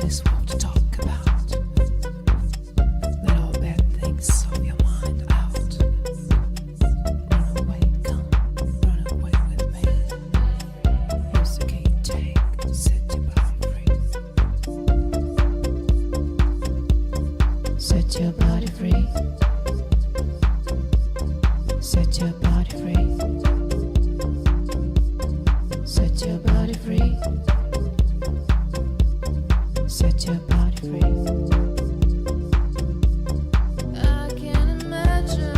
is what to talk about. Let all bad things of your mind out. Run away, come, run away with me. Here's the key, take, set your body free. Set your body free. Set your body free. Set your body free. Set your body free. I can't imagine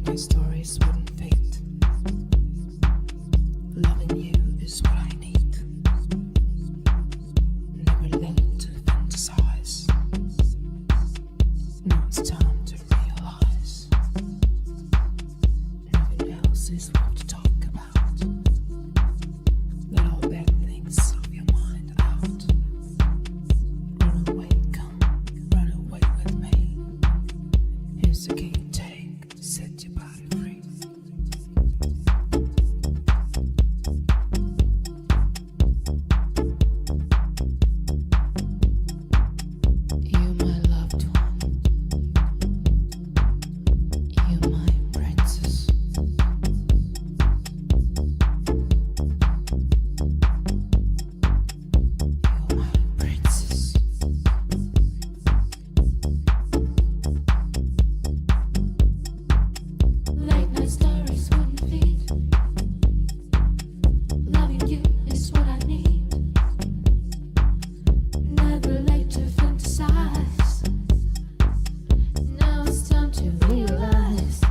my stories wouldn't fade. Loving you is what I need. Never late to fantasize. Now it's time to realize nothing else is what to talk about. Let all bad things of your mind out. Run away, come, run away with me. Here's the key, take, set your body free. You, my loved one. You, my princess. You, my princess. Late night stories wouldn't feed. Loving you is what I need. Never late to fantasize. Now it's time to realize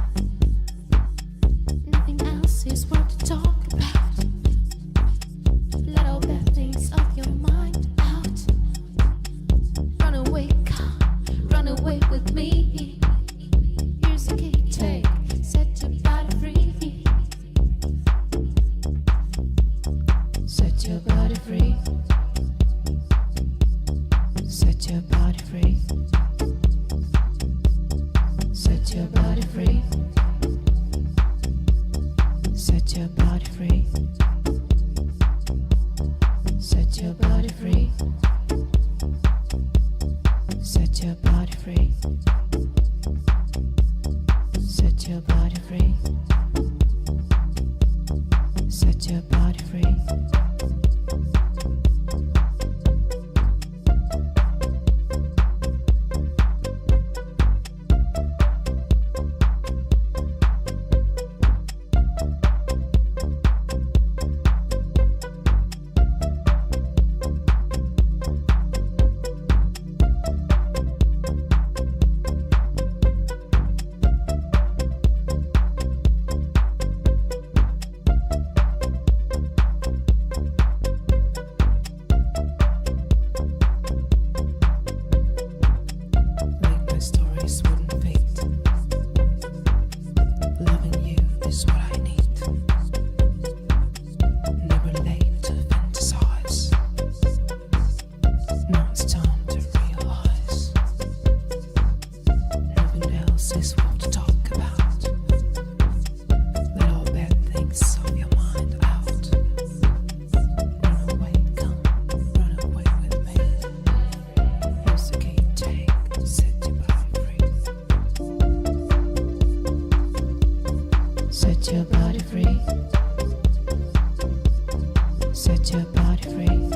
nothing else is what to talk about. Let all bad things of your mind out. Run away, come, run away with me. Here's the key, take, set your body free. Set your body free. Set your body free. Set your body free. Set your body free. Set your body free. Set your body free. Set your body free. Set your body free. it's time to realize nothing else is worth to talk about. Let all bad things of your mind out. Run away, come, run away with me. Here's the key, take, set your body free. Set your body free. Set your body free.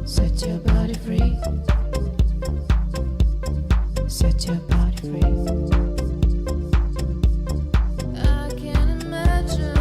Set your body free. Set your body free. I can imagine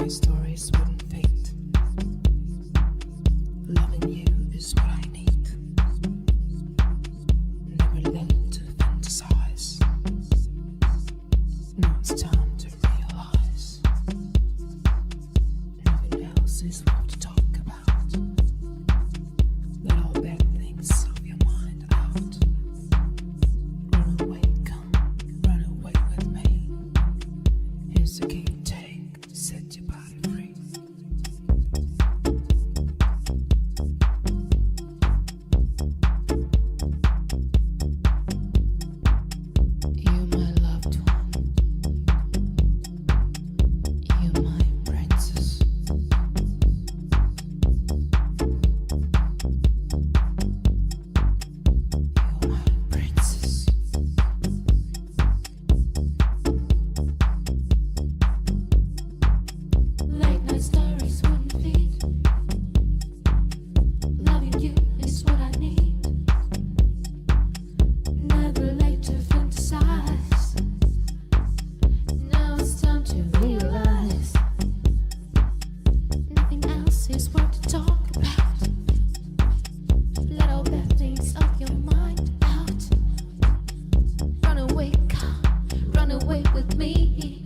stories wouldn't fade. Loving you is what I need. Never learn to fantasize. Now it's time to realize nothing else is worth to talk about. Let all bad things of your mind out. Run away, come, run away with me. Here's the key, take, set your body free. You, my loved one. You, my princess. You, my princess. Late night stories wouldn't feed. Loving you is what I need. Never late to fantasize. Now it's time to realize nothing else is worth to talk about. Let all bad things of your mind out. Run away, come, run away with me.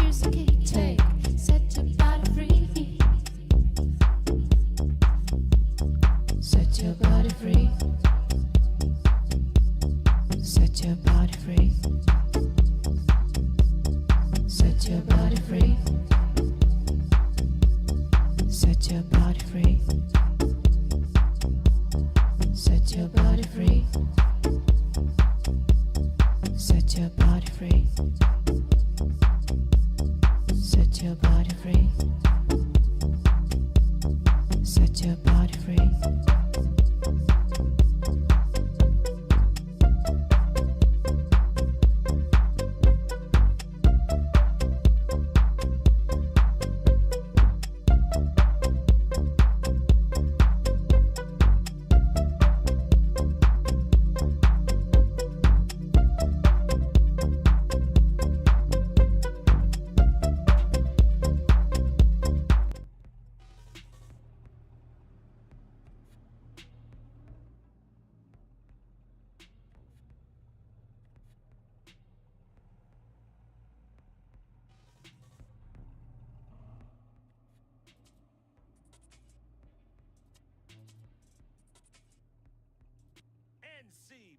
Here's the key, take, set your body free. Set your body free. Set your body free. Set your body free. Set your body free. Set your body free. Set your body free. Set your body free. Set your body free.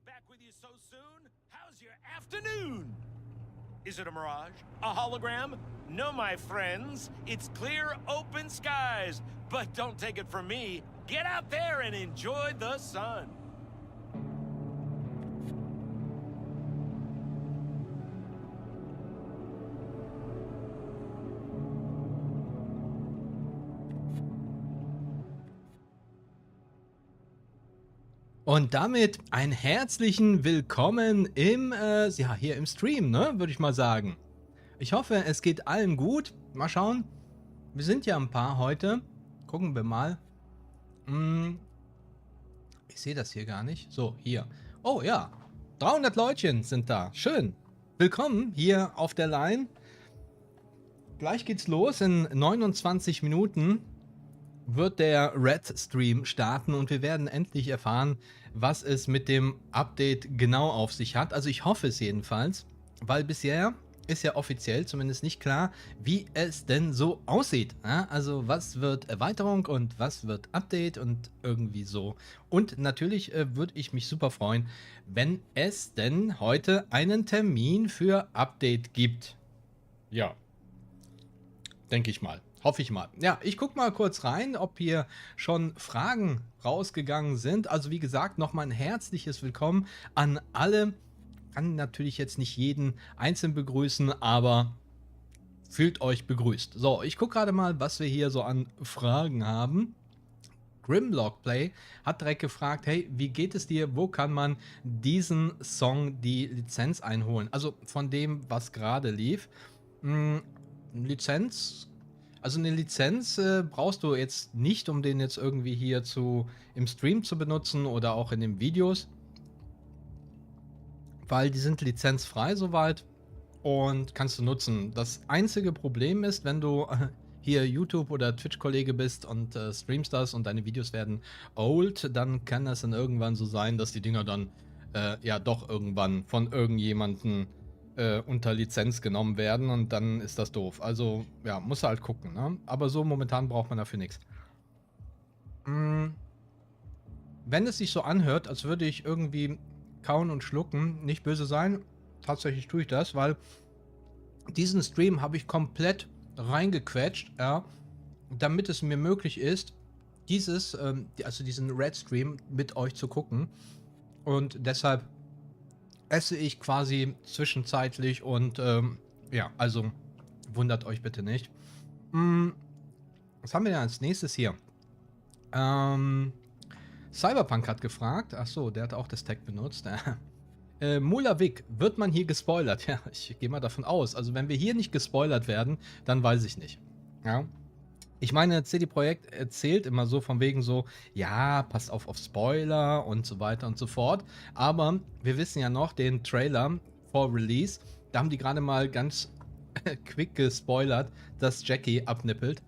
Back with you so soon? How's your afternoon? Is it a mirage? A hologram? No, my friends. It's clear, open skies. But don't take it from me. Get out there and enjoy the sun. Und damit einen herzlichen Willkommen hier im Stream, ne, würde ich mal sagen. Ich hoffe, es geht allen gut. Mal schauen. Wir sind ja ein paar heute. Gucken wir mal. Ich sehe das hier gar nicht. So, hier. Oh ja, 300 Leutchen sind da. Schön. Willkommen hier auf der Line. Gleich geht's los. In 29 Minuten wird der Red-Stream starten und wir werden endlich erfahren, was es mit dem Update genau auf sich hat. Also ich hoffe es jedenfalls, weil bisher ist ja offiziell zumindest nicht klar, wie es denn so aussieht. Ja, also was wird Erweiterung und was wird Update und irgendwie so. Und natürlich würde ich mich super freuen, wenn es denn heute einen Termin für Update gibt. Ja, denke ich mal. Hoffe ich mal. Ja, ich gucke mal kurz rein, ob hier schon Fragen rausgegangen sind. Also wie gesagt, nochmal ein herzliches Willkommen an alle. Kann natürlich jetzt nicht jeden einzeln begrüßen, aber fühlt euch begrüßt. So, ich gucke gerade mal, was wir hier so an Fragen haben. Grimlockplay hat direkt gefragt, hey, wie geht es dir? Wo kann man diesen Song die Lizenz einholen? Also von dem, was gerade lief. Lizenz... Also eine Lizenz brauchst du jetzt nicht, um den jetzt irgendwie hier im Stream zu benutzen oder auch in den Videos. Weil die sind lizenzfrei soweit und kannst du nutzen. Das einzige Problem ist, wenn du hier YouTube- oder Twitch-Kollege bist und streamst das und deine Videos werden old, dann kann das dann irgendwann so sein, dass die Dinger dann ja doch irgendwann von irgendjemandem unter Lizenz genommen werden und dann ist das doof. Also, ja, muss halt gucken, ne? Aber so momentan braucht man dafür nichts. Wenn es sich so anhört, als würde ich irgendwie kauen und schlucken, nicht böse sein, tatsächlich tue ich das, weil diesen Stream habe ich komplett reingequetscht, ja, damit es mir möglich ist, also diesen Red Stream mit euch zu gucken. Und deshalb esse ich quasi zwischenzeitlich und ja, also wundert euch bitte nicht. Was haben wir denn als nächstes hier? Cyberpunk hat gefragt. Achso, der hat auch das Tag benutzt. Mulavik, wird man hier gespoilert? Ja, ich gehe mal davon aus. Also wenn wir hier nicht gespoilert werden, dann weiß ich nicht. Ja. Ich meine, CD Projekt erzählt immer so von wegen so, ja, passt auf Spoiler und so weiter und so fort. Aber wir wissen ja noch, den Trailer vor Release, da haben die gerade mal ganz quick gespoilert, dass Jackie abnippelt.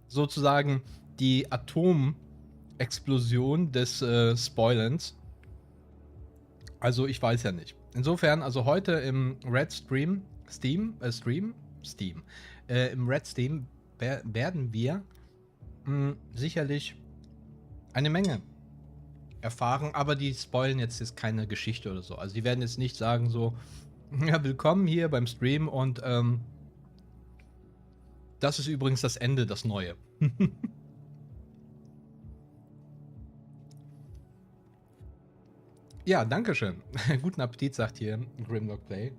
Sozusagen die Atomexplosion des Spoilerns. Also ich weiß ja nicht. Insofern, also heute im Red Stream, im Red Stream werden wir sicherlich eine Menge erfahren, aber die spoilen jetzt keine Geschichte oder so. Also die werden jetzt nicht sagen so, ja, willkommen hier beim Stream und das ist übrigens das Ende, das Neue. Ja, dankeschön. Guten Appetit, sagt hier Grimlock Play.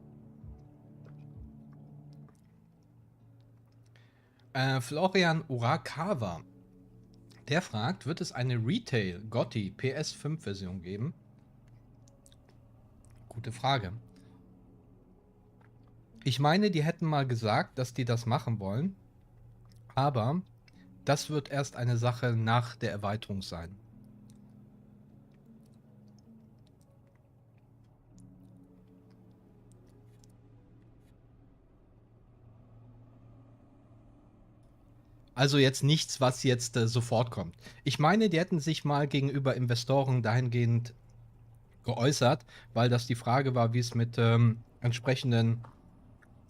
Florian Urakawa, der fragt, wird es eine Retail Gotti PS5 Version geben? Gute Frage. Ich meine, die hätten mal gesagt, dass die das machen wollen, aber das wird erst eine Sache nach der Erweiterung sein. Also jetzt nichts, was jetzt sofort kommt. Ich meine, die hätten sich mal gegenüber Investoren dahingehend geäußert, weil das die Frage war, wie es mit entsprechenden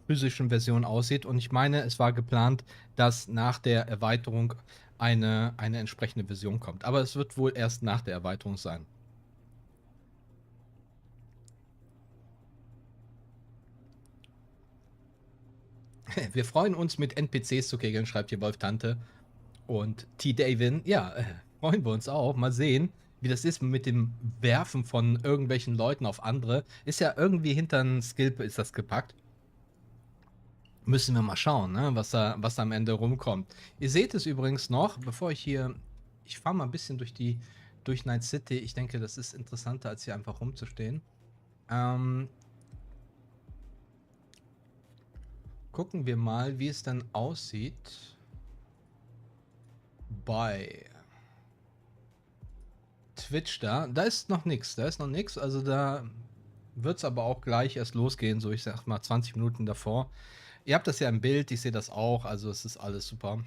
physischen Versionen aussieht. Und ich meine, es war geplant, dass nach der Erweiterung eine entsprechende Version kommt. Aber es wird wohl erst nach der Erweiterung sein. Wir freuen uns, mit NPCs zu kegeln, schreibt hier Wolf Tante. Und T-Davin, ja, freuen wir uns auch. Mal sehen, wie das ist mit dem Werfen von irgendwelchen Leuten auf andere. Ist ja irgendwie hinter ein Skill ist das gepackt. Müssen wir mal schauen, ne, was da am Ende rumkommt. Ihr seht es übrigens noch, bevor ich hier... Ich fahre mal ein bisschen durch Night City. Ich denke, das ist interessanter, als hier einfach rumzustehen. Gucken wir mal, wie es dann aussieht bei Twitch da. Da ist noch nichts, Also da wird es aber auch gleich erst losgehen, so ich sag mal 20 Minuten davor. Ihr habt das ja im Bild, ich sehe das auch, also es ist alles super.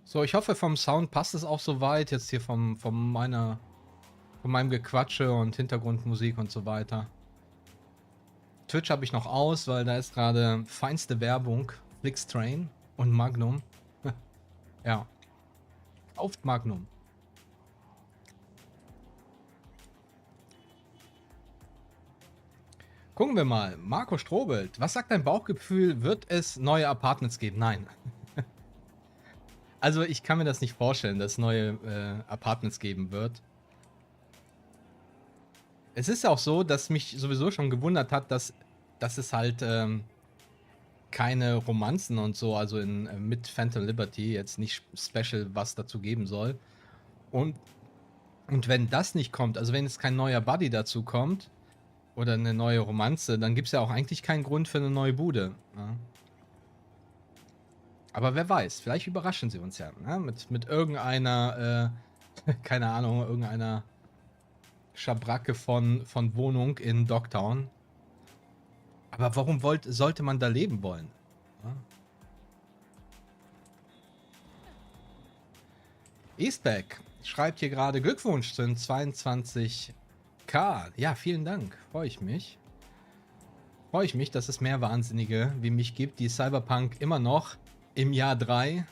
So, ich hoffe, vom Sound passt es auch soweit. Jetzt hier von meinem Gequatsche und Hintergrundmusik und so weiter. Twitch habe ich noch aus, weil da ist gerade feinste Werbung. Flixtrain und Magnum. Ja. Kauft Magnum. Gucken wir mal. Marco Strobelt. Was sagt dein Bauchgefühl? Wird es neue Apartments geben? Nein. Also ich kann mir das nicht vorstellen, dass es neue Apartments geben wird. Es ist ja auch so, dass mich sowieso schon gewundert hat, dass es halt keine Romanzen und so, also mit Phantom Liberty jetzt nicht special was dazu geben soll. Und wenn das nicht kommt, also wenn jetzt kein neuer Buddy dazu kommt oder eine neue Romanze, dann gibt es ja auch eigentlich keinen Grund für eine neue Bude. Ja. Aber wer weiß, vielleicht überraschen sie uns ja, ne? Mit irgendeiner, keine Ahnung, irgendeiner Schabracke von Wohnung in Dogtown. Aber warum sollte man da leben wollen? Ja. Eastback schreibt hier gerade Glückwunsch zu den 22k. Ja, vielen Dank. Freue ich mich. Freue ich mich, dass es mehr Wahnsinnige wie mich gibt, die Cyberpunk immer noch im Jahr 3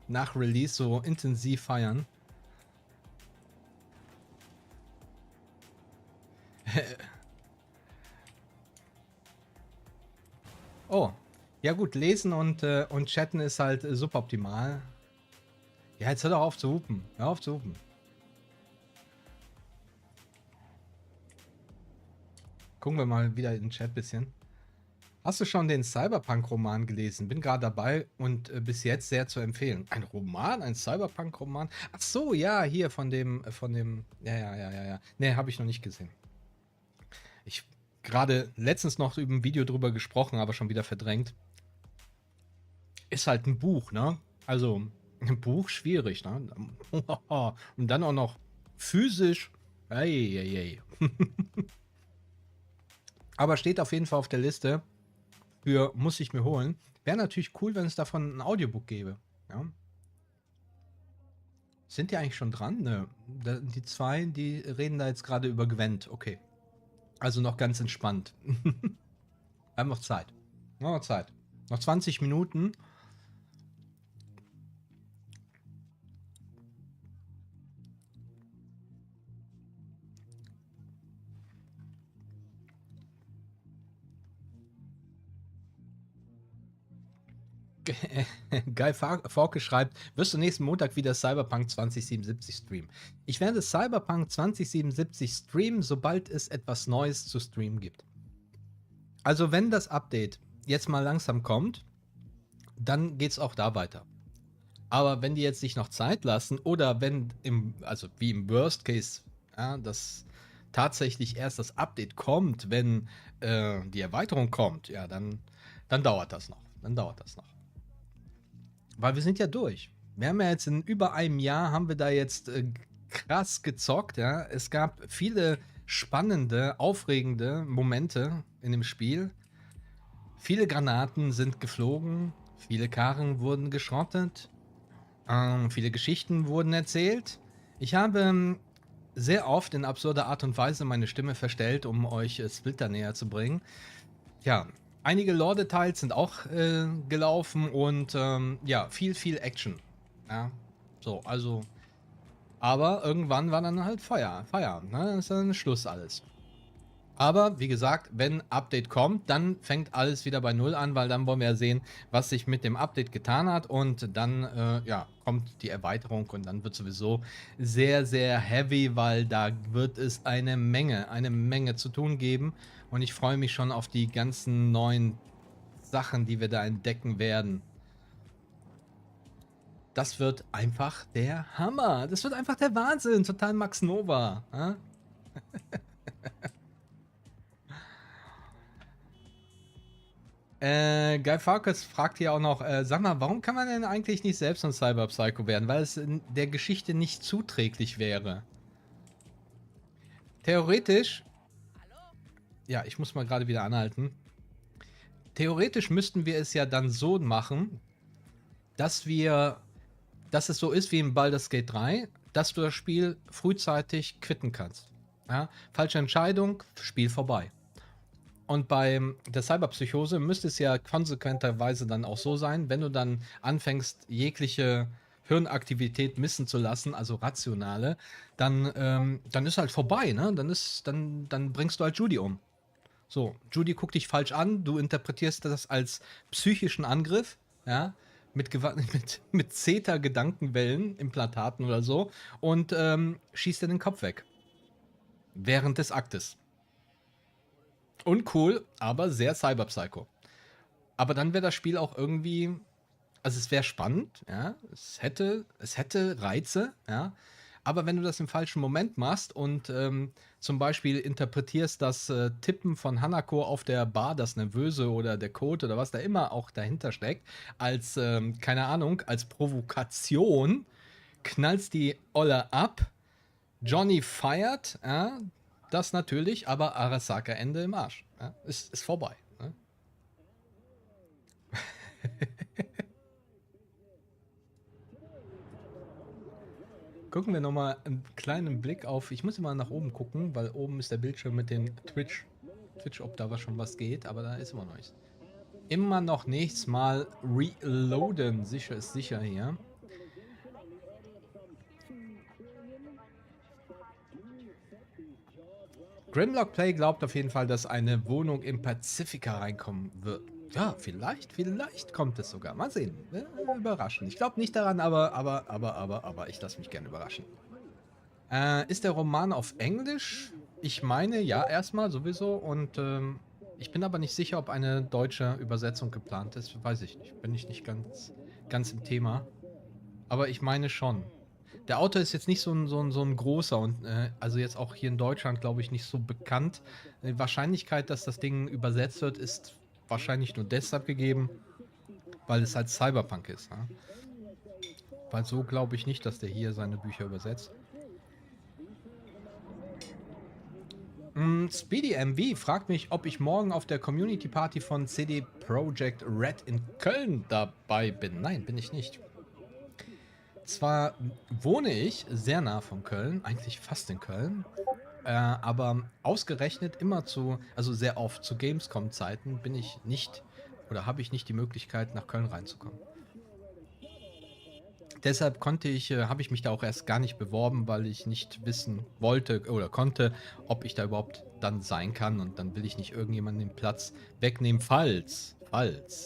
nach Release so intensiv feiern. Oh, ja gut, lesen und chatten ist halt suboptimal. Ja, jetzt hör doch auf zu hupen. Hör auf zu hupen. Gucken wir mal wieder in den Chat ein bisschen. Hast du schon den Cyberpunk-Roman gelesen? Bin gerade dabei und bis jetzt sehr zu empfehlen. Ein Roman? Ein Cyberpunk-Roman? Ach so, ja, hier von dem... Ja. Nee, habe ich noch nicht gesehen. Ich gerade letztens noch über ein Video drüber gesprochen, aber schon wieder verdrängt. Ist halt ein Buch, ne? Also, ein Buch schwierig, ne? Und dann auch noch physisch. Ey. Aber steht auf jeden Fall auf der Liste. Muss ich mir holen. Wäre natürlich cool, wenn es davon ein Audiobook gäbe. Ja. Sind die eigentlich schon dran? Ne. Die zwei, die reden da jetzt gerade über Gwent. Okay. Also noch ganz entspannt. Wir haben noch Zeit. Noch Zeit. Noch 20 Minuten. Geil, Forke schreibt, wirst du nächsten Montag wieder Cyberpunk 2077 streamen? Ich werde Cyberpunk 2077 streamen, sobald es etwas Neues zu streamen gibt. Also wenn das Update jetzt mal langsam kommt, dann geht es auch da weiter. Aber wenn die jetzt sich noch Zeit lassen oder wenn, also wie im Worst Case, ja, dass tatsächlich erst das Update kommt, wenn die Erweiterung kommt, ja, dann dauert das noch. Weil wir sind ja durch. Wir haben ja jetzt in über einem Jahr, haben wir da jetzt krass gezockt, ja. Es gab viele spannende, aufregende Momente in dem Spiel. Viele Granaten sind geflogen, viele Karren wurden geschrottet, viele Geschichten wurden erzählt. Ich habe sehr oft in absurder Art und Weise meine Stimme verstellt, um euch Splitter näher zu bringen. Ja, Einige Lore-Details sind auch gelaufen und ja, viel Action. Ja, so, also. Aber irgendwann war dann halt Feierabend, ne? Das ist dann Schluss alles. Aber wie gesagt, wenn Update kommt, dann fängt alles wieder bei Null an, weil dann wollen wir ja sehen, was sich mit dem Update getan hat. Und dann ja, kommt die Erweiterung und dann wird sowieso sehr heavy, weil da wird es eine Menge zu tun geben. Und ich freue mich schon auf die ganzen neuen Sachen, die wir da entdecken werden. Das wird einfach der Hammer. Das wird einfach der Wahnsinn. Total Max Nova. Ja? Guy Farkas fragt hier auch noch, sag mal, warum kann man denn eigentlich nicht selbst ein Cyberpsycho werden? Weil es in der Geschichte nicht zuträglich wäre. Theoretisch... Ja, ich muss mal gerade wieder anhalten. Theoretisch müssten wir es ja dann so machen, dass es so ist wie in Baldur's Gate 3, dass du das Spiel frühzeitig quitten kannst. Ja? Falsche Entscheidung, Spiel vorbei. Und bei der Cyberpsychose müsste es ja konsequenterweise dann auch so sein, wenn du dann anfängst, jegliche Hirnaktivität missen zu lassen, also rationale, dann ist halt vorbei, ne? Dann bringst du halt Judy um. So, Judy guckt dich falsch an, du interpretierst das als psychischen Angriff, ja, mit Zeta-Gedankenwellen, Implantaten oder so, und schießt dir den Kopf weg. Während des Aktes. Uncool, aber sehr Cyberpsycho. Aber dann wäre das Spiel auch irgendwie, also es wäre spannend, ja, es hätte Reize, ja, aber wenn du das im falschen Moment machst und zum Beispiel interpretierst das Tippen von Hanako auf der Bar, das Nervöse oder der Code oder was da immer auch dahinter steckt, als, keine Ahnung, als Provokation, knallst die Olle ab, Johnny feiert, ja, das natürlich, aber Arasaka Ende im Arsch. Ja, ist vorbei. Ne? Gucken wir nochmal einen kleinen Blick auf. Ich muss immer nach oben gucken, weil oben ist der Bildschirm mit den Twitch, ob da schon was geht, aber da ist immer noch nichts. Immer noch nichts. Mal reloaden. Sicher ist sicher hier. Grimlock Play glaubt auf jeden Fall, dass eine Wohnung im Pazifika reinkommen wird. Ja, vielleicht kommt es sogar. Mal sehen. Überraschen. Ich glaube nicht daran, aber ich lasse mich gerne überraschen. Ist der Roman auf Englisch? Ich meine, ja, erstmal sowieso. Und ich bin aber nicht sicher, ob eine deutsche Übersetzung geplant ist. Weiß ich nicht. Bin ich nicht ganz im Thema. Aber ich meine schon. Der Autor ist jetzt nicht so ein großer und also jetzt auch hier in Deutschland, glaube ich, nicht so bekannt. Die Wahrscheinlichkeit, dass das Ding übersetzt wird, ist wahrscheinlich nur deshalb gegeben, weil es halt Cyberpunk ist. Ne? Weil so glaube ich nicht, dass der hier seine Bücher übersetzt. Speedy MV fragt mich, ob ich morgen auf der Community Party von CD Projekt Red in Köln dabei bin. Nein, bin ich nicht. Zwar wohne ich sehr nah von Köln, eigentlich fast in Köln, aber ausgerechnet immer also sehr oft zu Gamescom-Zeiten bin ich nicht oder habe ich nicht die Möglichkeit, nach Köln reinzukommen. Deshalb habe ich mich da auch erst gar nicht beworben, weil ich nicht wissen wollte oder konnte, ob ich da überhaupt dann sein kann, und dann will ich nicht irgendjemanden den Platz wegnehmen, falls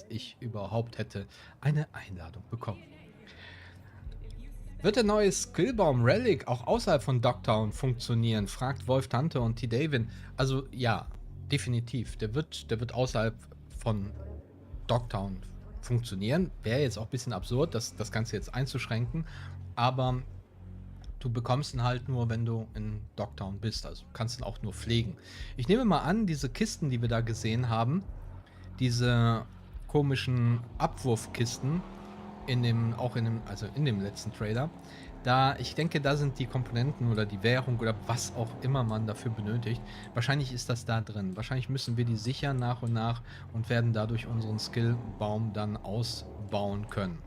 ich überhaupt hätte eine Einladung bekommen. Wird der neue Skillbaum Relic auch außerhalb von Dogtown funktionieren? Fragt Wolf Tante und T-Davin. Also ja, definitiv. Der wird außerhalb von Dogtown funktionieren. Wäre jetzt auch ein bisschen absurd, das Ganze jetzt einzuschränken. Aber du bekommst ihn halt nur, wenn du in Dogtown bist. Also kannst ihn auch nur pflegen. Ich nehme mal an, diese Kisten, die wir da gesehen haben, diese komischen Abwurfkisten, in dem letzten Trailer, ich denke, da sind die Komponenten oder die Währung oder was auch immer man dafür benötigt. Wahrscheinlich ist das da drin. Wahrscheinlich müssen wir die sichern nach und nach und werden dadurch unseren Skillbaum dann ausbauen können.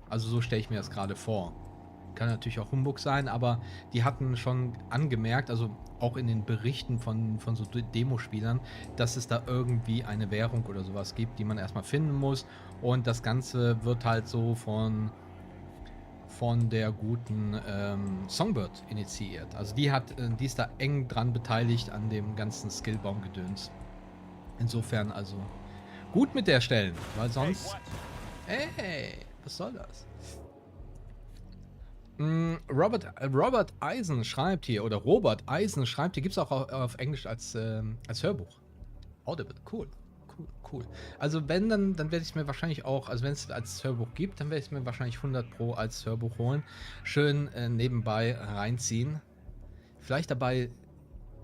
Also so stelle ich mir das gerade vor. kann natürlich auch Humbug sein, aber die hatten schon angemerkt, also auch in den Berichten von so Demospielern, dass es da irgendwie eine Währung oder sowas gibt, die man erstmal finden muss. Und das Ganze wird halt so von der guten Songbird initiiert. Also die ist da eng dran beteiligt an dem ganzen Skillbaum-Gedöns. Insofern also gut mit der Stellen, weil sonst... Hey, was soll das? Robert Eisen schreibt hier, oder Robert Eisen schreibt hier, gibt es auch auf Englisch als Hörbuch. Audible, cool. Cool. Also wenn, dann werde ich es mir wahrscheinlich auch, also wenn es als Hörbuch gibt, dann werde ich es mir wahrscheinlich 100 Pro als Hörbuch holen. Schön nebenbei reinziehen. Vielleicht dabei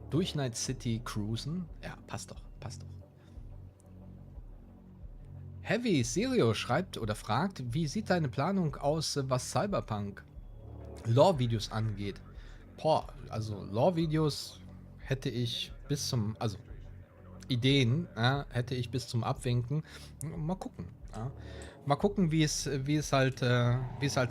durch Night City cruisen. Ja, passt doch. Heavy Serio schreibt oder fragt, wie sieht deine Planung aus, was Cyberpunk Lore-Videos angeht? Boah, also Lore-Videos hätte ich bis zum, also Ideen, ja, hätte ich bis zum Abwinken. Mal gucken. Ja. Mal gucken, wie es halt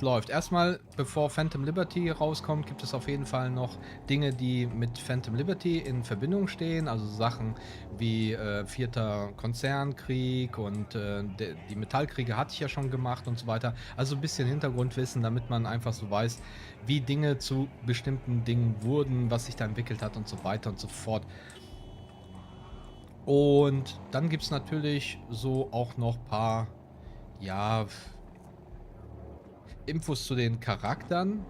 läuft. Erstmal, bevor Phantom Liberty rauskommt, gibt es auf jeden Fall noch Dinge, die mit Phantom Liberty in Verbindung stehen. Also Sachen wie 4. Konzernkrieg und die Metallkriege hatte ich ja schon gemacht und so weiter. Also ein bisschen Hintergrundwissen, damit man einfach so weiß, wie Dinge zu bestimmten Dingen wurden, was sich da entwickelt hat und so weiter und so fort. Und dann gibt es natürlich so auch noch ein paar, ja, Infos zu den Charakteren.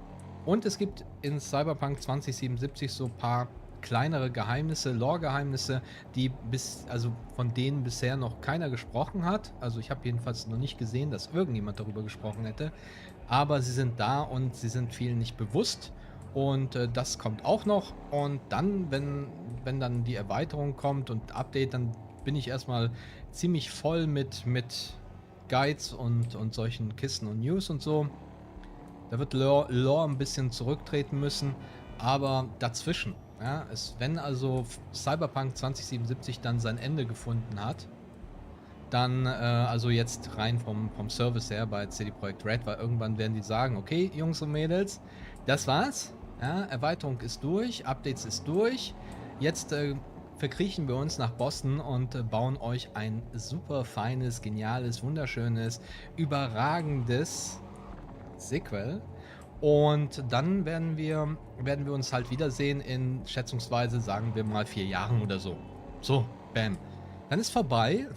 Und es gibt in Cyberpunk 2077 so ein paar kleinere Geheimnisse, Lore-Geheimnisse, also von denen bisher noch keiner gesprochen hat. Also ich habe jedenfalls noch nicht gesehen, dass irgendjemand darüber gesprochen hätte. Aber sie sind da und sie sind vielen nicht bewusst. Und das kommt auch noch. Und dann, wenn dann die Erweiterung kommt und Update, dann bin ich erstmal ziemlich voll mit Guides und solchen Kisten und News und so. Da wird Lore ein bisschen zurücktreten müssen. Aber dazwischen, ja, wenn also Cyberpunk 2077 dann sein Ende gefunden hat, dann, also jetzt rein vom Service her bei CD Projekt Red, weil irgendwann werden die sagen, okay, Jungs und Mädels, das war's. Ja, Erweiterung ist durch, Updates ist durch. Jetzt verkriechen wir uns nach Boston und bauen euch ein super feines, geniales, wunderschönes, überragendes Sequel. Und dann werden wir uns halt wiedersehen in schätzungsweise, sagen wir mal, 4 Jahren oder so. So, bam. Dann ist vorbei.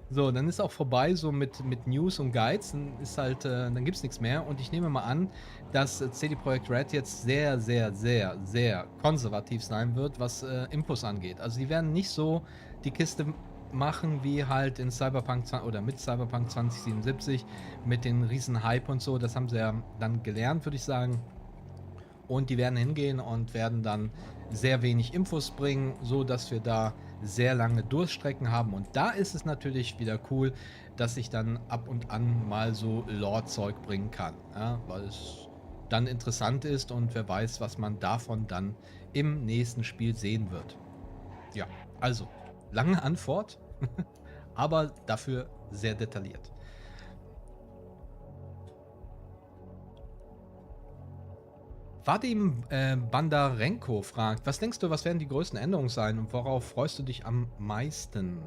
So, dann ist auch vorbei so mit News und Guides. Dann ist halt, dann gibt's nichts mehr. Und ich nehme mal an, dass CD Projekt Red jetzt sehr, sehr, sehr, sehr konservativ sein wird, was Infos angeht. Also die werden nicht so die Kiste machen wie halt in Cyberpunk oder mit Cyberpunk 2077 mit den riesen Hype und so. Das haben sie ja dann gelernt, würde ich sagen. Und die werden hingehen und werden dann sehr wenig Infos bringen, so dass wir da sehr lange Durststrecken haben. Und da ist es natürlich wieder cool, dass ich dann ab und an mal so Lore-Zeug bringen kann, ja, weil es dann interessant ist und wer weiß, was man davon dann im nächsten Spiel sehen wird. Ja, also lange Antwort, aber dafür sehr detailliert. Vadim Bandarenko fragt, was denkst du, was werden die größten Änderungen sein und worauf freust du dich am meisten?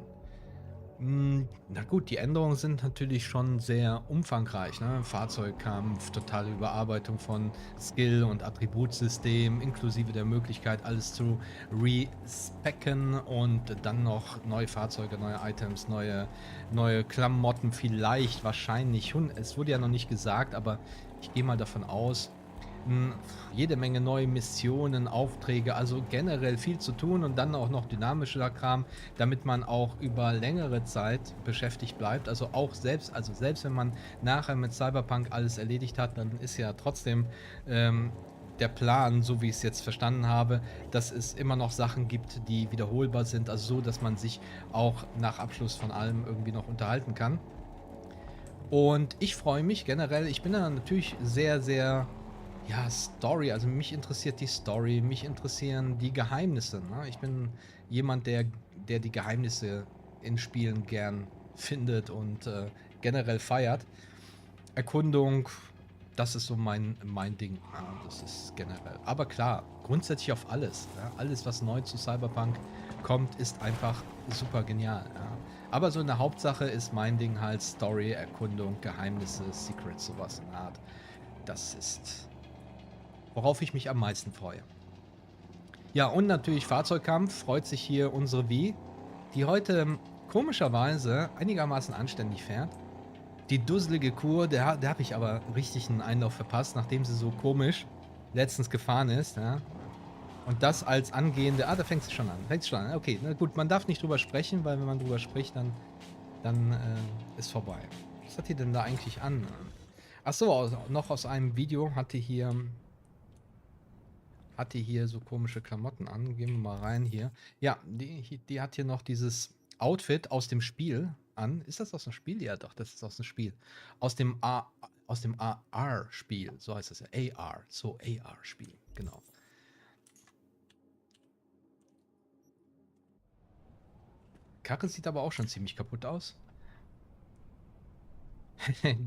Na gut, die Änderungen sind natürlich schon sehr umfangreich, ne? Fahrzeugkampf, totale Überarbeitung von Skill- und Attributsystem, inklusive der Möglichkeit, alles zu respecken und dann noch neue Fahrzeuge, neue Items, neue Klamotten, vielleicht, wahrscheinlich. Es wurde ja noch nicht gesagt, aber ich gehe mal davon aus, jede Menge neue Missionen, Aufträge, also generell viel zu tun und dann auch noch dynamischer Kram, damit man auch über längere Zeit beschäftigt bleibt. Also auch selbst wenn man nachher mit Cyberpunk alles erledigt hat, dann ist ja trotzdem der Plan, so wie ich es jetzt verstanden habe, dass es immer noch Sachen gibt, die wiederholbar sind, also so, dass man sich auch nach Abschluss von allem irgendwie noch unterhalten kann. Und ich freue mich generell, ich bin da natürlich sehr, sehr... Ja, Story, also mich interessiert die Story, mich interessieren die Geheimnisse. Ne? Ich bin jemand, der die Geheimnisse in Spielen gern findet und generell feiert. Erkundung, Das ist so mein Ding. Ja, das ist generell. Aber klar, grundsätzlich auf alles. Ja, alles, was neu zu Cyberpunk kommt, ist einfach super genial. Ja. Aber so in der Hauptsache ist mein Ding halt Story, Erkundung, Geheimnisse, Secrets, sowas in der Art. Das ist, worauf ich mich am meisten freue. Ja, und natürlich Fahrzeugkampf freut sich hier unsere Wie, die heute komischerweise einigermaßen anständig fährt. Die dusselige Kur, der habe ich aber richtig einen Einlauf verpasst, nachdem sie so komisch letztens gefahren ist. Ja. Und das als angehende... Ah, da fängt es schon an. Okay, na gut, man darf nicht drüber sprechen, weil wenn man drüber spricht, dann ist vorbei. Was hat die denn da eigentlich an? Achso, noch aus einem Video hat die hier so komische Klamotten an. Gehen wir mal rein hier. Ja, die hat hier noch dieses Outfit aus dem Spiel an. Ist das aus dem Spiel? Ja, doch, das ist aus dem Spiel. Aus dem AR-Spiel. So heißt das ja. AR. So AR-Spiel. Genau. Karre sieht aber auch schon ziemlich kaputt aus.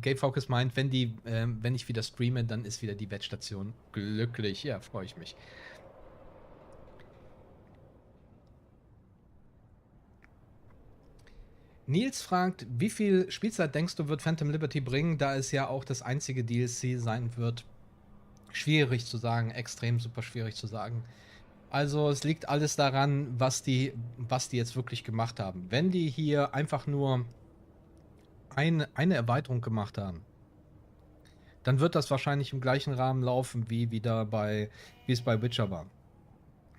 Game Focus meint, wenn ich wieder streame, dann ist wieder die Wettstation glücklich. Ja, freue ich mich. Nils fragt, wie viel Spielzeit denkst du, wird Phantom Liberty bringen, da es ja auch das einzige DLC sein wird? Schwierig zu sagen, extrem super schwierig zu sagen. Also es liegt alles daran, was die jetzt wirklich gemacht haben. Wenn die hier einfach nur eine Erweiterung gemacht haben, dann wird das wahrscheinlich im gleichen Rahmen laufen, wie es bei Witcher war.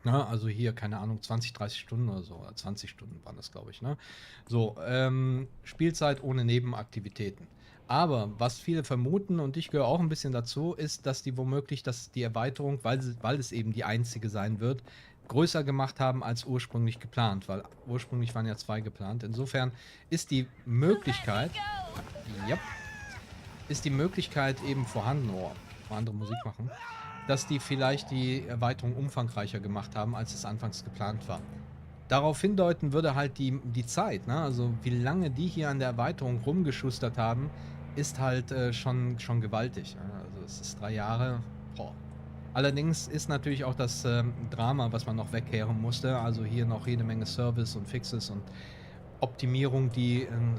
Na, also hier, keine Ahnung, 20, 30 Stunden oder so, oder 20 Stunden waren das, glaube ich, ne? So, Spielzeit ohne Nebenaktivitäten. Aber was viele vermuten, und ich gehöre auch ein bisschen dazu, ist, dass die womöglich die Erweiterung, weil es eben die einzige sein wird, größer gemacht haben als ursprünglich geplant, weil ursprünglich waren ja 2 geplant. Insofern ist die Möglichkeit, eben vorhanden, andere Musik machen, dass die vielleicht die Erweiterung umfangreicher gemacht haben, als es anfangs geplant war. Darauf hindeuten würde halt die Zeit, ne? Also wie lange die hier an der Erweiterung rumgeschustert haben, ist halt schon gewaltig. Also es ist 3 Jahre. Boah. Allerdings ist natürlich auch das Drama, was man noch wegkehren musste. Also hier noch jede Menge Service und Fixes und Optimierung,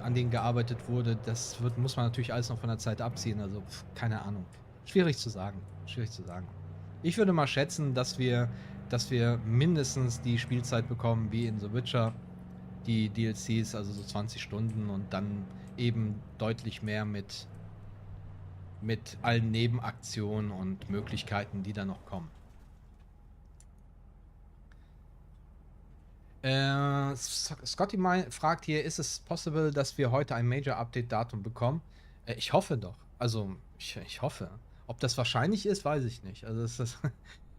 an denen gearbeitet wurde. Muss man natürlich alles noch von der Zeit abziehen. Also keine Ahnung. Schwierig zu sagen. Ich würde mal schätzen, dass wir mindestens die Spielzeit bekommen wie in The Witcher, die DLCs, also so 20 Stunden und dann eben deutlich mehr mit allen Nebenaktionen und Möglichkeiten, die da noch kommen. Scotty fragt hier, ist es possible, dass wir heute ein Major-Update-Datum bekommen? Ich hoffe doch. Also, ich hoffe. Ob das wahrscheinlich ist, weiß ich nicht. Also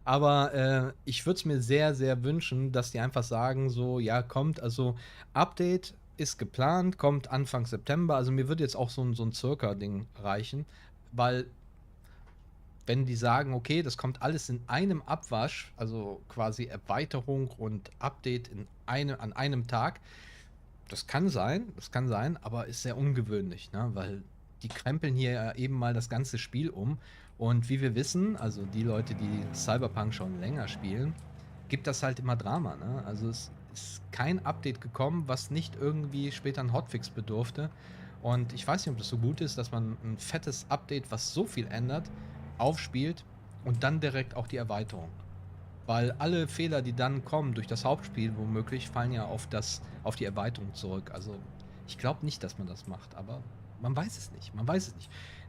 aber ich würde es mir sehr, sehr wünschen, dass die einfach sagen, so, ja, kommt, also Update ist geplant, kommt Anfang September. Also mir würde jetzt auch so ein Circa-Ding reichen, weil wenn die sagen, okay, das kommt alles in einem Abwasch, also quasi Erweiterung und Update an einem Tag, das kann sein, aber ist sehr ungewöhnlich, ne? Weil die krempeln hier ja eben mal das ganze Spiel um. Und wie wir wissen, also die Leute, die Cyberpunk schon länger spielen, gibt das halt immer Drama, ne? Also es ist kein Update gekommen, was nicht irgendwie später ein Hotfix bedurfte. Und ich weiß nicht, ob das so gut ist, dass man ein fettes Update, was so viel ändert, aufspielt und dann direkt auch die Erweiterung. Weil alle Fehler, die dann kommen durch das Hauptspiel, womöglich fallen ja auf die Erweiterung zurück. Also ich glaube nicht, dass man das macht, aber man weiß es nicht.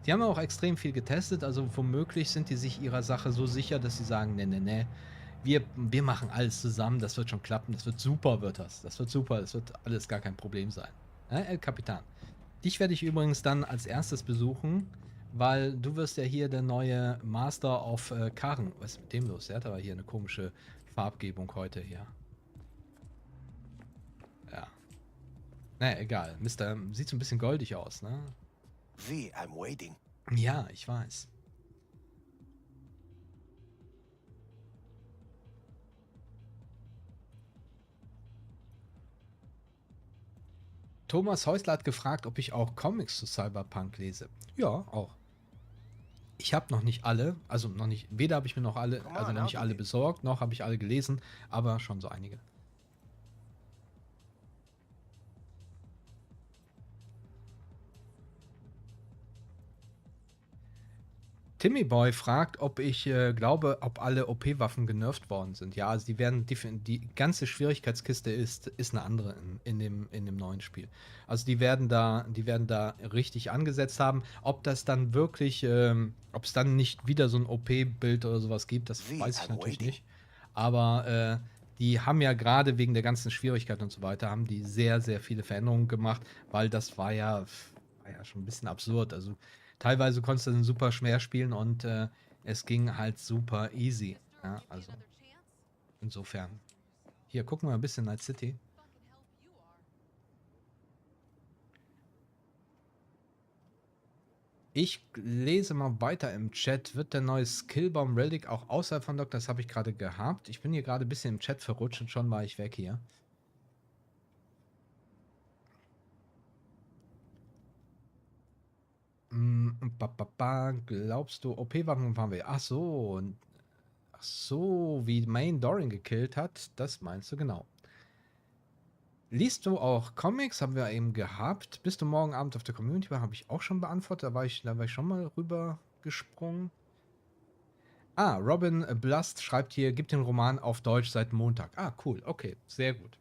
Die haben ja auch extrem viel getestet, also womöglich sind die sich ihrer Sache so sicher, dass sie sagen, nee, wir machen alles zusammen, das wird schon klappen, das wird super, das wird super, das wird alles gar kein Problem sein. El Capitan. Dich werde ich übrigens dann als erstes besuchen, weil du wirst ja hier der neue Master auf Karren. Was ist mit dem los? Der hat aber hier eine komische Farbgebung heute hier. Ja. Naja, egal. Sieht so ein bisschen goldig aus, ne? I'm waiting. Ja, ich weiß. Thomas Häusler hat gefragt, ob ich auch Comics zu Cyberpunk lese. Ja, auch. Ich habe noch nicht alle, also noch nicht, weder habe ich mir noch alle, Come also on, noch nicht I'll do alle it. besorgt, noch habe ich alle gelesen, aber schon so einige. Timmy Boy fragt, ob ich glaube, ob alle OP-Waffen genervt worden sind. Ja, also die werden, die ganze Schwierigkeitskiste ist eine andere in dem neuen Spiel. Also die werden da richtig angesetzt haben. Ob das dann wirklich, ob es dann nicht wieder so ein OP-Bild oder sowas gibt, das Wie, weiß ich I'm natürlich waiting. nicht. Aber die haben ja gerade wegen der ganzen Schwierigkeiten und so weiter, haben die sehr, sehr viele Veränderungen gemacht, weil das war ja schon ein bisschen absurd. Also teilweise konntest du dann super schwer spielen und es ging halt super easy. Ja, also insofern. Hier, gucken wir ein bisschen Night City. Ich lese mal weiter im Chat. Wird der neue Skillbaum Relic auch außerhalb von Doc? Das habe ich gerade gehabt. Ich bin hier gerade ein bisschen im Chat verrutscht und schon war ich weg hier. Glaubst du, OP-Waffen waren wir? Ach so, wie Main Doran gekillt hat. Das meinst du genau. Liest du auch Comics? Haben wir eben gehabt. Bist du morgen Abend auf der Community? Habe ich auch schon beantwortet. Da war ich schon mal rüber gesprungen. Ah, Robin Blust schreibt hier, gibt den Roman auf Deutsch seit Montag. Ah, cool. Okay, sehr gut.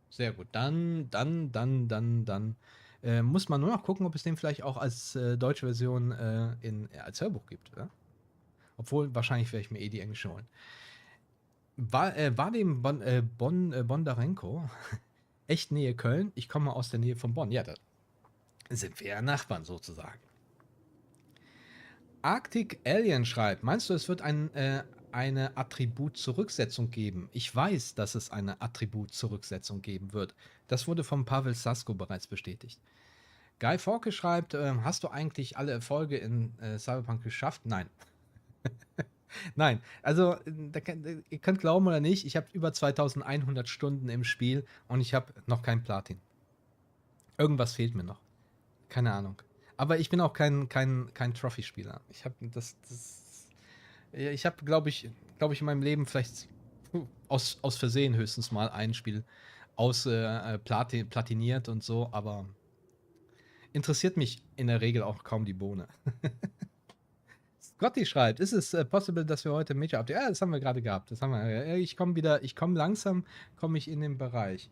Sehr gut. Dann muss man nur noch gucken, ob es den vielleicht auch als deutsche Version als Hörbuch gibt, oder? Obwohl, wahrscheinlich werde ich mir eh die englische holen. War dem Bondarenko echt Nähe Köln? Ich komme aus der Nähe von Bonn. Ja, da sind wir ja Nachbarn sozusagen. Arctic Alien schreibt, meinst du, es wird eine Attributzurücksetzung geben? Ich weiß, dass es eine Attributzurücksetzung geben wird. Das wurde von Pavel Sasko bereits bestätigt. Guy Forke schreibt, hast du eigentlich alle Erfolge in Cyberpunk geschafft? Nein. Nein, also ihr könnt glauben oder nicht, ich habe über 2100 Stunden im Spiel und ich habe noch kein Platin. Irgendwas fehlt mir noch. Keine Ahnung. Aber ich bin auch kein Trophy-Spieler. Ich habe ich habe, glaube ich, in meinem Leben vielleicht aus Versehen höchstens mal ein Spiel platiniert und so, aber interessiert mich in der Regel auch kaum die Bohne. Scotty schreibt, ist es possible, dass wir heute Major Update? Ja, das haben wir gerade gehabt. Das haben wir. Ich komme langsam, komme ich in den Bereich.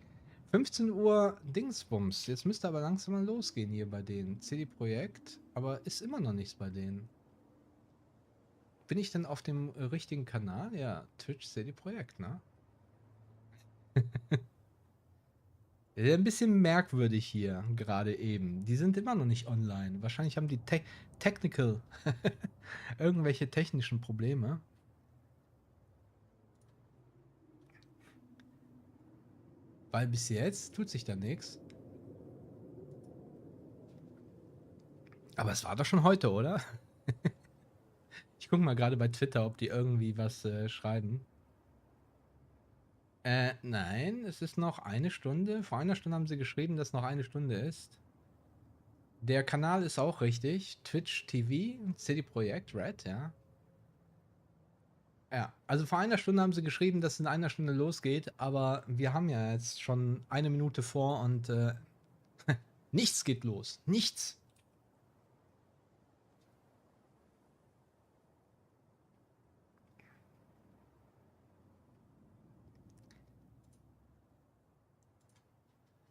15 Uhr Dingsbums. Jetzt müsste aber langsam mal losgehen hier bei denen. CD Projekt, aber ist immer noch nichts bei denen. Bin ich denn auf dem richtigen Kanal? Ja, Twitch CD Projekt, ne? Ja, ein bisschen merkwürdig hier gerade eben. Die sind immer noch nicht online. Wahrscheinlich haben die technical irgendwelche technischen Probleme. Weil bis jetzt tut sich da nichts. Aber es war doch schon heute, oder? Ich gucke mal gerade bei Twitter, ob die irgendwie was schreiben. Nein, es ist noch eine Stunde. Vor einer Stunde haben sie geschrieben, dass noch eine Stunde ist. Der Kanal ist auch richtig. Twitch TV, CD Projekt Red, ja. Ja, also vor einer Stunde haben sie geschrieben, dass es in einer Stunde losgeht, aber wir haben ja jetzt schon eine Minute vor und nichts geht los. Nichts.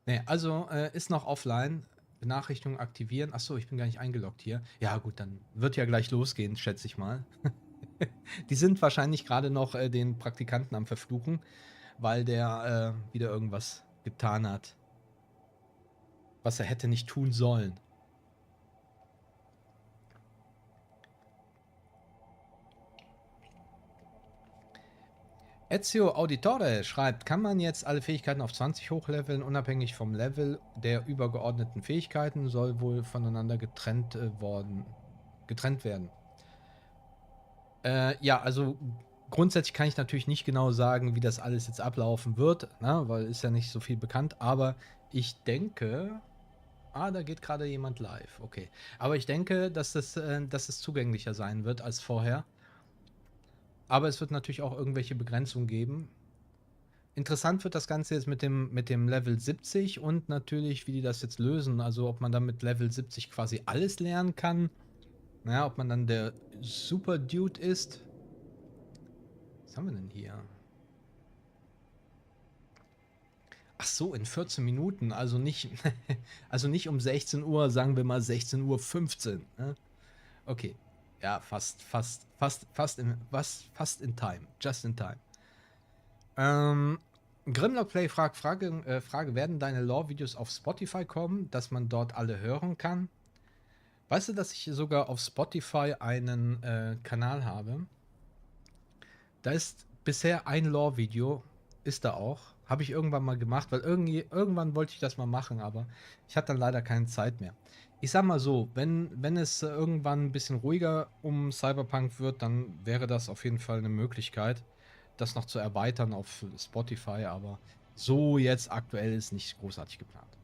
Ne, also ist noch offline. Benachrichtigung aktivieren. Achso, ich bin gar nicht eingeloggt hier. Ja, gut, dann wird ja gleich losgehen, schätze ich mal. Die sind wahrscheinlich gerade noch den Praktikanten am Verfluchen, weil der wieder irgendwas getan hat, was er hätte nicht tun sollen. Ezio Auditore schreibt, kann man jetzt alle Fähigkeiten auf 20 hochleveln, unabhängig vom Level der übergeordneten Fähigkeiten, soll wohl voneinander getrennt werden. Ja, also grundsätzlich kann ich natürlich nicht genau sagen, wie das alles jetzt ablaufen wird, ne, weil ist ja nicht so viel bekannt, aber ich denke, Ah, da geht gerade jemand live. Okay. Aber ich denke, dass es zugänglicher sein wird als vorher. Aber es wird natürlich auch irgendwelche Begrenzungen geben. Interessant wird das Ganze jetzt mit dem Level 70 und natürlich, wie die das jetzt lösen. Also ob man dann mit Level 70 quasi alles lernen kann. Naja, ob man dann der Super Dude ist. Was haben wir denn hier? Ach so, in 14 Minuten. Also nicht, also nicht um 16 Uhr, sagen wir mal 16:15 Uhr 15. Ne? Okay. Ja, fast in time. Just in time. Grimlock Play Frage, werden deine Lore-Videos auf Spotify kommen, dass man dort alle hören kann? Weißt du, dass ich sogar auf Spotify einen Kanal habe? Da ist bisher ein Lore-Video, ist da auch. Habe ich irgendwann mal gemacht, weil irgendwann wollte ich das mal machen, aber ich hatte dann leider keine Zeit mehr. Ich sag mal so, wenn es irgendwann ein bisschen ruhiger um Cyberpunk wird, dann wäre das auf jeden Fall eine Möglichkeit, das noch zu erweitern auf Spotify, aber so jetzt aktuell ist nicht großartig geplant.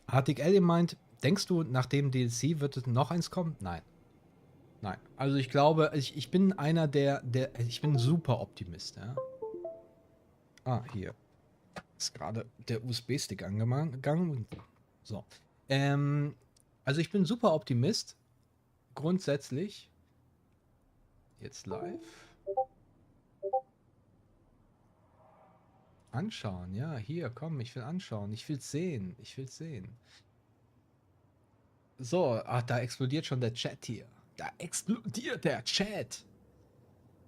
Hartig Alien meint, denkst du, nach dem DLC wird es noch eins kommen? Nein. Nein. Also ich glaube, ich bin einer ich bin ein super Optimist, ja. Ah, hier. Ist gerade der USB-Stick angegangen. So. Also ich bin super Optimist. Grundsätzlich. Jetzt live. Anschauen, ja, hier, komm, ich will anschauen. Ich will sehen. Ich will sehen. So, ach, da explodiert schon der Chat hier. Da explodiert der Chat.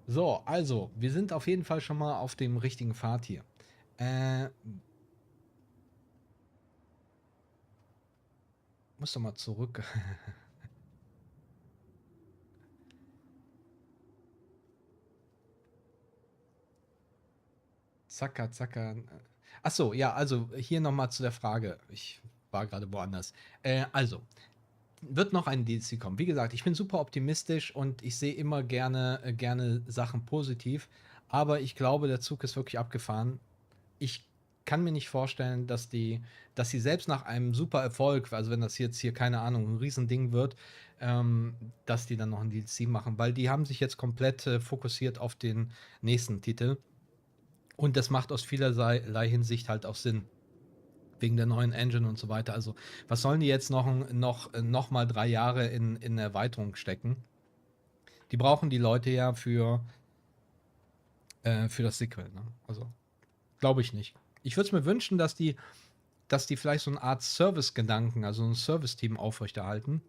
So, also, wir sind auf jeden Fall schon mal auf dem richtigen Pfad hier. Muss doch mal zurück. Zacker, zacker. Achso, ja, also hier nochmal zu der Frage. Ich war gerade woanders. Also, wird noch ein DLC kommen. Wie gesagt, ich bin super optimistisch und ich sehe immer gerne Sachen positiv. Aber ich glaube, der Zug ist wirklich abgefahren. Ich kann mir nicht vorstellen, dass sie selbst nach einem super Erfolg, also wenn das jetzt hier, keine Ahnung, ein Riesending wird, dass die dann noch ein DLC machen, weil die haben sich jetzt komplett fokussiert auf den nächsten Titel. Und das macht aus vielerlei Hinsicht halt auch Sinn. Wegen der neuen Engine und so weiter. Also, was sollen die jetzt noch mal 3 Jahre in Erweiterung stecken? Die brauchen die Leute ja für das Sequel. Ne? Also, glaube ich nicht. Ich würde es mir wünschen, dass die vielleicht so eine Art Service-Gedanken, also ein Service-Team aufrechterhalten.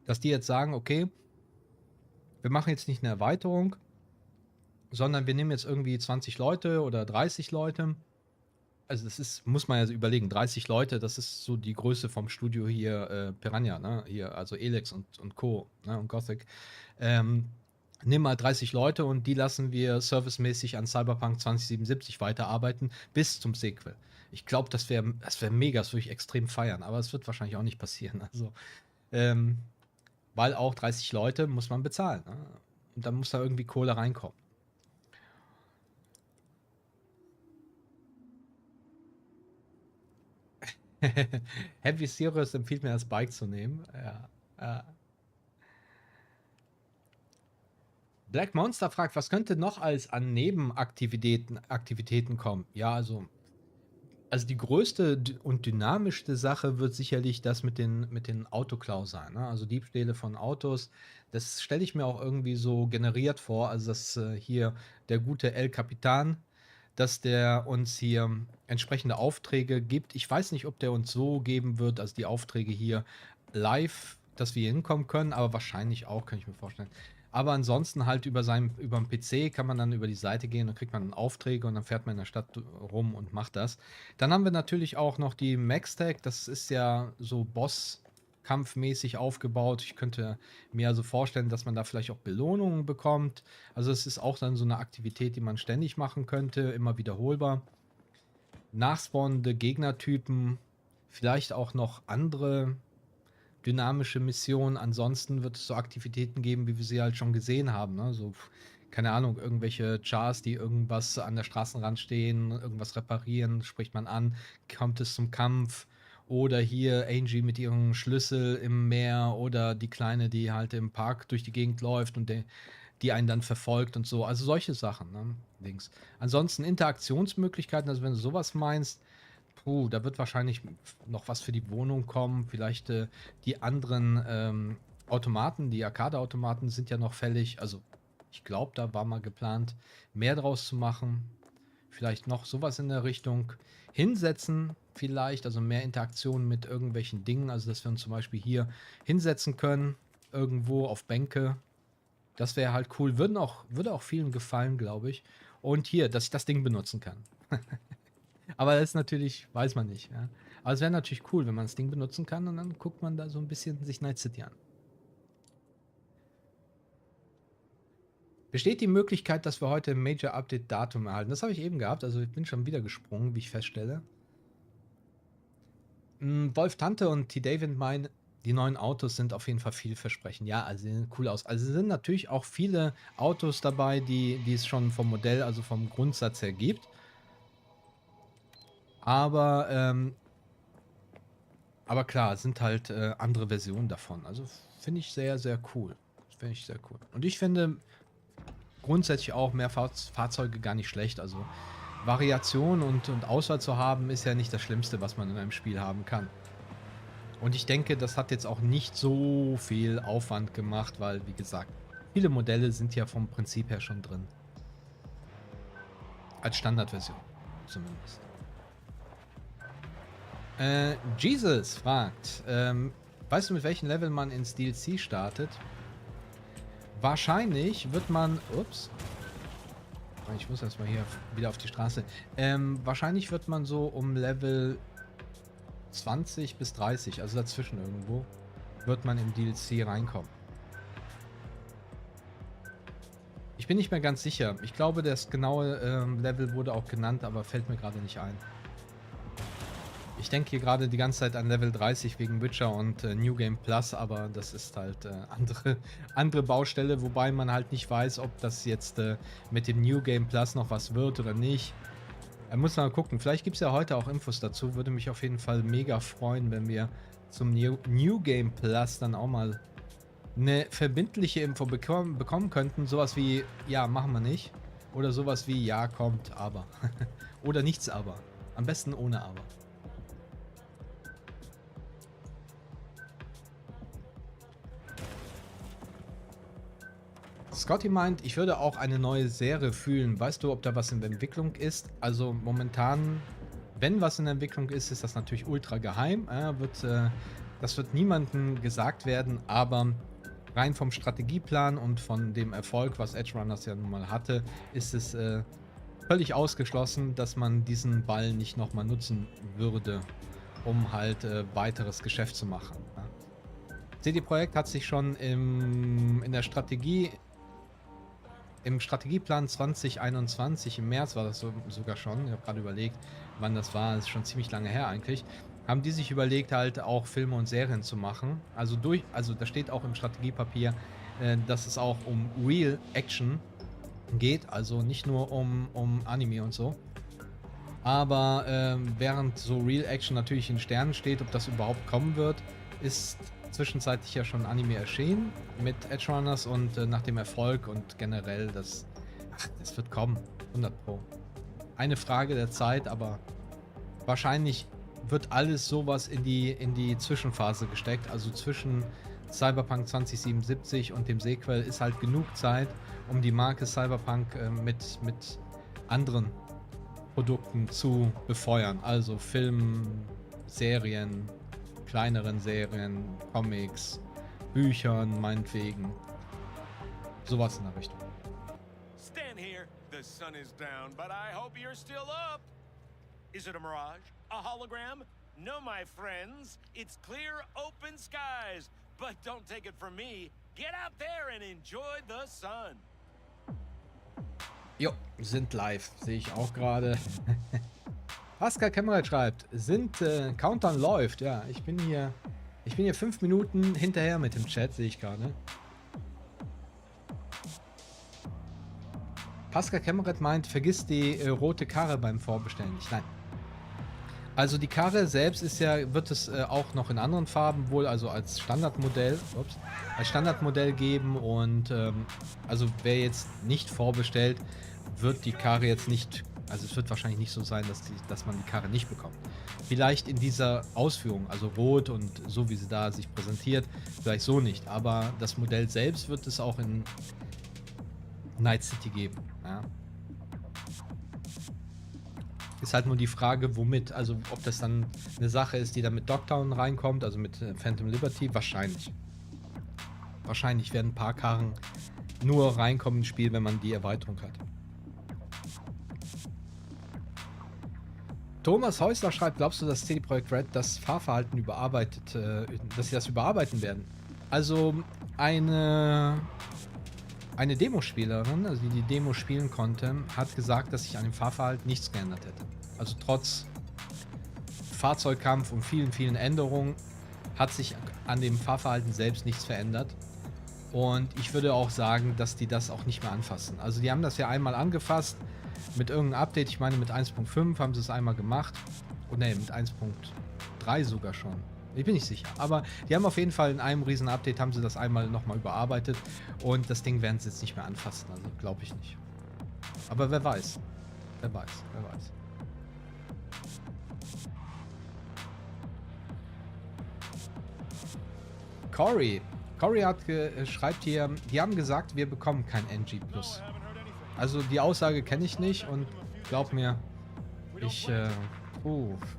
Dass die jetzt sagen, okay, wir machen jetzt nicht eine Erweiterung, sondern wir nehmen jetzt irgendwie 20 Leute oder 30 Leute. Also das ist, muss man ja überlegen, 30 Leute, das ist so die Größe vom Studio hier, Piranha, ne? Hier, also Elex und Co. Ne? Und Gothic. Nimm mal 30 Leute und die lassen wir servicemäßig an Cyberpunk 2077 weiterarbeiten bis zum Sequel. Ich glaube, das wär mega, das würde ich extrem feiern, aber es wird wahrscheinlich auch nicht passieren. Also, ähm, weil auch 30 Leute muss man bezahlen. Ne? Und dann muss da irgendwie Kohle reinkommen. Heavy Serious empfiehlt mir, das Bike zu nehmen. Ja. Black Monster fragt, was könnte noch als an Aktivitäten kommen? Ja, also die größte und dynamischste Sache wird sicherlich das mit den Autoklau sein. Ne? Also Diebstähle von Autos. Das stelle ich mir auch irgendwie so generiert vor. Also dass hier der gute El Capitan, dass der uns hier entsprechende Aufträge gibt. Ich weiß nicht, ob der uns so geben wird, also die Aufträge hier live, dass wir hinkommen können, aber wahrscheinlich auch, kann ich mir vorstellen. Aber ansonsten halt über den PC kann man dann über die Seite gehen und kriegt man Aufträge und dann fährt man in der Stadt rum und macht das. Dann haben wir natürlich auch noch die Max-Tag, das ist ja so Boss-kampfmäßig aufgebaut. Ich könnte mir also vorstellen, dass man da vielleicht auch Belohnungen bekommt. Also es ist auch dann so eine Aktivität, die man ständig machen könnte, immer wiederholbar. Nachspawnende Gegnertypen, vielleicht auch noch andere dynamische Missionen. Ansonsten wird es so Aktivitäten geben, wie wir sie halt schon gesehen haben. Ne? So, keine Ahnung, irgendwelche Chars, die irgendwas an der Straßenrand stehen, irgendwas reparieren, spricht man an, kommt es zum Kampf. Oder hier Angie mit ihrem Schlüssel im Meer oder die Kleine, die halt im Park durch die Gegend läuft und die einen dann verfolgt und so. Also solche Sachen, ne? Links. Ansonsten Interaktionsmöglichkeiten, also wenn du sowas meinst, puh, da wird wahrscheinlich noch was für die Wohnung kommen. Vielleicht die anderen Automaten, die Arcade-Automaten sind ja noch fällig. Also ich glaube, da war mal geplant, mehr draus zu machen. Vielleicht noch sowas in der Richtung. Hinsetzen vielleicht, also mehr Interaktion mit irgendwelchen Dingen. Also dass wir uns zum Beispiel hier hinsetzen können, irgendwo auf Bänke. Das wäre halt cool. Würde auch vielen gefallen, glaube ich. Und hier, dass ich das Ding benutzen kann. Aber das ist natürlich, weiß man nicht. Ja. Aber es wäre natürlich cool, wenn man das Ding benutzen kann und dann guckt man da so ein bisschen sich Night City an. Besteht die Möglichkeit, dass wir heute ein Major Update Datum erhalten? Das habe ich eben gehabt, also ich bin schon wieder gesprungen, wie ich feststelle. Wolf Tante und T. David meinen, die neuen Autos sind auf jeden Fall vielversprechend. Ja, also sehen cool aus. Also es sind natürlich auch viele Autos dabei, die es schon vom Modell, also vom Grundsatz her gibt. Aber klar, es sind halt andere Versionen davon. Also finde ich sehr, sehr cool. Finde ich sehr cool. Und ich finde grundsätzlich auch mehr Fahrzeuge gar nicht schlecht. Also Variation und Auswahl zu haben, ist ja nicht das Schlimmste, was man in einem Spiel haben kann. Und ich denke, das hat jetzt auch nicht so viel Aufwand gemacht, weil, wie gesagt, viele Modelle sind ja vom Prinzip her schon drin. Als Standardversion zumindest. Jesus fragt, weißt du, mit welchem Level man ins DLC startet? Wahrscheinlich wird man... Ups. Ich muss erstmal hier wieder auf die Straße. Wahrscheinlich wird man so um Level 20 bis 30, also dazwischen irgendwo, wird man im DLC reinkommen. Ich bin nicht mehr ganz sicher. Ich glaube, das genaue Level wurde auch genannt, aber fällt mir gerade nicht ein. Ich denke hier gerade die ganze Zeit an Level 30 wegen Witcher und New Game Plus, aber das ist halt andere Baustelle, wobei man halt nicht weiß, ob das jetzt mit dem New Game Plus noch was wird oder nicht. Muss man mal gucken. Vielleicht gibt es ja heute auch Infos dazu. Würde mich auf jeden Fall mega freuen, wenn wir zum New Game Plus dann auch mal eine verbindliche Info bekommen könnten. Sowas wie, ja, machen wir nicht. Oder sowas wie, ja, kommt, aber. Oder nichts aber. Am besten ohne aber. Scotty meint, ich würde auch eine neue Serie fühlen. Weißt du, ob da was in der Entwicklung ist? Also momentan, wenn was in der Entwicklung ist, ist das natürlich ultra geheim. Das wird niemandem gesagt werden, aber rein vom Strategieplan und von dem Erfolg, was Edge Runners ja nun mal hatte, ist es völlig ausgeschlossen, dass man diesen Ball nicht nochmal nutzen würde, um halt weiteres Geschäft zu machen. Ja. CD Projekt hat sich schon in der Strategie... Im Strategieplan 2021, im März war das sogar schon, ich habe gerade überlegt, wann das war, das ist schon ziemlich lange her eigentlich, haben die sich überlegt, halt auch Filme und Serien zu machen. Also da steht auch im Strategiepapier, dass es auch um Real Action geht, also nicht nur um Anime und so. Aber während so Real Action natürlich in Sternen steht, ob das überhaupt kommen wird, ist zwischenzeitlich ja schon Anime erschienen mit Edge Runners und nach dem Erfolg und generell, das wird kommen, 100 Pro. Eine Frage der Zeit, aber wahrscheinlich wird alles sowas in die Zwischenphase gesteckt, also zwischen Cyberpunk 2077 und dem Sequel ist halt genug Zeit, um die Marke Cyberpunk mit anderen Produkten zu befeuern, also Filmen, Serien, kleineren Serien, Comics, Büchern, meinetwegen. Sowas in der Richtung. Stand here. The sun is down, but I hope you're still up. Is it a mirage? A hologram? No, my friends. It's clear, open skies. But don't take it from me. Get out there and enjoy the sun. Jo, sind live. Sehe ich auch gerade. Pascal Kemmereit schreibt, Countdown läuft. Ja, ich bin hier 5 Minuten hinterher mit dem Chat, sehe ich gerade. Pascal Kemmeret meint, vergiss die rote Karre beim Vorbestellen nicht. Nein. Also die Karre selbst ist ja, wird es auch noch in anderen Farben wohl, also als Standardmodell, als Standardmodell geben und also wer jetzt nicht vorbestellt, wird die Karre jetzt nicht, also es wird wahrscheinlich nicht so sein, dass man die Karre nicht bekommt. Vielleicht in dieser Ausführung, also rot und so wie sie da sich präsentiert, vielleicht so nicht, aber das Modell selbst wird es auch in Night City geben. Ja. Ist halt nur die Frage, womit. Also ob das dann eine Sache ist, die dann mit Dogtown reinkommt, also mit Phantom Liberty, wahrscheinlich. Wahrscheinlich werden ein paar Karren nur reinkommen ins Spiel, wenn man die Erweiterung hat. Thomas Häusler schreibt, glaubst du, dass CD Projekt Red das Fahrverhalten überarbeitet, dass sie das überarbeiten werden? Also eine Demospielerin, also die Demo spielen konnte, hat gesagt, dass sich an dem Fahrverhalten nichts geändert hätte. Also trotz Fahrzeugkampf und vielen, vielen Änderungen hat sich an dem Fahrverhalten selbst nichts verändert. Und ich würde auch sagen, dass die das auch nicht mehr anfassen. Also die haben das ja einmal angefasst mit irgendeinem Update. Ich meine mit 1.5 haben sie es einmal gemacht. Oh ne, mit 1.3 sogar schon. Ich bin nicht sicher. Aber die haben auf jeden Fall in einem riesen Update haben sie das einmal nochmal überarbeitet. Und das Ding werden sie jetzt nicht mehr anfassen. Also glaube ich nicht. Aber wer weiß. Wer weiß. Wer weiß. Cory schreibt hier, die haben gesagt, wir bekommen kein NG+. Also die Aussage kenne ich nicht und glaub mir,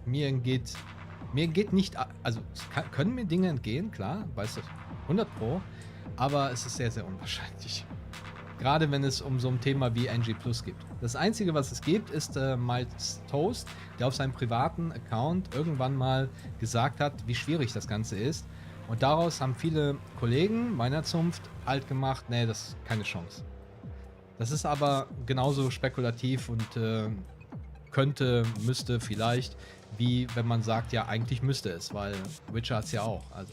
mir geht nicht, also können mir Dinge entgehen, klar, weißt du, 100 Pro, aber es ist sehr, sehr unwahrscheinlich. Gerade wenn es um so ein Thema wie NG Plus geht. Das Einzige, was es gibt, ist Miles Toast, der auf seinem privaten Account irgendwann mal gesagt hat, wie schwierig das Ganze ist. Und daraus haben viele Kollegen meiner Zunft halt gemacht, nee, das ist keine Chance. Das ist aber genauso spekulativ und könnte, müsste vielleicht, wie wenn man sagt, ja, eigentlich müsste es, weil Witcher hat es ja auch. Also.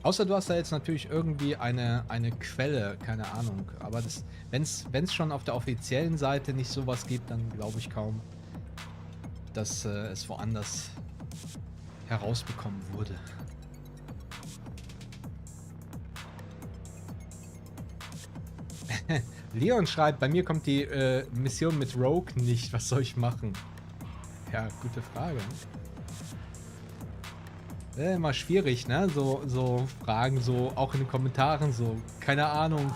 Außer du hast da jetzt natürlich irgendwie eine Quelle, keine Ahnung. Aber wenn es schon auf der offiziellen Seite nicht sowas gibt, dann glaube ich kaum, dass es woanders herausbekommen wurde. Leon schreibt, bei mir kommt die Mission mit Rogue nicht. Was soll ich machen? Ja, gute Frage. Immer schwierig, ne? So Fragen, so auch in den Kommentaren, so, keine Ahnung,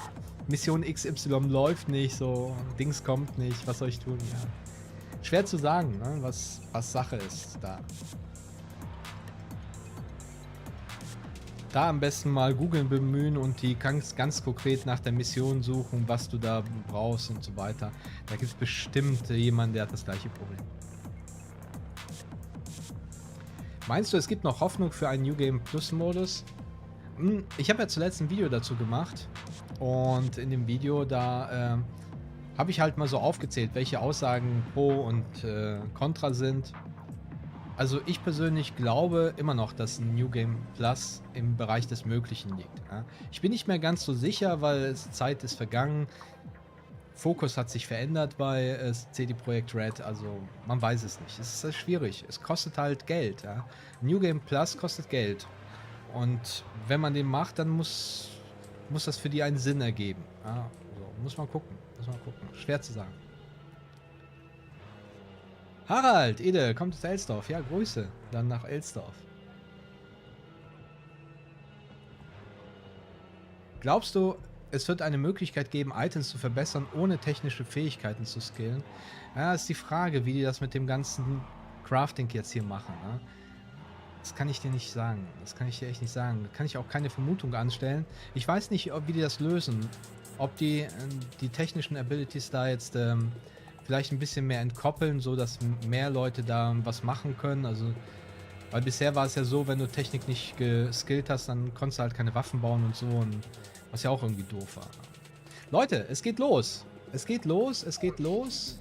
Mission XY läuft nicht, so, Dings kommt nicht, was soll ich tun? Ja. Schwer zu sagen, ne? Was Sache ist da. Da am besten mal googeln bemühen und die ganz konkret nach der Mission suchen, was du da brauchst und so weiter. Da gibt es bestimmt jemanden, der hat das gleiche Problem. Meinst du, es gibt noch Hoffnung für einen New Game Plus Modus? Ich habe ja zuletzt ein Video dazu gemacht und in dem Video da habe ich halt mal so aufgezählt, welche Aussagen pro und contra sind. Also ich persönlich glaube immer noch, dass ein New Game Plus im Bereich des Möglichen liegt. Ja. Ich bin nicht mehr ganz so sicher, weil Zeit ist vergangen. Fokus hat sich verändert bei CD Projekt Red, also man weiß es nicht. Es ist sehr schwierig. Es kostet halt Geld. Ja. New Game Plus kostet Geld. Und wenn man den macht, dann muss das für die einen Sinn ergeben. Ja. Also, muss man gucken. Schwer zu sagen. Harald, Ede, kommt aus Elsdorf. Ja, Grüße. Dann nach Elsdorf. Glaubst du, es wird eine Möglichkeit geben, Items zu verbessern, ohne technische Fähigkeiten zu skillen? Ja, ist die Frage, wie die das mit dem ganzen Crafting jetzt hier machen. Ne? Das kann ich dir nicht sagen. Das kann ich dir echt nicht sagen. Da kann ich auch keine Vermutung anstellen. Ich weiß nicht, wie die das lösen. Ob die technischen Abilities da jetzt vielleicht ein bisschen mehr entkoppeln, so dass mehr Leute da was machen können. Also, weil bisher war es ja so, wenn du Technik nicht geskillt hast, dann konntest du halt keine Waffen bauen und so. Und was ja auch irgendwie doof war. Leute, es geht los. Es geht los. Es geht los.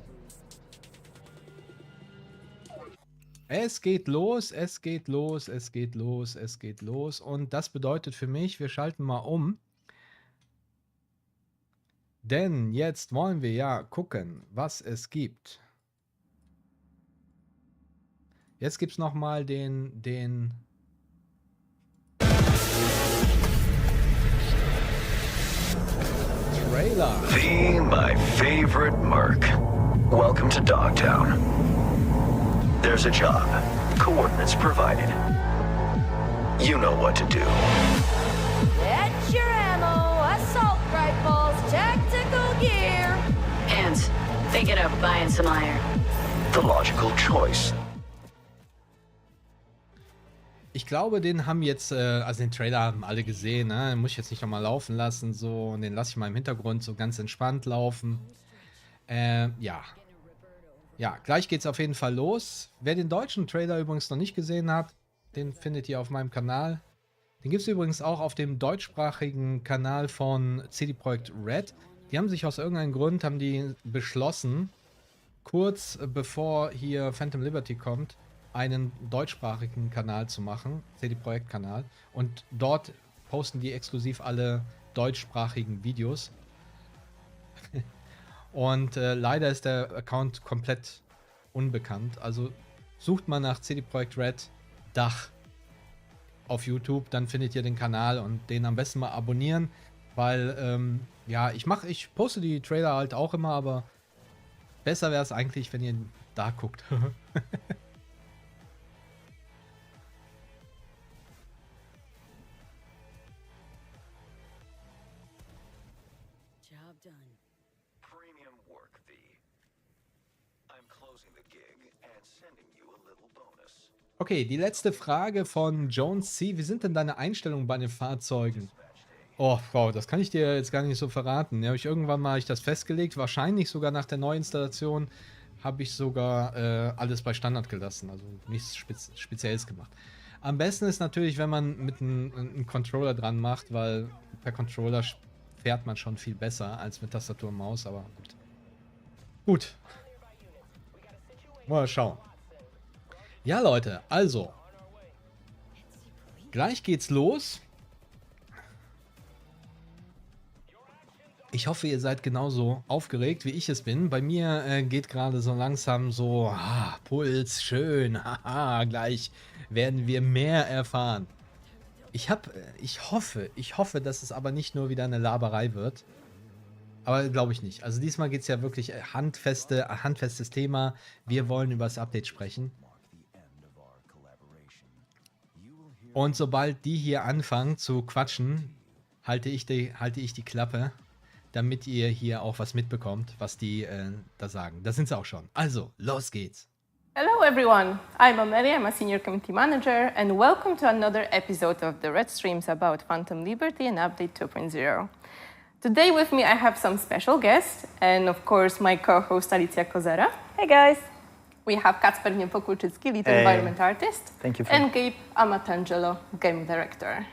Es geht los. Es geht los. Es geht los. Es geht los. Und das bedeutet für mich, wir schalten mal um. Denn jetzt wollen wir ja gucken, was es gibt. Jetzt gibt es nochmal den Trailer. My favorite merc. Welcome to Dogtown. There's a job. Coordinates provided. You know what to do. That's your ammo, assault rifles, tactical gear. Hands, thinking of buying some iron. The logical choice. Ich glaube, den haben jetzt, also den Trailer haben alle gesehen, ne? Den muss ich jetzt nicht nochmal laufen lassen, so. Und den lasse ich mal im Hintergrund so ganz entspannt laufen. Ja. Ja, gleich geht's auf jeden Fall los. Wer den deutschen Trailer übrigens noch nicht gesehen hat, den findet ihr auf meinem Kanal. Den gibt es übrigens auch auf dem deutschsprachigen Kanal von CD Projekt Red. Die haben sich aus irgendeinem Grund, haben die beschlossen, kurz bevor hier Phantom Liberty kommt, einen deutschsprachigen Kanal zu machen, CD Projekt Kanal. Und dort posten die exklusiv alle deutschsprachigen Videos. Und leider ist der Account komplett unbekannt. Also sucht mal nach CD Projekt Red Dach auf YouTube, dann findet ihr den Kanal und den am besten mal abonnieren, weil ja, ich poste die Trailer halt auch immer, aber besser wäre es eigentlich, wenn ihr da guckt. Job done. Premium work, V. I'm closing the gig and sending you a little bonus. Okay, die letzte Frage von Jones C. Wie sind denn deine Einstellungen bei den Fahrzeugen? Oh, Frau, das kann ich dir jetzt gar nicht so verraten. Ja, irgendwann mal das festgelegt. Wahrscheinlich sogar nach der Neuinstallation habe ich sogar alles bei Standard gelassen. Also nichts Spezielles gemacht. Am besten ist natürlich, wenn man mit einem Controller dran macht, weil per Controller fährt man schon viel besser als mit Tastatur und Maus, aber gut. Gut. Mal schauen. Ja, Leute, also. Gleich geht's los. Ich hoffe, ihr seid genauso aufgeregt, wie ich es bin. Bei mir geht gerade so langsam so, Puls, schön, haha, gleich werden wir mehr erfahren. Ich hoffe, dass es aber nicht nur wieder eine Laberei wird. Aber glaube ich nicht. Also diesmal geht es ja wirklich handfestes Thema. Wir wollen über das Update sprechen. Und sobald die hier anfangen zu quatschen, halte ich die Klappe, damit ihr hier auch was mitbekommt, was die da sagen. Da sind sie auch schon. Also, los geht's. Hello everyone, I'm Amelia, I'm a Senior Community Manager, and welcome to another episode of the Red Streams about Phantom Liberty and Update 2.0. Today with me I have some special guests, and of course my co-host Alicja Kozera. Hey guys! We have Kacper Niepokulczycki, Lead Environment Artist. Thank you. And Gabe Amatangelo, Game Director.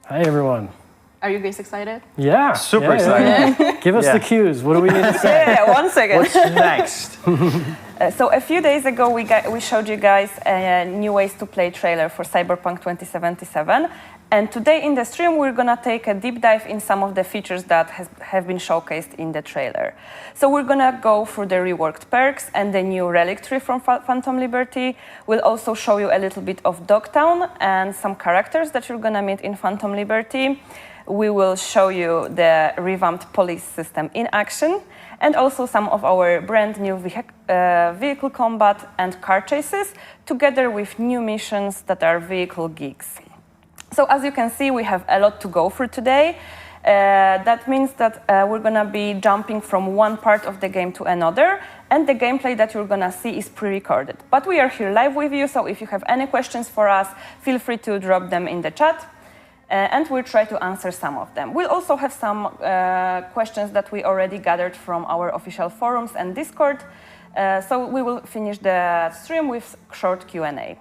Hi everyone. Are you guys excited? Yeah. Super excited. Give us the cues. What do we need to say? Yeah, 1 second. What's next? So a few days ago, we showed you guys a new ways to play trailer for Cyberpunk 2077. And today in the stream, we're gonna take a deep dive in some of the features that have been showcased in the trailer. So we're gonna go through the reworked perks and the new relic tree from Phantom Liberty. We'll also show you a little bit of Dogtown and some characters that you're gonna meet in Phantom Liberty. We will show you the revamped police system in action, and also some of our brand new vehicle combat and car chases, together with new missions that are vehicle gigs. So as you can see, we have a lot to go through today. That means that we're gonna be jumping from one part of the game to another, and the gameplay that you're gonna see is pre-recorded. But we are here live with you, so if you have any questions for us, feel free to drop them in the chat. And we'll try to answer some of them. We'll also have some questions that we already gathered from our official forums and Discord. So we will finish the stream with short Q&A.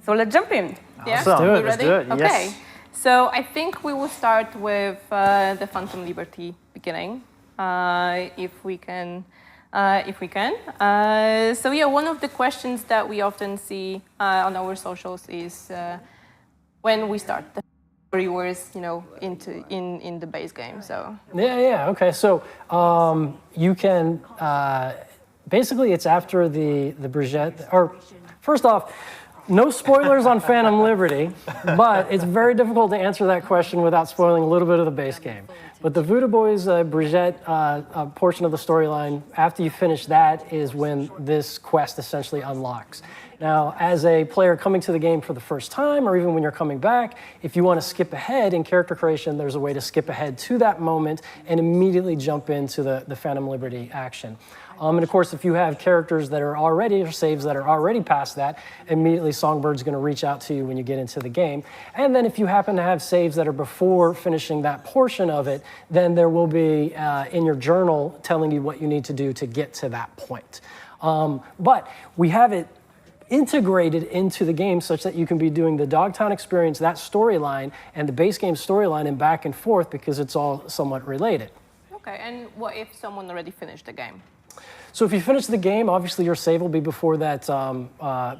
So let's jump in. Yeah, Awesome. we Let's ready? do it. Okay. Yes. So I think we will start with the Phantom Liberty beginning, if we can. So yeah, one of the questions that we often see on our socials is when we start. viewers, in the base game. So Yeah. Okay. So you can basically it's after the Brigitte. Or first off, no spoilers on Phantom Liberty, but it's very difficult to answer that question without spoiling a little bit of the base game. But the Voodoo Boys Brigitte portion of the storyline, after you finish that, is when this quest essentially unlocks. Now, as a player coming to the game for the first time, or even when you're coming back, if you want to skip ahead in character creation, there's a way to skip ahead to that moment and immediately jump into the Phantom Liberty action. And of course, if you have characters that are already, or saves that are already past that, immediately Songbird's going to reach out to you when you get into the game. And then if you happen to have saves that are before finishing that portion of it, then there will be in your journal telling you what you need to do to get to that point. But we have it integrated into the game such that you can be doing the Dogtown experience, that storyline, and the base game storyline and back and forth because it's all somewhat related. Okay, and what if someone already finished the game? So if you finish the game, obviously your save will be before that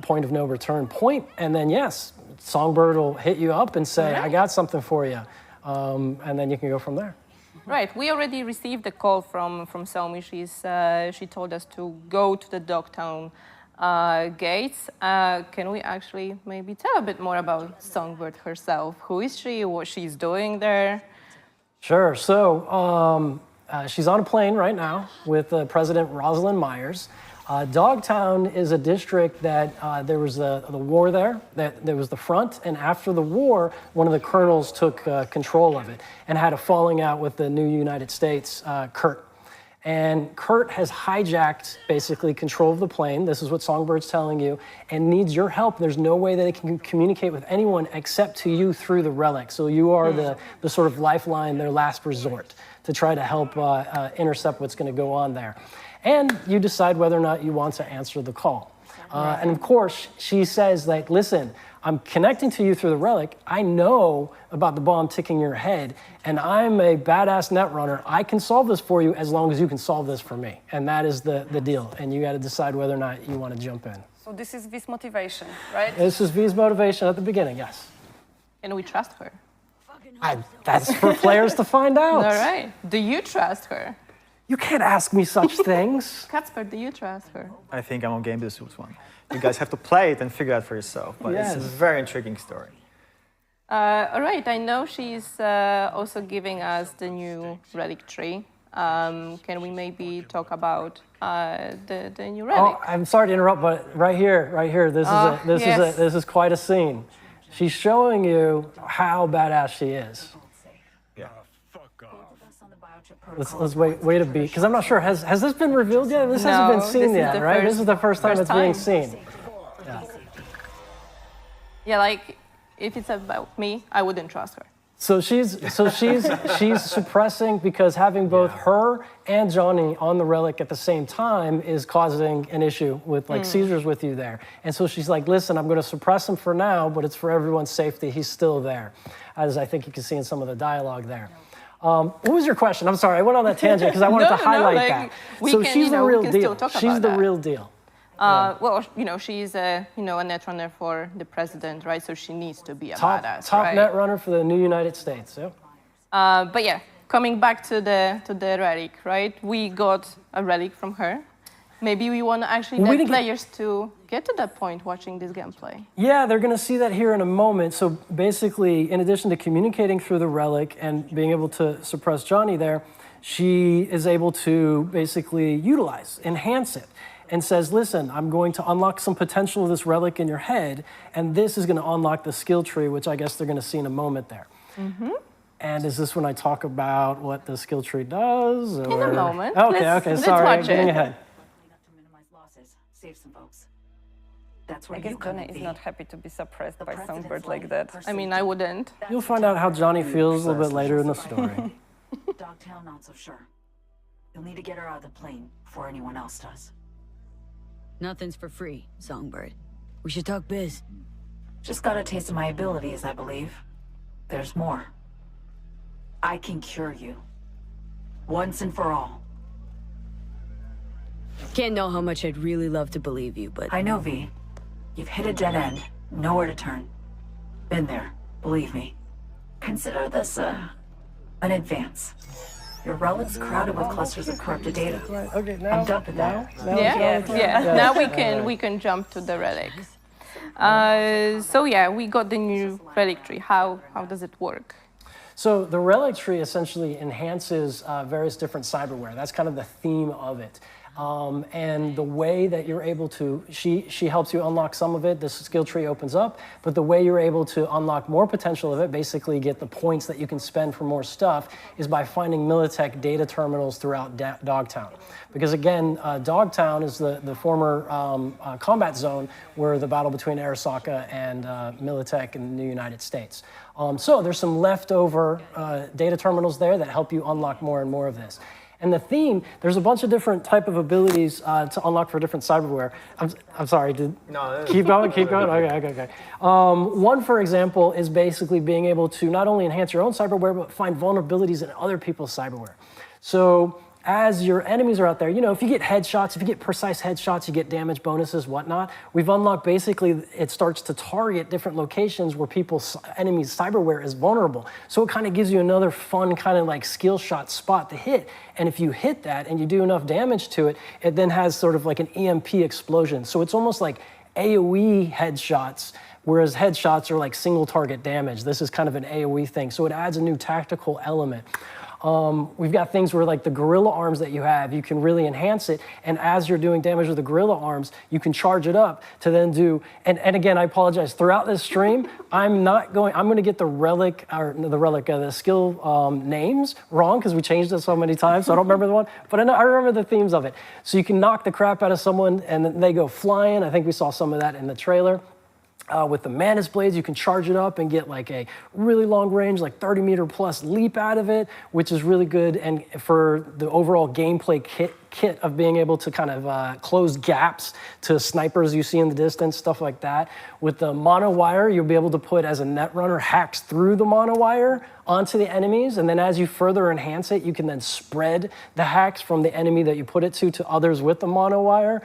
point of no return point, and then yes, Songbird will hit you up and say, I got something for you, and then you can go from there. Right, we already received a call from Somi. She told us to go to the Dogtown gates. Can we actually maybe tell a bit more about Songbird herself? Who is she, what she's doing there? Sure, so she's on a plane right now with President Rosalind Myers. Dogtown is a district that there was the war there, that there was the front, and after the war, one of the colonels took control of it and had a falling out with the new United States, Kurt. And Kurt has hijacked, basically, control of the plane. This is what Songbird's telling you, and needs your help. There's no way that it can communicate with anyone except to you through the relic. So you are the sort of lifeline, their last resort, to try to help intercept what's going to go on there. And you decide whether or not you want to answer the call. And of course, she says, like, listen, I'm connecting to you through the relic. I know about the bomb ticking your head, and I'm a badass netrunner. I can solve this for you as long as you can solve this for me. And that is the deal. And you got to decide whether or not you want to jump in. So this is V's motivation, right? This is V's motivation at the beginning, yes. And we trust her. That's for players to find out. All right. Do you trust her? You can't ask me such things. Kacper, do you trust her? I think I'm on game with this one. You guys have to play it and figure out for yourself. But it's a very intriguing story. All right, I know she's also giving us the new relic tree. Can we maybe talk about the new relic? Oh, I'm sorry to interrupt, but right here, this is quite a scene. She's showing you how badass she is. Yeah. Let's wait a beat, because I'm not sure, has this been revealed yet? This hasn't been seen yet, right? This is the first time it's being seen. Yeah, like, if it's about me, I wouldn't trust her. So she's suppressing, because having both her and Johnny on the relic at the same time is causing an issue with like seizures with you there. And so she's like, listen, I'm going to suppress him for now, but it's for everyone's safety. He's still there, as I think you can see in some of the dialogue there. What was your question? I'm sorry, I went on that tangent because I wanted to highlight that. So she's the real deal. She's the real deal. Well, she's a netrunner for the president, right? So she needs to be a badass, top right? netrunner for the new United States. Yeah. But yeah, coming back to the relic, right? We got a relic from her. Maybe we want to actually let players to get to that point watching this gameplay. Yeah, they're going to see that here in a moment. So basically, in addition to communicating through the relic and being able to suppress Johnny there, she is able to basically enhance it. And says, listen, I'm going to unlock some potential of this relic in your head, and this is going to unlock the skill tree, which I guess they're going to see in a moment there. And is this when I talk about what the skill tree does? Or? In a moment. Okay, sorry, getting ahead. I guess Johnny is not happy to be suppressed by Songbird like that. I mean, I wouldn't. You'll find out how Johnny feels a little bit later in the story. Dogtown, not so sure. You'll need to get her out of the plane before anyone else does. Nothing's for free, Songbird. We should talk biz. Just got a taste of my abilities, I believe. There's more. I can cure you. Once and for all. Can't know how much I'd really love to believe you, but... I know, V. You've hit a dead end. Nowhere to turn. Been there. Believe me. Consider this an advance. Your relic's crowded with clusters of corrupted data. Okay, now. I'm dumping that. Yeah. Now we can jump to the relics. So yeah, we got the new relic tree. How does it work? So the relic tree essentially enhances various different cyberware. That's kind of the theme of it. And the way that you're able to, she helps you unlock some of it, the skill tree opens up, but the way you're able to unlock more potential of it, basically get the points that you can spend for more stuff, is by finding Militech data terminals throughout Dogtown. Because again, Dogtown is the former combat zone where the battle between Arasaka and Militech in the United States. So there's some leftover data terminals there that help you unlock more and more of this. And the theme, there's a bunch of different type of abilities to unlock for different cyberware. I'm sorry, keep going? Okay. One, for example, is basically being able to not only enhance your own cyberware, but find vulnerabilities in other people's cyberware. So as your enemies are out there, you know, if you get headshots, if you get precise headshots, you get damage bonuses, whatnot. We've unlocked basically, it starts to target different locations where people's enemies' cyberware is vulnerable. So it kind of gives you another fun kind of like skill shot spot to hit. And if you hit that and you do enough damage to it, it then has sort of like an EMP explosion. So it's almost like AoE headshots, whereas headshots are like single target damage. This is kind of an AoE thing. So it adds a new tactical element. We've got things where like the gorilla arms that you have, you can really enhance it. And as you're doing damage with the gorilla arms, you can charge it up to then do, and again, I apologize, throughout this stream, I'm going to get the skill names wrong because we changed it so many times, so I don't remember the one, but I remember the themes of it. So you can knock the crap out of someone and then they go flying. I think we saw some of that in the trailer. With the Mantis Blades, you can charge it up and get like a really long range, like 30-meter plus leap out of it, which is really good. And for the overall gameplay kit of being able to kind of close gaps to snipers you see in the distance, stuff like that. With the monowire, you'll be able to put, as a netrunner, hacks through the monowire onto the enemies. And then as you further enhance it, you can then spread the hacks from the enemy that you put it to others with the monowire.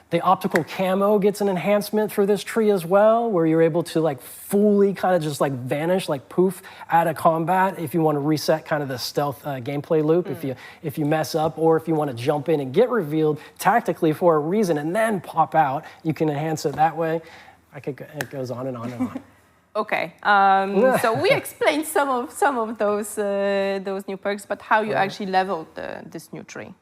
The optical camo gets an enhancement through this tree as well, where you're able to like fully kind of just like vanish, like poof, out of combat if you want to reset kind of the stealth gameplay loop, if you mess up, or if you want to jump in and get revealed tactically for a reason and then pop out, you can enhance it that way. It goes on and on and on. Okay, so we explained some of those new perks, but how you actually leveled this new tree.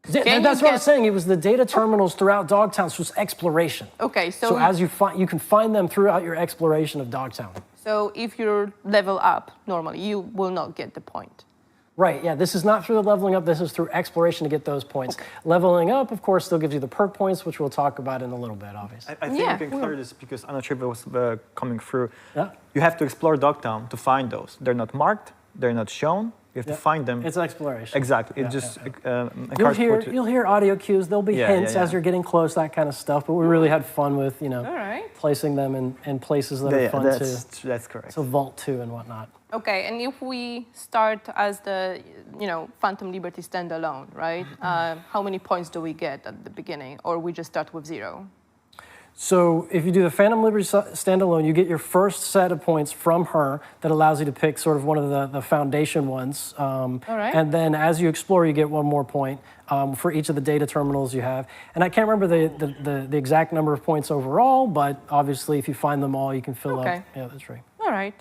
That's what I was saying. It was the data terminals throughout Dogtown, so it's exploration. Okay, so as you can find them throughout your exploration of Dogtown. So if you level up normally, you will not get the point. Right, yeah, this is not through the leveling up, this is through exploration to get those points. Okay. Leveling up, of course, still gives you the perk points, which we'll talk about in a little bit, obviously. I think you can clear this because I'm not sure if it was coming through. Yeah. You have to explore Dogtown to find those. They're not marked, they're not shown. You have to find them. It's exploration. Exactly. You'll hear audio cues. There'll be hints as you're getting close, that kind of stuff. But we really had fun with, placing them in places that are fun too. That's correct. So Vault 2 and whatnot. Okay, and if we start as the, Phantom Liberty standalone, right? How many points do we get at the beginning, or we just start with 0? So if you do the Phantom Liberty standalone, you get your first set of points from her that allows you to pick sort of one of the foundation ones. All right. And then as you explore, you get one more point for each of the data terminals you have. And I can't remember the exact number of points overall, but obviously if you find them all, you can fill up the tree. All right.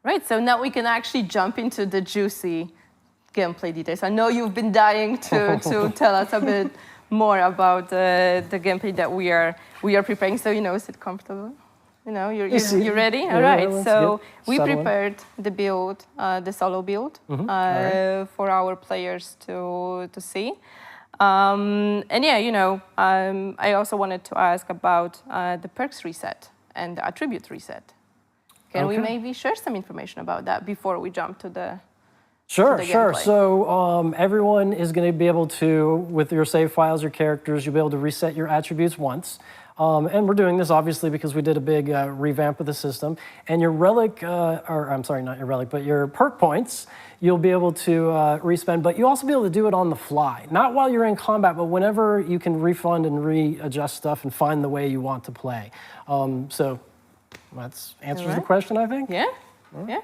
Right, so now we can actually jump into the juicy gameplay details. I know you've been dying to tell us a bit more about the gameplay that we are preparing. So, sit comfortable. You're ready? All right, so we prepared the build, the solo build, for our players to see. And I also wanted to ask about the perks reset and the attribute reset. Can we maybe share some information about that before we jump to the Sure. So everyone is going to be able to, with your save files, your characters, you'll be able to reset your attributes once. And we're doing this obviously because we did a big revamp of the system. And your relic, I'm sorry, not your relic, but your perk points, you'll be able to respend, but you'll also be able to do it on the fly. Not while you're in combat, but whenever you can refund and readjust stuff and find the way you want to play. So that answers the question, I think. Yeah. Yeah.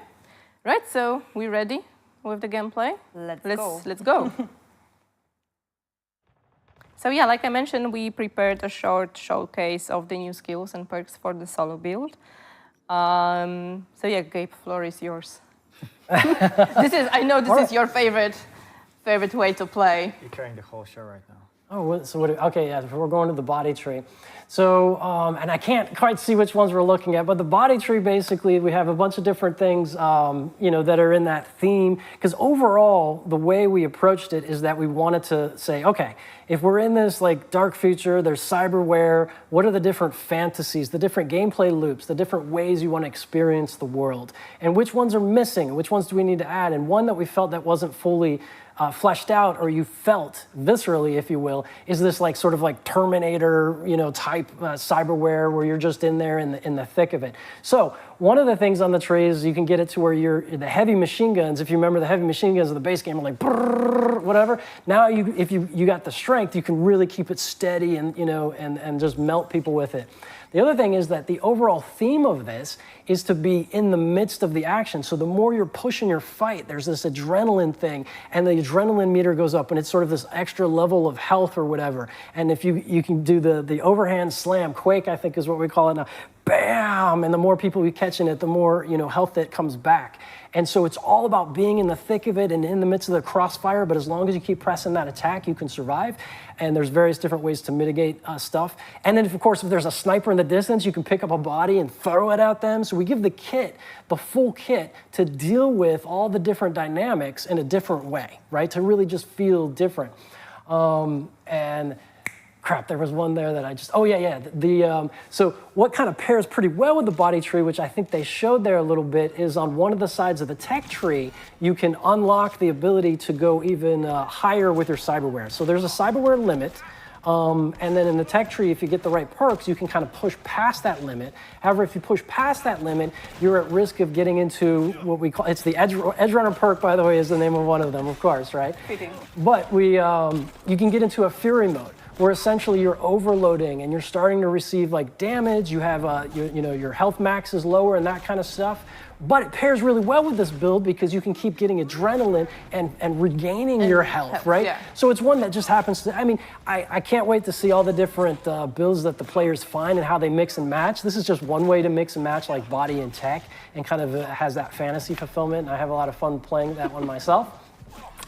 Right, so we ready with the gameplay? Let's go. Let's go. So yeah, like I mentioned, we prepared a short showcase of the new skills and perks for the solo build. So yeah, Gabe, floor is yours. I know this is your favorite way to play. You're carrying the whole show right now. Oh, so what? Okay, yeah, we're going to the body tree. So, and I can't quite see which ones we're looking at, but the body tree, basically, we have a bunch of different things, that are in that theme. Because overall, the way we approached it is that we wanted to say, okay, if we're in this like dark future, there's cyberware, what are the different fantasies, the different gameplay loops, the different ways you want to experience the world? And which ones are missing? Which ones do we need to add? And one that we felt that wasn't fully fleshed out, or you felt viscerally, if you will, is this like sort of like Terminator, type cyberware where you're just in there in the thick of it. So one of the things on the tree is you can get it to where the heavy machine guns, if you remember the heavy machine guns of the base game are like brrr, whatever. Now if you got the strength, you can really keep it steady and just melt people with it. The other thing is that the overall theme of this is to be in the midst of the action. So the more you're pushing your fight, there's this adrenaline thing, and the adrenaline meter goes up, and it's sort of this extra level of health or whatever. And if you can do the overhand slam, Quake, I think is what we call it now, bam, and the more people you catch in it, the more health that comes back. And so it's all about being in the thick of it and in the midst of the crossfire, but as long as you keep pressing that attack, you can survive. And there's various different ways to mitigate stuff. And then, of course, if there's a sniper in the distance, you can pick up a body and throw it at them. So we give the full kit, to deal with all the different dynamics in a different way, right? To really just feel different. And crap, there was one there that I just, so what kind of pairs pretty well with the body tree, which I think they showed there a little bit, is on one of the sides of the tech tree, you can unlock the ability to go even higher with your cyberware. So there's a cyberware limit, and then in the tech tree, if you get the right perks, you can kind of push past that limit. However, if you push past that limit, you're at risk of getting into what we call, it's the Edge Runner perk, by the way, is the name of one of them, of course, right? Fitting. But you can get into a Fury mode, where essentially you're overloading and you're starting to receive like damage, you have your health max is lower and that kind of stuff. But it pairs really well with this build because you can keep getting adrenaline and regaining your health, right? Yeah. So it's one that just happens to, I can't wait to see all the different builds that the players find and how they mix and match. This is just one way to mix and match like body and tech, and kind of has that fantasy fulfillment, and I have a lot of fun playing that one myself.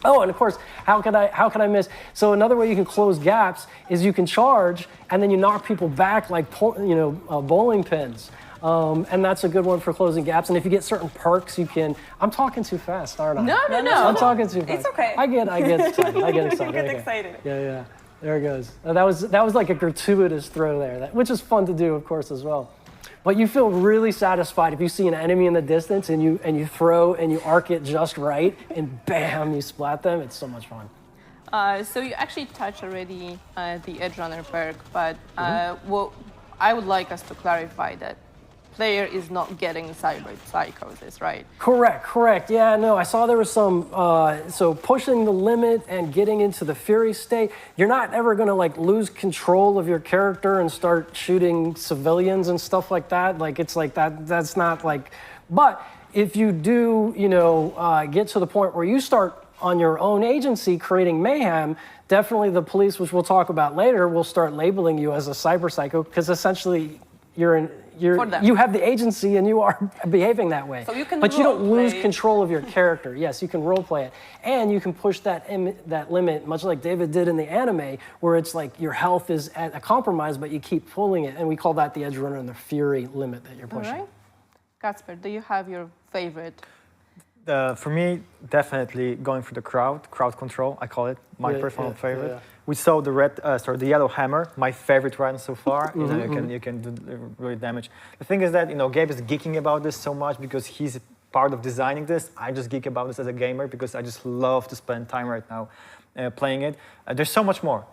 Oh, and of course, how could I miss? So another way you can close gaps is you can charge, and then you knock people back like bowling pins. And that's a good one for closing gaps. And if you get certain perks, you can. I'm talking too fast, aren't I? No. I'm talking too fast. It's okay. I get excited. I get excited. You get excited. Yeah. There it goes. That was like a gratuitous throw there, which is fun to do, of course, as well. But you feel really satisfied if you see an enemy in the distance and you throw and you arc it just right, and bam, you splat them. It's so much fun. So you actually touched already the Edge Runner perk, but what I would like us to clarify that player is not getting cyber psychosis, right? Correct. Yeah, no, I saw there was some, so pushing the limit and getting into the Fury state, you're not ever gonna like lose control of your character and start shooting civilians and stuff like that. Like it's like that's not like, but if you do, get to the point where you start on your own agency creating mayhem, definitely the police, which we'll talk about later, will start labeling you as a cyber psycho, because essentially you have the agency and you are behaving that way. So you can but you don't lose role-play. control of your character. Yes, you can role play it. And you can push that limit, much like David did in the anime, where it's like your health is at a compromise, but you keep pulling it. And we call that the Edge Runner and the Fury limit that you're pushing. All right. Kasper, do you have your favorite? For me, definitely going for the crowd control, I call it, my personal favorite. Yeah. We saw the yellow hammer, my favorite run so far. You can do really damage. The thing is that, Gabe is geeking about this so much because he's part of designing this. I just geek about this as a gamer because I just love to spend time right now playing it. There's so much more.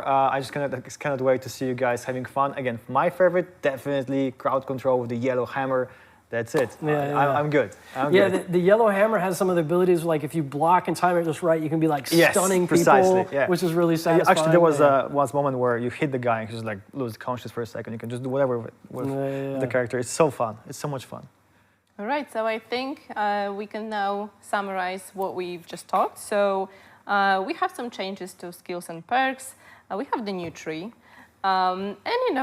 I just cannot wait to see you guys having fun. Again, my favorite, definitely crowd control with the yellow hammer. That's it. I'm good. The yellow hammer has some of the abilities, like if you block and time it just right, you can be like stunning people, which is really satisfying. Actually, there was one moment where you hit the guy and he just like lose conscious for a second. You can just do whatever with the character. It's so fun. It's so much fun. All right, so I think we can now summarize what we've just talked. So we have some changes to skills and perks. We have the new tree. And,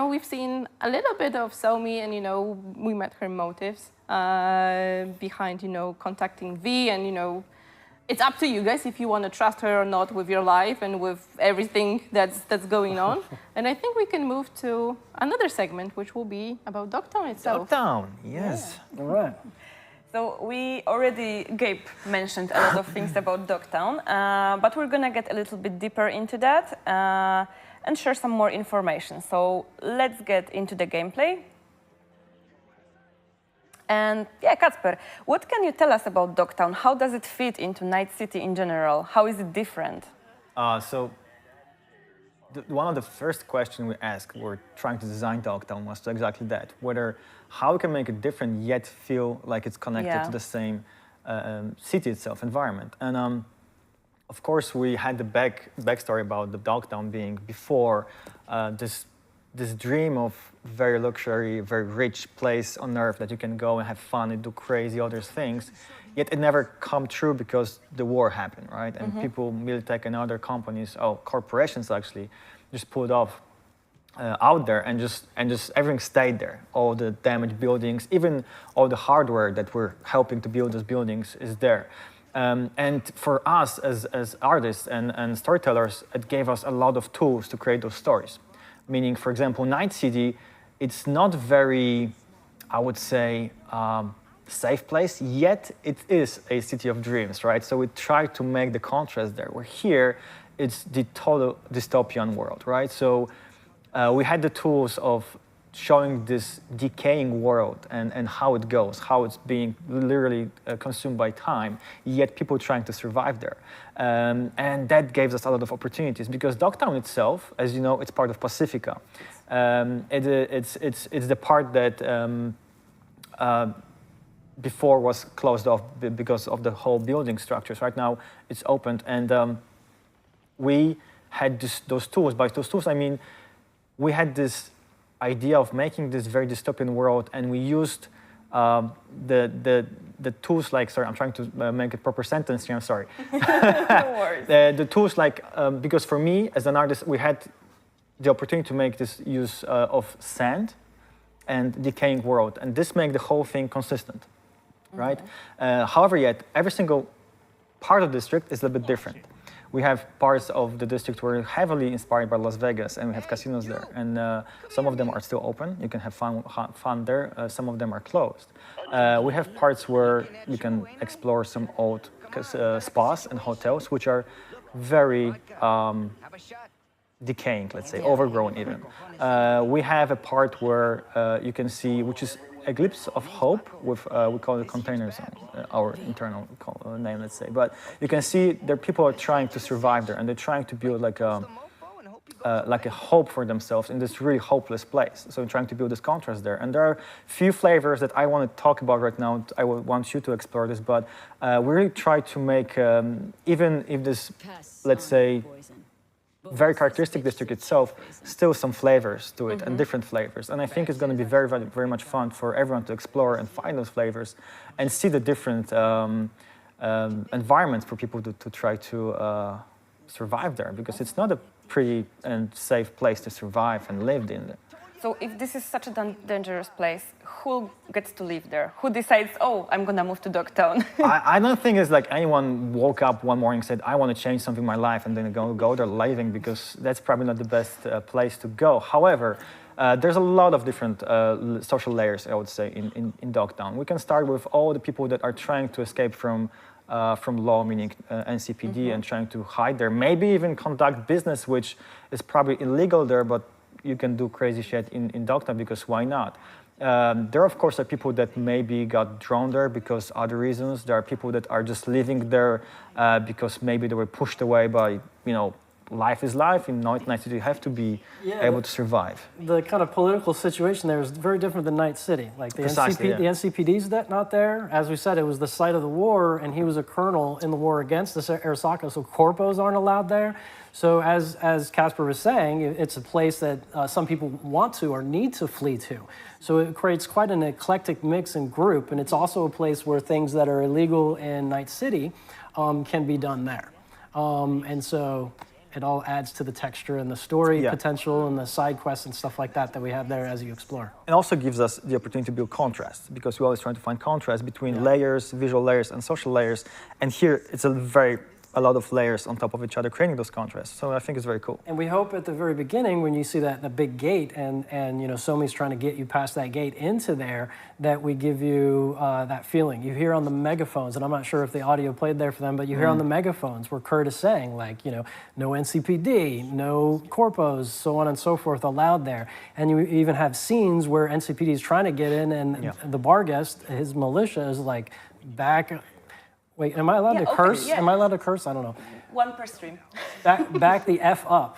we've seen a little bit of Somi and, we met her motives behind, contacting V and, it's up to you guys if you want to trust her or not with your life and with everything that's going on. And I think we can move to another segment, which will be about Dogtown itself. Dogtown, yes. All right. So Gabe mentioned a lot of things about Dogtown, but we're gonna get a little bit deeper into that and share some more information. So let's get into the gameplay. And yeah, Kacper, what can you tell us about Dogtown? How does it fit into Night City in general? How is it different? One of the first questions we asked, we're trying to design Dogtown, was exactly that. How we can make it different yet feel like it's connected to the same city itself, environment. And of course, we had the backstory about the Dogtown being before this dream of very luxury, very rich place on earth that you can go and have fun and do crazy other things. Yet it never come true because the war happened, right? And people, Militech and other companies, corporations actually, just pulled off out there and just everything stayed there. All the damaged buildings, even all the hardware that we're helping to build those buildings is there. And for us as artists and storytellers, it gave us a lot of tools to create those stories. Meaning, for example, Night City, it's not very, I would say, safe place, yet it is a city of dreams, right? So we try to make the contrast there. Where here, it's the total dystopian world, right? So we had the tools of showing this decaying world and how it goes, how it's being literally consumed by time, yet people trying to survive there. And that gave us a lot of opportunities because Dogtown itself, as you know, it's part of Pacifica. It's the part that before was closed off because of the whole building structures. Right now it's opened, and we had those tools. By those tools, I mean we had this idea of making this very dystopian world, and we used the tools like, sorry, I'm trying to make a proper sentence here, I'm sorry. No worries. The tools like, because for me as an artist, we had the opportunity to make this use of sand and decaying world, and this makes the whole thing consistent, right? However, yet every single part of the district is a little bit different. We have parts of the district where heavily inspired by Las Vegas, and we have casinos there. And some of them are still open. You can have fun there. Some of them are closed. We have parts where you can explore some old spas and hotels, which are very decaying, let's say, overgrown even. We have a part where you can see, which is a glimpse of hope with, we call it container zone, our internal name, let's say. But you can see there people are trying to survive there, and they're trying to build like a hope for themselves in this really hopeless place. So trying to build this contrast there. And there are few flavors that I want to talk about right now. I want you to explore this, but we really try to make, even if this, let's say, very characteristic district itself, still some flavors to it and different flavors. And I think it's going to be very, very, very much fun for everyone to explore and find those flavors and see the different environments for people to try to survive there, because it's not a pretty and safe place to survive and live in. So if this is such a dangerous place, who gets to live there? Who decides, oh, I'm going to move to Dogtown? I don't think it's like anyone woke up one morning and said, I want to change something in my life, and then go there living, because that's probably not the best place to go. However, there's a lot of different social layers, I would say, in Dogtown. We can start with all the people that are trying to escape from law, meaning NCPD, and trying to hide there. Maybe even conduct business, which is probably illegal there, but you can do crazy shit in Dogtown, because why not? There, of course, are people that maybe got drawn there because other reasons. There are people that are just living there because maybe they were pushed away by, life is life. In Night City, you have to be able to survive. The kind of political situation there is very different than Night City. Like the Precisely, the NCPD's not there. As we said, it was the site of the war, and he was a colonel in the war against the Arasaka, so corpos aren't allowed there. So as Casper was saying, it's a place that some people want to or need to flee to. So it creates quite an eclectic mix and group, and it's also a place where things that are illegal in Night City can be done there. And so it all adds to the texture and the story potential and the side quests and stuff like that we have there as you explore. It also gives us the opportunity to build contrast, because we're always trying to find contrast between layers, visual layers, and social layers. And here it's a lot of layers on top of each other, creating those contrasts. So I think it's very cool. And we hope at the very beginning, when you see the big gate, and you know, Somi's trying to get you past that gate into there, that we give you that feeling. You hear on the megaphones, and I'm not sure if the audio played there for them, but you hear on the megaphones where Kurt is saying, like, you know, no NCPD, no corpos, so on and so forth allowed there. And you even have scenes where NCPD is trying to get in, and the bar guest, his militia, is like back. Wait, am I allowed to curse? Am I allowed to curse? I don't know. One per stream. Back the F up.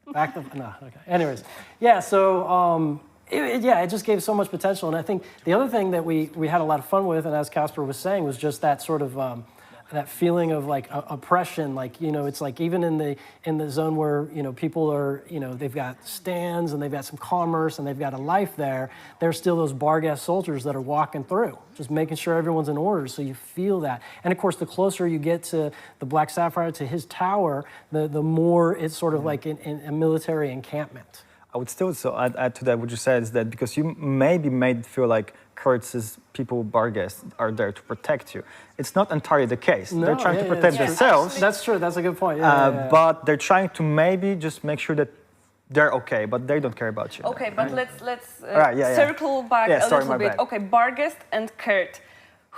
No, okay. Anyways, yeah, so it just gave so much potential. And I think the other thing that we had a lot of fun with, and as Casper was saying, was just that sort of that feeling of like oppression. Like, you know, it's like even in the zone where, you know, people are, you know, they've got stands and they've got some commerce and they've got a life there. There's still those bar guest soldiers that are walking through, just making sure everyone's in order. So you feel that. And of course, the closer you get to the Black Sapphire, to his tower, the more it's sort of like in a military encampment. I would still add to that what you said, is that because you may be made feel like Kurtz's people, bar guests, are there to protect you. It's not entirely the case. No, they're trying to protect themselves. That's true. That's a good point. But they're trying to maybe just make sure that they're okay, but they don't care about you. Okay, but let's right, circle back a little bit. Bad. Okay, Barguest and Kurt.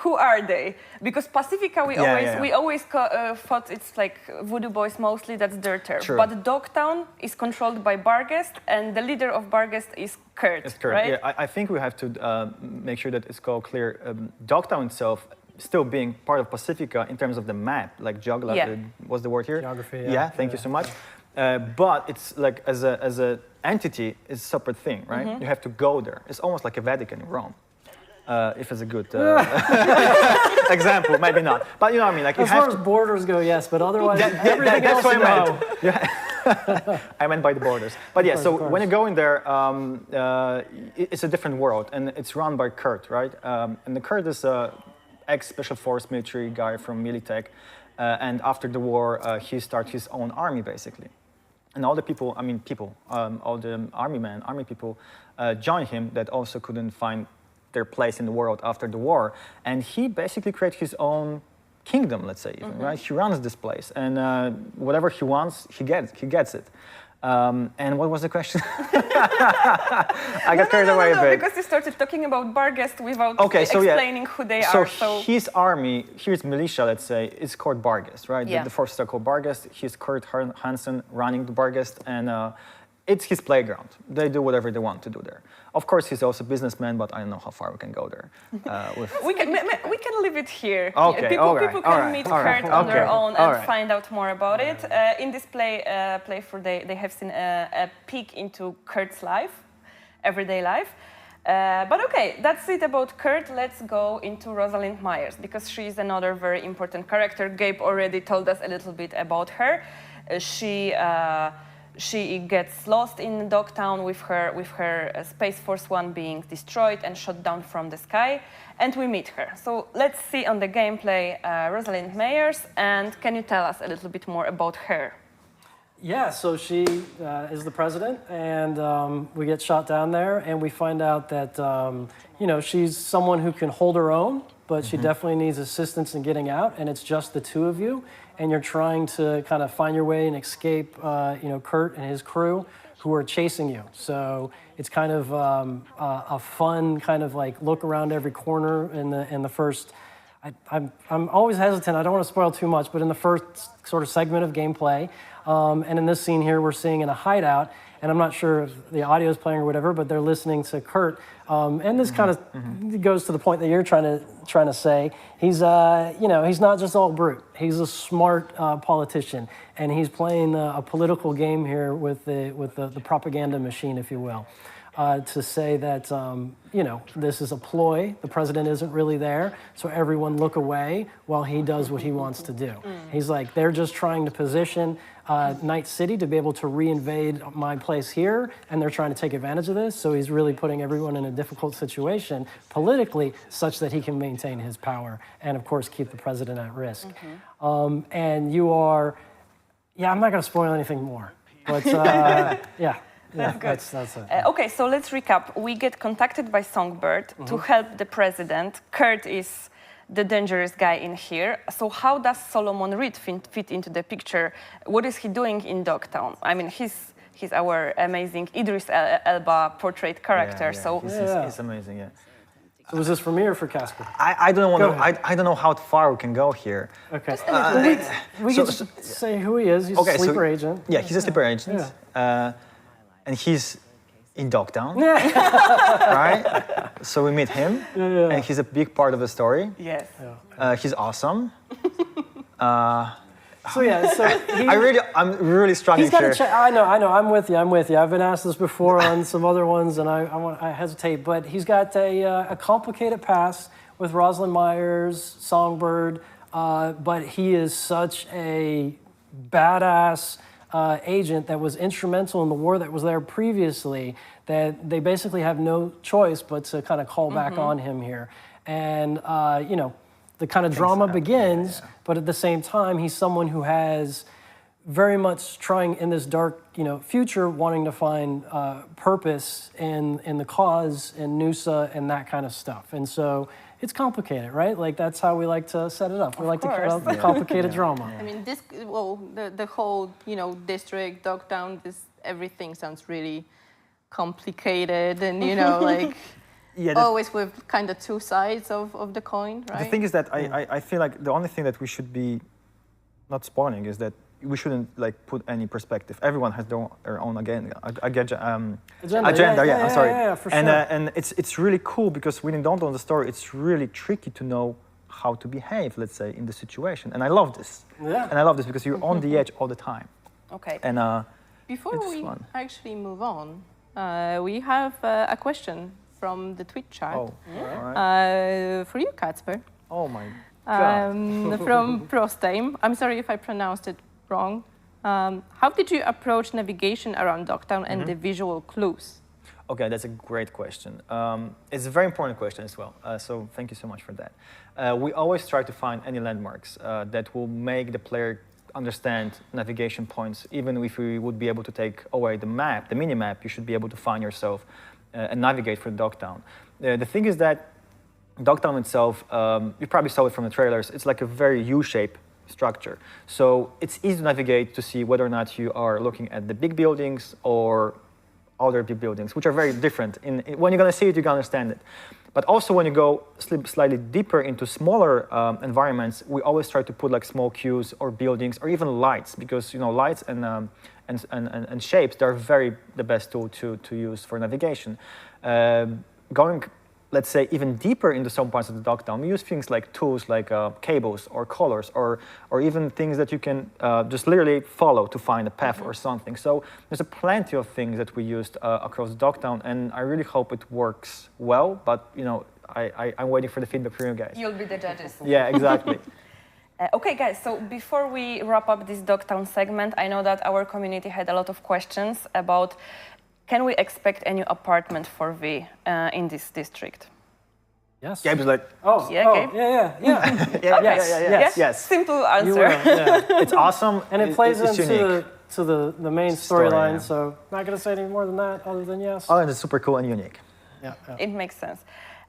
Who are they? Because Pacifica, we always thought it's like Voodoo Boys mostly. That's their term. True. But Dogtown is controlled by Barguest, and the leader of Barguest is Kurt. It's Kurt. Right? Yeah, I think we have to make sure that it's called clear. Dogtown itself still being part of Pacifica in terms of the map, like geography. What's the word here? Geography. Yeah. Thank you so much. But it's like as a entity, it's a separate thing, right? You have to go there. It's almost like a Vatican in Rome. If it's a good example, maybe not. But you know what I mean? Like, as far as borders go, yes, but otherwise, everything that's else, what I meant. Yeah. I meant by the borders. But yeah, so when you go in there, it's a different world, and it's run by Kurt, right? And the Kurt is an ex-special force military guy from Militech, and after the war, he started his own army, basically. And all the people, all the army people joined him that also couldn't find their place in the world after the war, and he basically created his own kingdom, let's say, even, right? He runs this place, and whatever he wants, he gets it. And what was the question? I got carried away a bit. Because you started talking about Barguest without explaining who they are. So his army, his militia, let's say, is called Barguest, right? Yeah. The forces are called Barguest. He's Kurt Hansen running the Barguest, and it's his playground. They do whatever they want to do there. Of course, he's also a businessman, but I don't know how far we can go there. We can leave it here. Okay, people can meet Kurt on their own and find out more about it. In this playthrough, they have seen a peek into Kurt's life, everyday life. But okay, that's it about Kurt. Let's go into Rosalind Myers, because she is another very important character. Gabe already told us a little bit about her. She gets lost in Dogtown with her Space Force One being destroyed and shot down from the sky, and we meet her. So let's see on the gameplay Rosalind Myers, and can you tell us a little bit more about her? Yeah, so she is the president, and we get shot down there, and we find out that you know, she's someone who can hold her own, but she definitely needs assistance in getting out, and it's just the two of you, and you're trying to kind of find your way and escape, you know, Kurt and his crew who are chasing you. So it's kind of a fun kind of like look around every corner in the first I'm always hesitant. I don't want to spoil too much, but in the first sort of segment of gameplay, and in this scene here, we're seeing in a hideout, and I'm not sure if the audio is playing or whatever, but they're listening to Kurt, and this kind of goes to the point that you're trying to say. He's he's not just all brute. He's a smart politician, and he's playing a political game here with the propaganda machine, if you will. To say that, this is a ploy, the president isn't really there, so everyone look away while he does what he wants to do. He's like, they're just trying to position Night City to be able to reinvade my place here, and they're trying to take advantage of this, so he's really putting everyone in a difficult situation politically such that he can maintain his power and, of course, keep the president at risk. And you are, I'm not going to spoil anything more, but yeah. Yeah, that's it. Okay, so let's recap. We get contacted by Songbird to help the president. Kurt is the dangerous guy in here. So how does Solomon Reed fit into the picture? What is he doing in Dogtown? I mean, he's our amazing Idris Elba portrait character. He's amazing. Yeah. So was this for me or for Casper? I don't know how far we can go here. Okay. We can just say who he is. He's a sleeper agent. Yeah, he's a sleeper agent. Yeah. And he's in Dogtown, right? So we meet him, and he's a big part of the story. Yes. He's awesome. I'm really struggling here. I know. I'm with you. I've been asked this before on some other ones, and I hesitate. But he's got a complicated past with Rosalind Myers, Songbird, but he is such a badass agent that was instrumental in the war that was there previously, that they basically have no choice but to kind of call back on him here. And, the kind of drama begins, but at the same time, he's someone who has very much trying in this dark, future, wanting to find purpose in the cause, in Noosa, and that kind of stuff. And so it's complicated, right? Like, that's how we like to set it up. We like to cut out the complicated drama. I mean, the whole, district, Dogtown, everything sounds really complicated and, like, always with kind of two sides of the coin, right? The thing is that I feel like the only thing that we should be not spoiling is that we shouldn't put any perspective. Everyone has their own agenda. I'm sorry. Yeah, for sure. And it's really cool because when you don't know the story, it's really tricky to know how to behave, let's say, in the situation. And I love this. Yeah. And I love this because you're on the edge all the time. Okay. And before we actually move on, we have a question from the Twitch chat. Oh, all right. For you, Kacper. Oh my God. From Prostame. I'm sorry if I pronounced it wrong. How did you approach navigation around Dogtown and the visual clues? Okay, that's a great question. It's a very important question as well, so thank you so much for that. We always try to find any landmarks that will make the player understand navigation points. Even if we would be able to take away the map, the mini-map, you should be able to find yourself and navigate through Dogtown. The thing is that Dogtown itself, you probably saw it from the trailers, it's like a very U-shaped structure. So it's easy to navigate to see whether or not you are looking at the big buildings or other big buildings, which are very different. When you're going to see it, you're going to understand it. But also when you go slightly deeper into smaller environments, we always try to put small cues or buildings or even lights, because lights and shapes, they're the best tool to use for navigation. Going, let's say, even deeper into some parts of the Dogtown, we use things like tools like cables or colors or even things that you can just literally follow to find a path or something. So there's plenty of things that we used across Dogtown, and I really hope it works well, but I'm waiting for the feedback from you guys. You'll be the judges. Yeah, exactly. Okay, guys, so before we wrap up this Dogtown segment, I know that our community had a lot of questions about, can we expect a new apartment for V in this district? Yes. Gabe's like, yes. Simple answer. It's awesome. And it plays it's into the main storyline, so not going to say any more than that, other than yes. Oh, and it's super cool and unique. Yeah. It makes sense.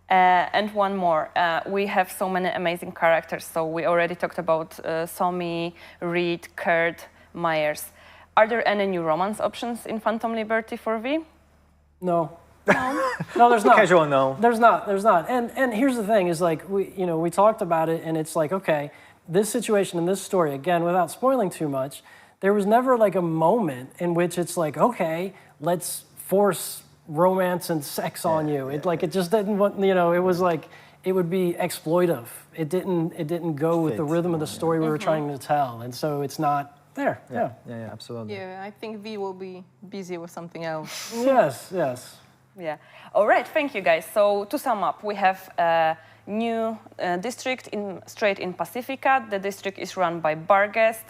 And one more, we have so many amazing characters. So we already talked about Somi, Reed, Kurt, Myers. Are there any new romance options in Phantom Liberty for V? No. No, there's not. Casual no. There's not. And here's the thing: is like we talked about it, and it's like, okay, this situation in this story, again, without spoiling too much, there was never like a moment in which it's like, okay, let's force romance and sex on you. It just didn't want, it was like, it would be exploitive. It didn't go with the rhythm of the story we were trying to tell, and so it's not there. Yeah, absolutely. Yeah, I think V will be busy with something else. Yes. Yeah. All right. Thank you, guys. So to sum up, we have a new district straight in Pacifica. The district is run by Barguest,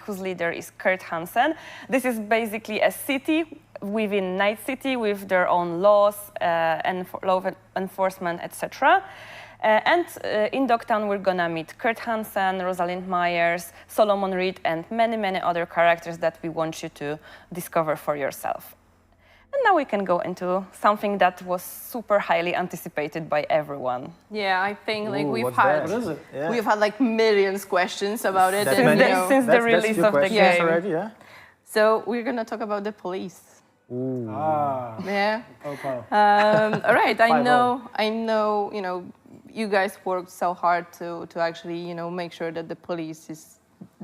whose leader is Kurt Hansen. This is basically a city within Night City with their own laws, law enforcement, etc. And in Dogtown, we're gonna meet Kurt Hansen, Rosalind Myers, Solomon Reed, and many, many other characters that we want you to discover for yourself. And now we can go into something that was super highly anticipated by everyone. Yeah, I think like we've what's had that? What is it? Yeah. we've had like millions questions about it. That And, many? Since the release of the game. Already, yeah? So we're gonna talk about the police. Ooh. Yeah. Okay. All right. I know. You guys worked so hard to actually make sure that the police is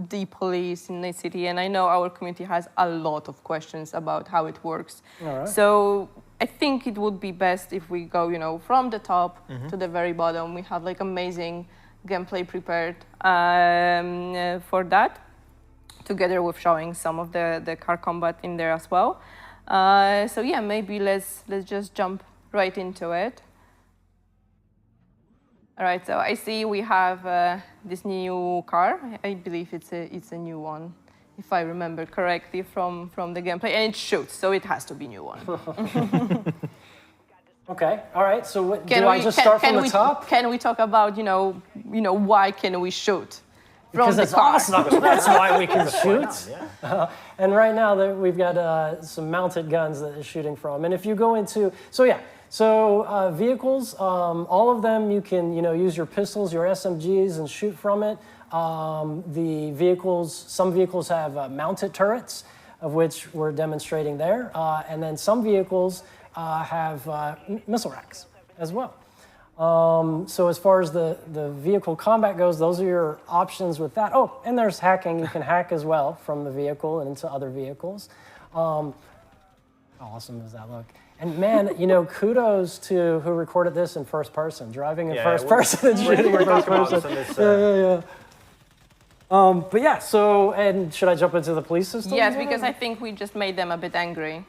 the police in the city, and I know our community has a lot of questions about how it works. All right. So I think it would be best if we go, from the top to the very bottom. We have like amazing gameplay prepared for that, together with showing some of the car combat in there as well. So yeah, maybe let's just jump right into it. All right, so I see we have this new car. I believe it's a new one, if I remember correctly from the gameplay, and it shoots, so it has to be a new one. Okay, all right. So what, I just start from the top? Can we talk about why can we shoot from Because the it's car? awesome. That's why we can shoot. And right now we've got some mounted guns that is shooting from. And if you go into, So vehicles, all of them, you can use your pistols, your SMGs, and shoot from it. The vehicles, some vehicles have mounted turrets, of which we're demonstrating there, and then some vehicles have missile racks as well. So as far as the vehicle combat goes, those are your options with that. Oh, and there's hacking. You can hack as well from the vehicle and into other vehicles. How awesome does that look? And man, kudos to who recorded this in first person, driving in first person and shooting in first person. But yeah, so, and should I jump into the police system? Yes, because I think we just made them a bit angry.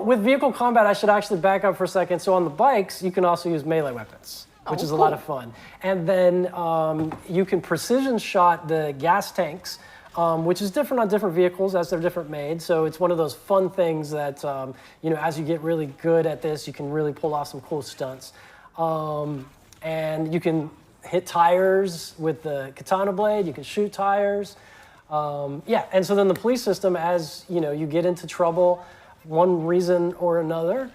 With vehicle combat, I should actually back up for a second. So on the bikes, you can also use melee weapons, which is a lot of fun. And then you can precision shot the gas tanks, which is different on different vehicles as they're different made. So it's one of those fun things that, as you get really good at this, you can really pull off some cool stunts. And you can hit tires with the katana blade, you can shoot tires. And so then the police system, as you get into trouble, one reason or another,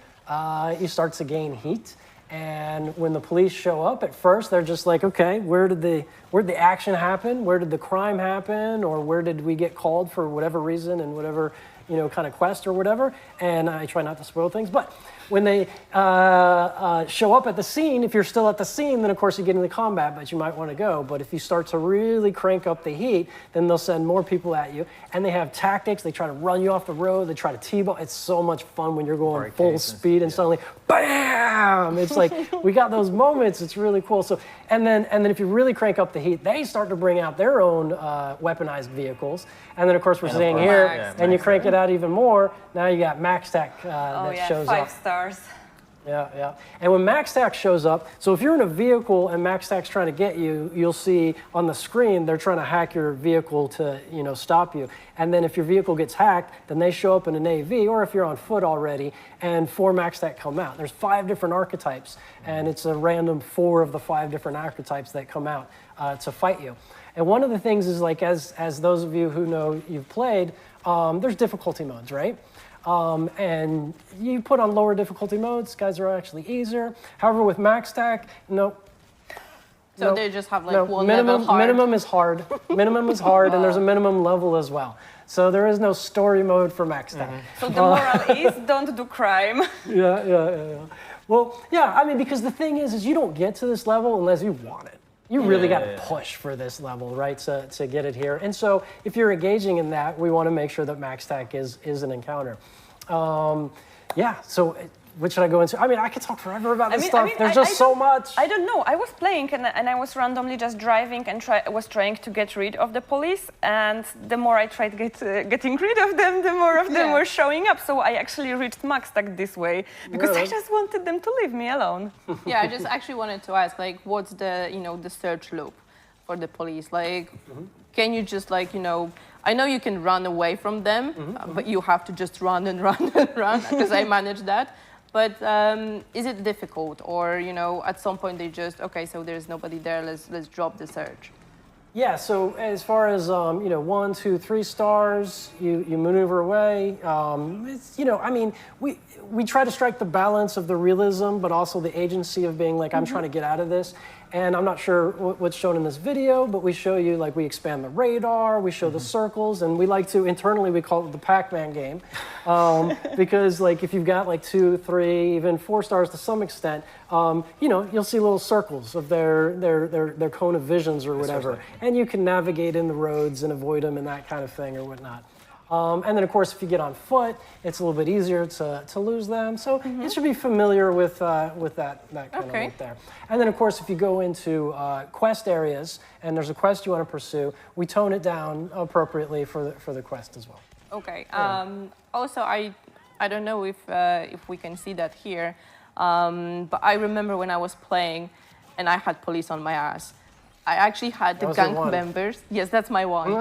you start to gain heat. And when the police show up, at first they're just like, okay, where did the action happen? Where did the crime happen? Or where did we get called for whatever reason and whatever kind of quest or whatever? And I try not to spoil things, but when they show up at the scene, if you're still at the scene, then of course you get into combat, but you might want to go. But if you start to really crank up the heat, then they'll send more people at you. And they have tactics. They try to run you off the road. They try to T-bone. It's so much fun when you're going full speed and suddenly, bam! It's like, we got those moments. It's really cool. So, and then if you really crank up the heat, they start to bring out their own weaponized vehicles. And then of course we're seeing here, and you crank it out even more. Now you got MaxTac that shows up. 5 stars. Yeah. And when MaxTac shows up, so if you're in a vehicle and MaxTac's trying to get you, you'll see on the screen they're trying to hack your vehicle to stop you. And then if your vehicle gets hacked, then they show up in an AV, or if you're on foot already, and 4 MaxTac come out. There's 5 different archetypes, and it's a random 4 of the 5 different archetypes that come out to fight you. And one of the things is, like, as those of you who know you've played, there's difficulty modes, right? And you put on lower difficulty modes, guys are actually easier. However, with MaxTac, nope. So no, they just have like no, one minimum, level hard. Minimum is hard. Minimum is hard, and there's a minimum level as well. So there is no story mode for maxed out. So the moral is don't do crime. Yeah. Well, yeah, I mean, because the thing is you don't get to this level unless you want it. You really got to push for this level, right, to get it here. And so if you're engaging in that, we want to make sure that max tac is an encounter. Yeah, so what should I go into? I mean, I could talk forever about this stuff. There's just so much. I don't know. I was playing and I was randomly just driving and was trying to get rid of the police. And the more I tried getting rid of them, the more of them were showing up. So I actually reached max tac this way because I just wanted them to leave me alone. Yeah, I just actually wanted to ask, like, what's the, the search loop for the police? Like, can you just, like, I know you can run away from them, but you have to just run and run and run because I manage that. But is it difficult, or at some point they just so there's nobody there, let's drop the search? Yeah. So as far as 1, 2, 3 stars, you maneuver away. It's, I mean, we try to strike the balance of the realism, but also the agency of being like, I'm trying to get out of this. And I'm not sure what's shown in this video, but we show you, like, we expand the radar, we show the circles, and we like to, internally, we call it the Pac-Man game. Because, like, if you've got, like, 2, 3, even 4 stars to some extent, you'll see little circles of their cone of visions or whatever. And you can navigate in the roads and avoid them and that kind of thing or whatnot. And then, of course, if you get on foot, it's a little bit easier to lose them. So you should be familiar with that kind of look there. And then, of course, if you go into quest areas and there's a quest you want to pursue, we tone it down appropriately for the quest as well. Okay. Also, I don't know if we can see that here, but I remember when I was playing and I had police on my ass. I actually had the gang members. Yes, that's my one.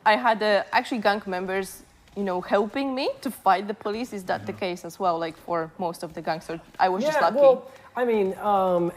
I had actually gang members, helping me to fight the police. Is that the case as well? Like for most of the gangs, or I was just lucky. Well, I mean,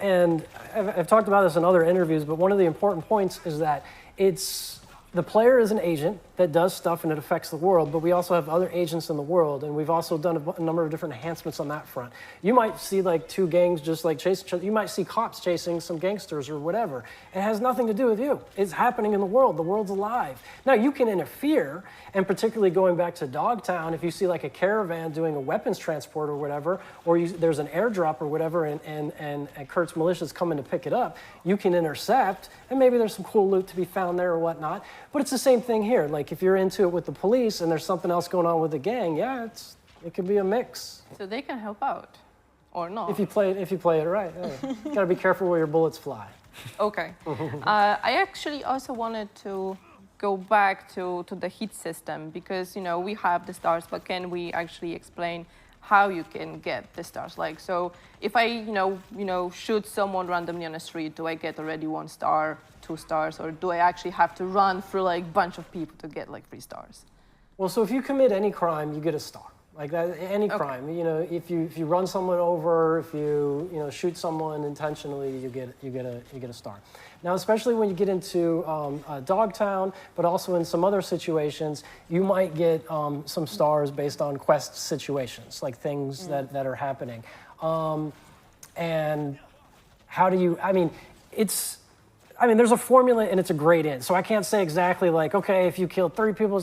and I've talked about this in other interviews, but one of the important points is that the player is an agent that does stuff and it affects the world, but we also have other agents in the world, and we've also done a number of different enhancements on that front. You might see like 2 gangs just like chasing each other. You might see cops chasing some gangsters or whatever. It has nothing to do with you. It's happening in the world. The world's alive. Now, you can interfere, and particularly going back to Dogtown, if you see like a caravan doing a weapons transport or whatever, or there's an airdrop or whatever, and Kurt's militias come in to pick it up, you can intercept, and maybe there's some cool loot to be found there or whatnot. But it's the same thing here. Like if you're into it with the police and there's something else going on with the gang, it can be a mix. So they can help out, or not? If you play it right. Yeah. You gotta be careful where your bullets fly. Okay. I actually also wanted to go back to the hit system because we have the stars, but can we actually explain how you can get the stars? Like, so if I shoot someone randomly on the street, do I get already 1 star, 2 stars, or do I actually have to run through like a bunch of people to get like 3 stars? Well, so if you commit any crime, you get a star. Like that, any crime. If you run someone over, if you shoot someone intentionally, you get a star. Now, especially when you get into Dogtown, but also in some other situations, you might get some stars based on quest situations, like things that are happening. And how do you? There's a formula and it's a gradient. So I can't say exactly like, okay, if you killed 3 people,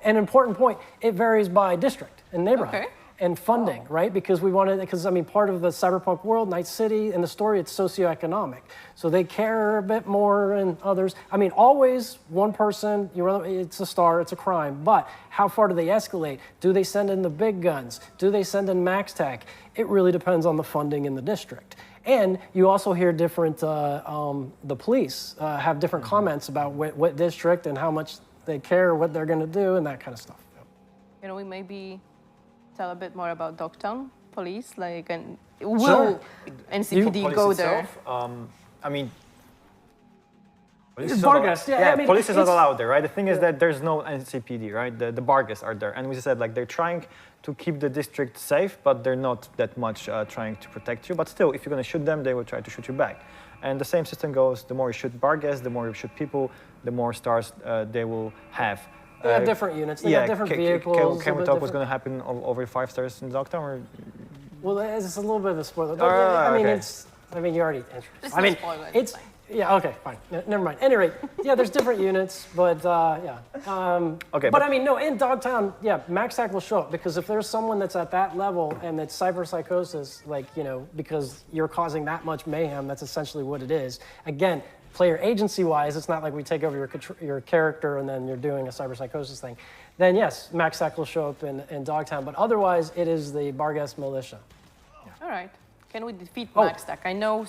an important point, it varies by district and neighborhood and funding, right? Because part of the cyberpunk world, Night City, and the story, it's socioeconomic. So they care a bit more than others. Always one person, it's a star, it's a crime, but how far do they escalate? Do they send in the big guns? Do they send in max tac? It really depends on the funding in the district. And you also hear different, the police have different comments about what district and how much they care, what they're going to do, and that kind of stuff. We maybe tell a bit more about Dogtown police, like, and Sure. NCPD go there? Police is not allowed there, right? The thing is that there's no NCPD, right? The Bargas are there, and we said like they're trying to keep the district safe, but they're not that much trying to protect you. But still, if you're going to shoot them, they will try to shoot you back. And the same system goes: the more you shoot Bargas, the more you shoot people, the more stars they will have. They have different units. They have different vehicles. Can we talk what's going to happen over 5 stars in Dogtown? Or? Well, it's a little bit of a spoiler. I mean, you already introduced. Let's I not mean, spoil it, it's fine. yeah. Okay, fine. Never mind. At any rate, yeah, there's different units, but yeah. Okay, but I mean, no, in Dogtown, yeah, MaxTac will show up because if there's someone that's at that level and it's cyberpsychosis, like because you're causing that much mayhem, that's essentially what it is. Again, player agency-wise, it's not like we take over your character and then you're doing a cyberpsychosis thing. Then yes, MaxTac will show up in Dogtown, but otherwise it is the Barghest militia. Yeah. All right. Can we defeat MaxTac? I know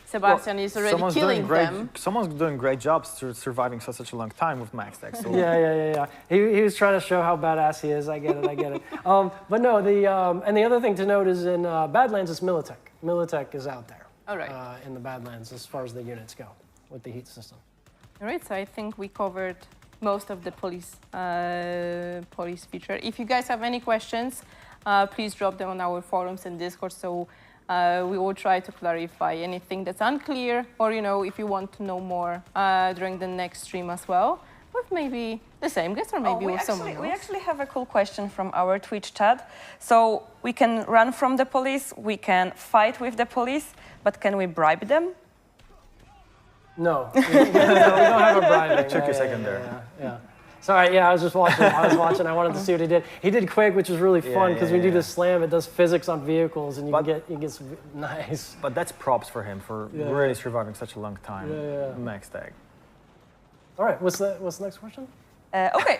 Sebastian is already someone's killing doing them. Someone's doing great jobs surviving such a long time with MaxTac. So. Yeah. He was trying to show how badass he is. I get it. But no, and the other thing to note is in Badlands, it's Militech. Militech is out there. All right. In the Badlands, as far as the units go, with the heat system. All right. So I think we covered most of the police feature. If you guys have any questions, please drop them on our forums and Discord. So. We will try to clarify anything that's unclear, or if you want to know more during the next stream as well, with maybe the same guest or maybe with someone else. We actually have a cool question from our Twitch chat. So we can run from the police, we can fight with the police, but can we bribe them? No, we don't have a bribing. Took a second there. Yeah. Sorry, I was just watching. I wanted to see what he did. He did quick, which was really fun because when you do the slam, it does physics on vehicles, and you get some nice. But that's props for him for really surviving such a long time. MaxTac. All right, what's the next question? Okay,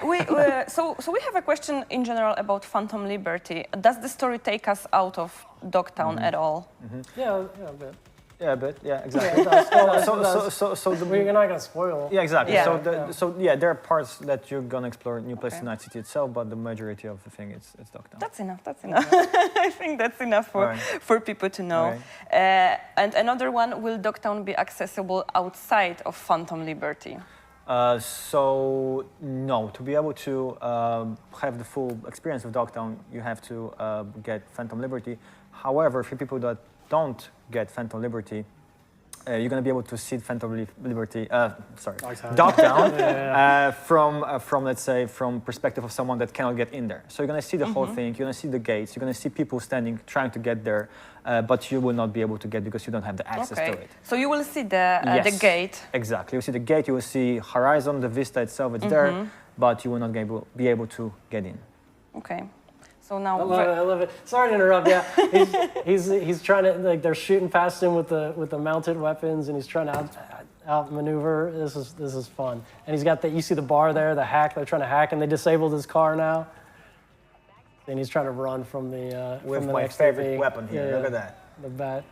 so we have a question in general about Phantom Liberty. Does the story take us out of Dogtown at all? Yeah, a bit. Yeah, a bit. Yeah, exactly. So you're not gonna spoil. Yeah, exactly. Yeah. So there are parts that you're gonna explore new places in Night City itself, but the majority of the thing is Dogtown. That's enough. I think that's enough for people to know. Right. And another one: will Dogtown be accessible outside of Phantom Liberty? So no, to be able to have the full experience of Dogtown, you have to get Phantom Liberty. However, for people that don't get Phantom Liberty, you're going to be able to see Phantom Liberty, Dogtown, from let's say, from perspective of someone that cannot get in there. So you're going to see the whole thing, you're going to see the gates, you're going to see people standing, trying to get there, but you will not be able to get because you don't have the access to it. So you will see the gate. Exactly, you see the gate, you will see horizon, the vista itself, it's there, but you will not be able to get in. Okay. So now I love it. Sorry to interrupt. Yeah, he's trying to they're shooting past him with the mounted weapons, and he's trying to outmaneuver. This is fun. And he's got you see the bar there, the hack. They're trying to hack, and they disabled his car now. And he's trying to run from the with from the my next favorite TV. weapon here. Look at that. The bat.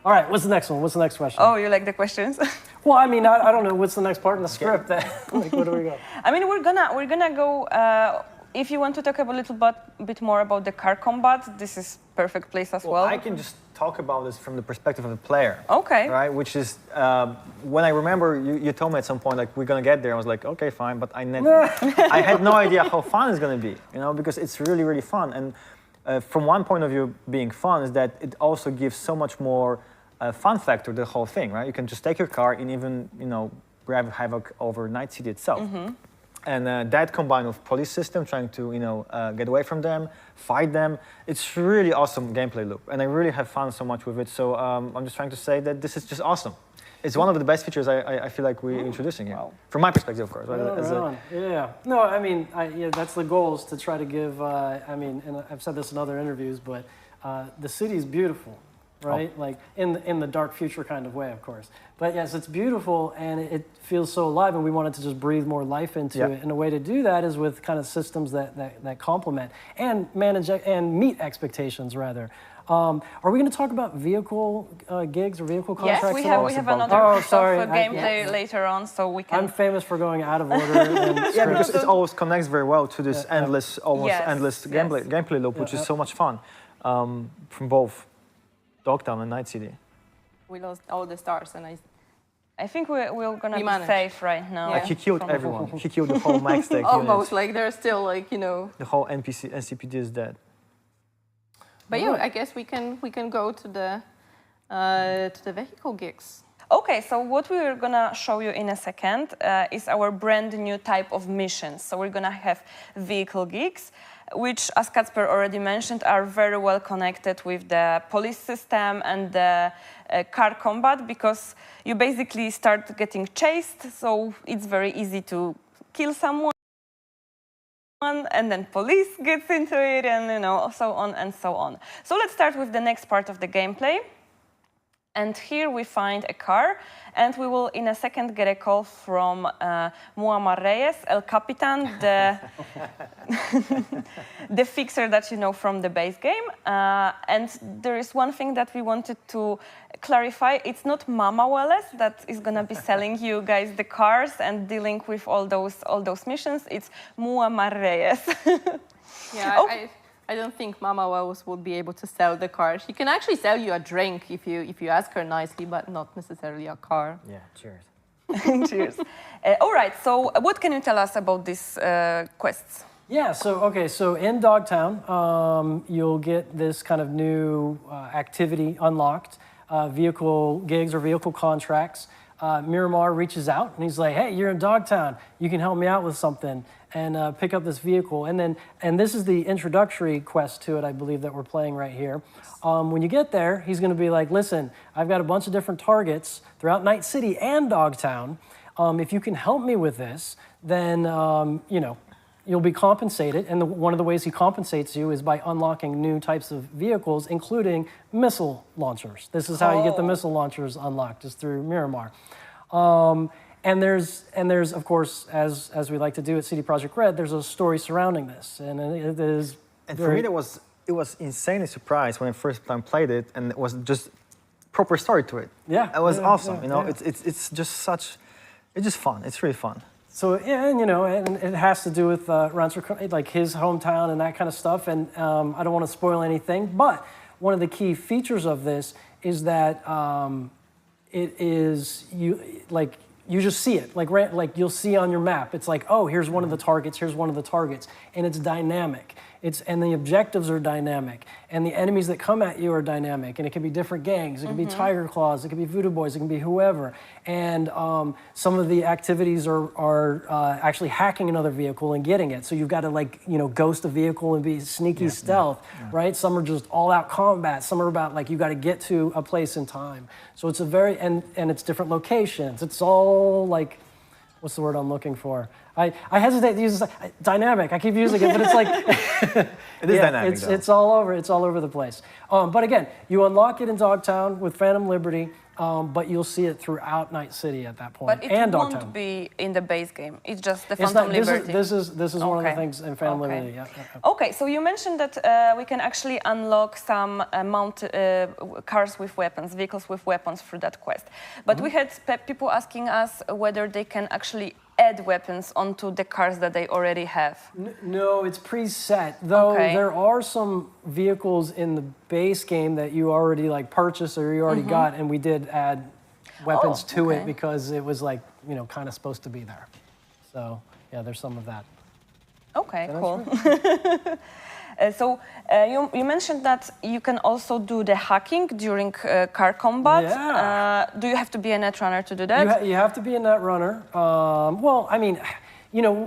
All right, what's the next one? What's the next question? Oh, you like the questions? Well, I mean, I don't know. What's the next part in the script? Like, where do we go? I mean, we're gonna go. If you want to talk a little bit more about the car combat, this is perfect place as well. I can just talk about this from the perspective of the player. Okay. Right, which is when I remember you told me at some point like we're gonna get there. I was like, okay, fine, but I had no idea how fun it's gonna be, because it's really really fun. And from one point of view, being fun is that it also gives so much more fun factor to the whole thing. Right, you can just take your car and even grab havoc over Night City itself. And that combined with police system, trying to get away from them, fight them, it's really awesome gameplay loop, and I really have fun so much with it. So I'm just trying to say that this is just awesome. It's one of the best features I feel like we're introducing here, from my perspective, of course. Yeah. No, I mean, that's the goal, is to try to give. I mean, and I've said this in other interviews, but the city is beautiful. Right, like in the dark future kind of way, of course. But yes, it's beautiful and it feels so alive, and we wanted to just breathe more life into it. And a way to do that is with kind of systems that complement and manage and meet expectations, rather. Are we going to talk about vehicle gigs or vehicle contracts? Yes, we have another gameplay later on, so we can. I'm famous for going out of order. Yeah, because it always connects very well to this endless gameplay loop, which is so much fun from both Dogtown and Night City. We lost all the stars, and I think we're gonna be safe right now. Like he killed everyone. He killed the whole MaxTac almost, like they're still the whole NCPD is dead. But yeah, I guess we can go to the vehicle gigs. Okay, so what we're gonna show you in a second is our brand new type of missions. So we're gonna have vehicle gigs. which, as Kacper already mentioned, are very well connected with the police system and the car combat, because you basically start getting chased, so it's very easy to kill someone, and then police gets into it, and so on and so on. So let's start with the next part of the gameplay. And here we find a car, and we will in a second get a call from Muammar Reyes, El Capitan, the fixer that you know from the base game. And there is one thing that we wanted to clarify. It's not Mama Wallace that is going to be selling you guys the cars and dealing with all those missions. It's Muammar Reyes. Yeah, I don't think Mama Wallace would be able to sell the car. She can actually sell you a drink if you ask her nicely, but not necessarily a car. Yeah, cheers. Cheers. All right, so what can you tell us about these quests? Yeah, so in Dogtown, you'll get this kind of new activity unlocked, vehicle gigs or vehicle contracts. Miramar reaches out and he's like, hey, you're in Dogtown, you can help me out with something and pick up this vehicle. And this is the introductory quest to it, I believe, that we're playing right here. When you get there, he's gonna be like, listen, I've got a bunch of different targets throughout Night City and Dogtown. If you can help me with this, then you'll be compensated. And one of the ways he compensates you is by unlocking new types of vehicles, including missile launchers. This is how you get the missile launchers unlocked, is through Miramar. And there's of course, as we like to do at CD Projekt Red, there's a story surrounding this, and it is. And for me, it was insanely surprised when I first time played it, and it was just proper story to it. Yeah, it was awesome. Yeah. It's just such, it's just fun. It's really fun. So yeah, and it has to do with like his hometown and that kind of stuff. And I don't want to spoil anything, but one of the key features of this is that it is you just see it, like you'll see on your map. It's like, oh, here's one of the targets, here's one of the targets, and it's dynamic. And the objectives are dynamic, and the enemies that come at you are dynamic, and it can be different gangs, it can be Tiger Claws, it can be Voodoo Boys, it can be whoever. And some of the activities are actually hacking another vehicle and getting it. So you've got to ghost a vehicle and be sneaky stealth, right? Some are just all out combat. Some are about you got to get to a place in time. So it's a very, and it's different locations. It's all what's the word I'm looking for? I hesitate to use this, dynamic. I keep using it, but it's like it is dynamic. It's all over. It's all over the place. But again, you unlock it in Dogtown with Phantom Liberty, but you'll see it throughout Night City at that point. But it won't be in the base game. It's just the Phantom Liberty. This is one of the things in Phantom Liberty. Yeah. Okay, so you mentioned that we can actually unlock some cars with weapons, vehicles with weapons through that quest. But we had people asking us whether they can actually add weapons onto the cars that they already have. No, it's preset. Though there are some vehicles in the base game that you already purchased or you already got, and we did add weapons to it because it was kind of supposed to be there. So yeah, there's some of that. Okay, cool. So you mentioned that you can also do the hacking during car combat. Yeah. Do you have to be a netrunner to do that? You have to be a netrunner. Well, I mean,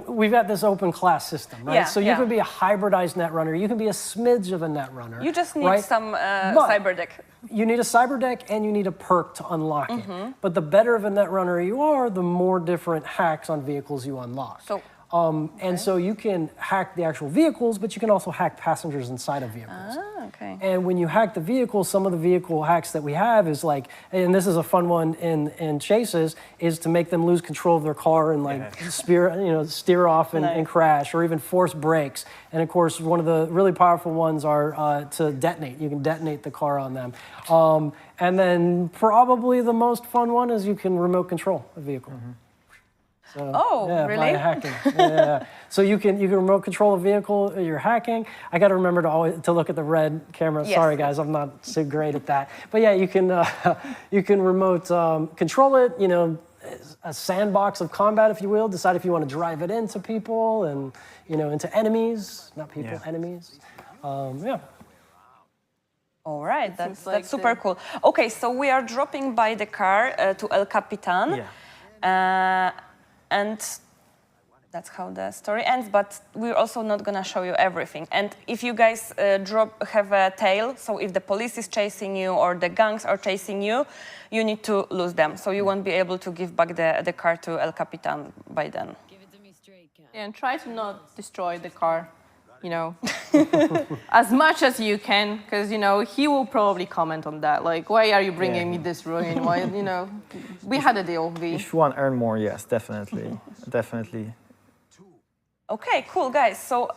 we've got this open class system, right? Yeah, so you can be a hybridized netrunner. You can be a smidge of a netrunner. You just need some cyber deck. You need a cyber deck and you need a perk to unlock it. But the better of a netrunner you are, the more different hacks on vehicles you unlock. So. And so you can hack the actual vehicles, but you can also hack passengers inside of vehicles. Ah, okay. And when you hack the vehicles, some of the vehicle hacks that we have is and this is a fun one in chases, is to make them lose control of their car and steer off and crash, or even force brakes. And of course, one of the really powerful ones are to detonate. You can detonate the car on them. And then probably the most fun one is you can remote control a vehicle. So, really? By hacking. Yeah. So you can remote control a vehicle you're hacking. I got to remember to look at the red camera. Yes. Sorry guys, I'm not so great at that. But yeah, you can remote control it. A sandbox of combat, if you will. Decide if you want to drive it into people and into enemies, not people, enemies. Yeah. All right, that's super cool. Okay, so we are dropping by the car to El Capitan. Yeah. And that's how the story ends, but we're also not gonna show you everything. And if you guys have a tail, so if the police is chasing you or the gangs are chasing you, you need to lose them. So you won't be able to give back the car to El Capitan by then. Give it to me straight, Kat. And try to not destroy the car, you know, as much as you can, because, you know, he will probably comment on that. Like, why are you bringing me this ruin? Why, you know, we had a deal, V. If you want to earn more, yes, definitely. Definitely. Okay, cool, guys. So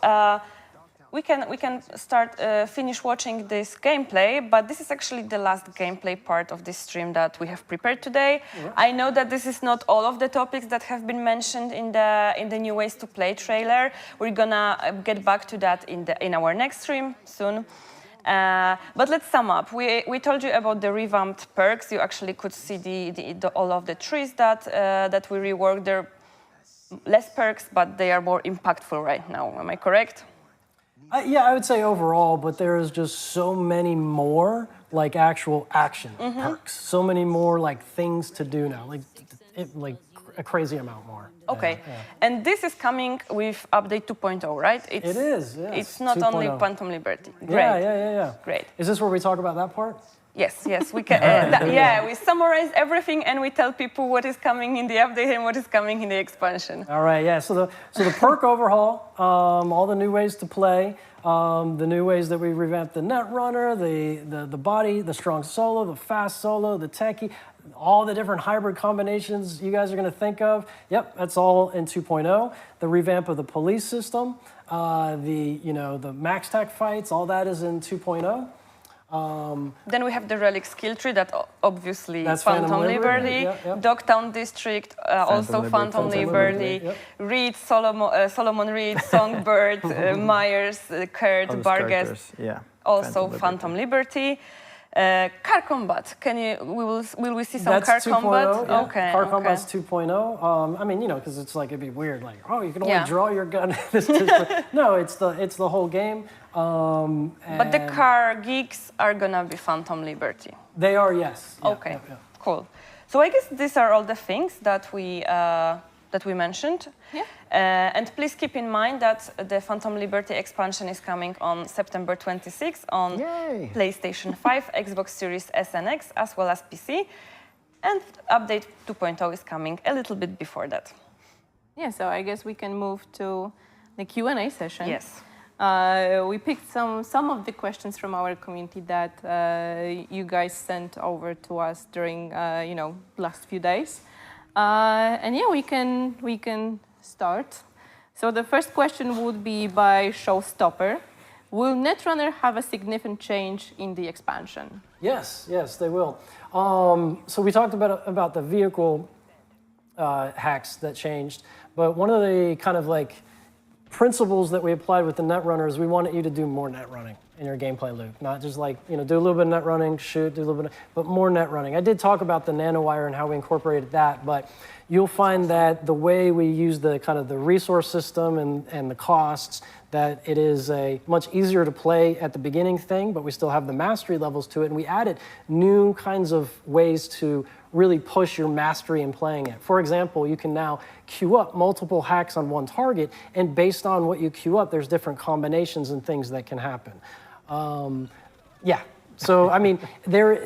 we can start finish watching this gameplay, but this is actually the last gameplay part of this stream that we have prepared today. Yeah. I know that this is not all of the topics that have been mentioned in the new ways to play trailer. We're gonna get back to that in our next stream soon. But let's sum up. We told you about the revamped perks. You actually could see all of the trees that we reworked. They're less perks, but they are more impactful right now. Am I correct? Yeah, I would say overall, but there is just so many more like actual action perks. So many more like things to do now, like a crazy amount more. Okay, and this is coming with update 2.0, right? It is, yes. It's not only Phantom Liberty. Great. Yeah. Great. Is this where we talk about that part? Yes, we can. We summarize everything and we tell people what is coming in the update and what is coming in the expansion. All right, yeah. So the perk overhaul, all the new ways to play, the new ways that we revamped the Netrunner, the body, the strong solo, the fast solo, the techie, all the different hybrid combinations you guys are going to think of. Yep, that's all in 2.0. The revamp of the police system, the max tech fights, all that is in 2.0. Then we have the relic skill tree that obviously Phantom Liberty, Dogtown District, also Phantom Liberty, Reed, Solomon Reed, Songbird, Myers, Kurt, Barghest, also Phantom Liberty. Car combat. Will we see some That's car 2.0, combat? Yeah. Okay. Car combat's 2.0. I mean, you know, because it's like it'd be weird, like, oh, you can only draw your gun. No, it's the whole game. But the car geeks are gonna be Phantom Liberty. They are, yes. Yeah, okay. Cool. So I guess these are all the things that we mentioned. Yeah. And please keep in mind that the Phantom Liberty expansion is coming on September 26th on PlayStation 5, Xbox Series S and X, as well as PC. And update 2.0 is coming a little bit before that. Yeah, so I guess we can move to the Q&A session. Yes. We picked some of the questions from our community that you guys sent over to us during last few days. And yeah, we can start. So the first question would be by Showstopper. Will Netrunner have a significant change in the expansion? Yes, they will. So we talked about the vehicle hacks that changed, but one of the kind of like principles that we applied with the Netrunner is we wanted you to do more net running in your gameplay loop, not just like, do a little bit of net running, shoot, do a little bit, but more net running. I did talk about the nanowire and how we incorporated that, but you'll find that the way we use the kind of the resource system and the costs, that it is a much easier to play at the beginning thing, but we still have the mastery levels to it, and we added new kinds of ways to really push your mastery in playing it. For example, you can now queue up multiple hacks on one target, and based on what you queue up, there's different combinations and things that can happen. Yeah, so I mean, there's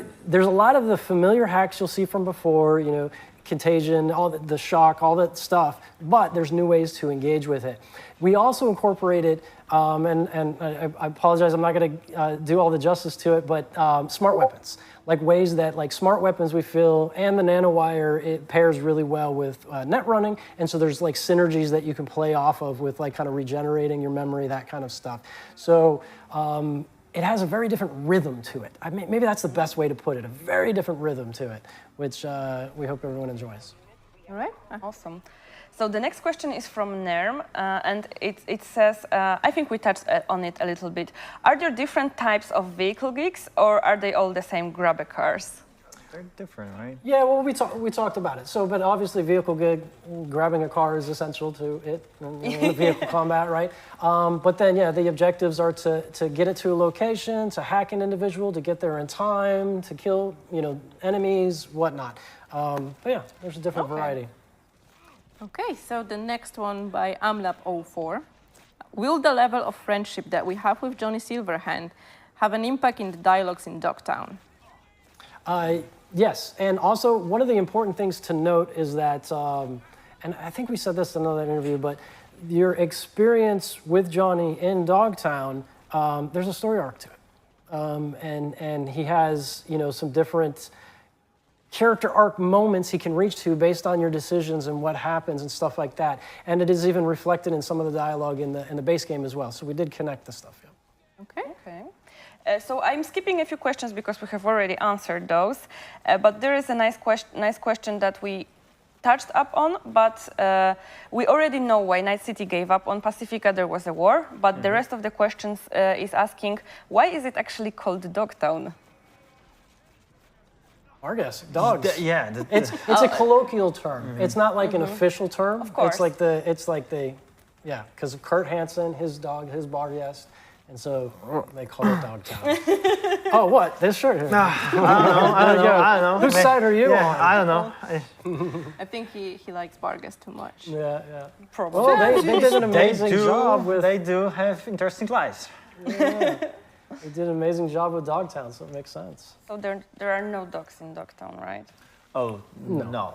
a lot of the familiar hacks you'll see from before, contagion, all the shock, all that stuff, but there's new ways to engage with it. We also incorporated, and I apologize, I'm not going to do all the justice to it, but smart weapons, like ways that like smart weapons we feel, and the nanowire, it pairs really well with net running, and so there's like synergies that you can play off of with like kind of regenerating your memory, that kind of stuff. So it has a very different rhythm to it. I mean, maybe that's the best way to put it, a very different rhythm to it, which we hope everyone enjoys. All right, awesome. So the next question is from Nerm, and it says, I think we touched on it a little bit. Are there different types of vehicle geeks, or are they all the same grabber cars? They're different, right? Yeah, well, we talked about it. So, but obviously vehicle gig, grabbing a car is essential to it, in vehicle combat, right? But then, yeah, the objectives are to get it to a location, to hack an individual, to get there in time, to kill, enemies, whatnot. But yeah, there's a different variety. Okay, so the next one by Amlab04. Will the level of friendship that we have with Johnny Silverhand have an impact in the dialogues in Dogtown? Yes, and also one of the important things to note is that, and I think we said this in another interview, but your experience with Johnny in Dogtown, there's a story arc to it. And he has, some different character arc moments he can reach to based on your decisions and what happens and stuff like that. And it is even reflected in some of the dialogue in the base game as well. So we did connect the stuff. Yeah. Okay. So I'm skipping a few questions because we have already answered those. But there is a nice question that we touched up on, but we already know why Night City gave up on Pacifica. There was a war, but the rest of the questions is asking, why is it actually called Dogtown? Argus, dogs. It's a colloquial term. It's not like an official term. Of course. It's like the, because of Kurt Hansen, his dog, his Bargest, and so they call it Dogtown. Oh, what? This shirt? I don't know. Whose side are you on? I don't know. I think he likes Bargest too much. Yeah. Probably. Well, they did an amazing job with. They do have interesting lives. Yeah. They did an amazing job with Dogtown, so it makes sense. So there are no dogs in Dogtown, right? Oh, no.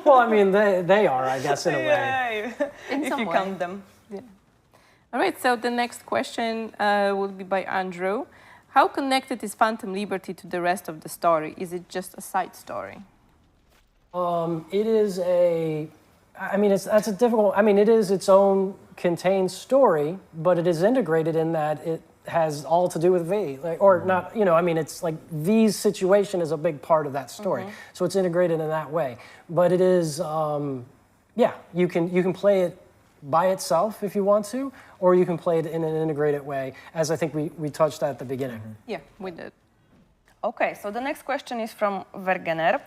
Well, I mean, they are, I guess, in a way. Yeah, if you count them. Yeah. All right, so the next question will be by Andrew. How connected is Phantom Liberty to the rest of the story? Is it just a side story? It is it is its own contained story, but it is integrated in that it has all to do with V, it's like V's situation is a big part of that story. So it's integrated in that way. But it is, you can play it by itself if you want to, or you can play it in an integrated way, as I think we touched at the beginning. Yeah, we did. Okay, so the next question is from Vergener.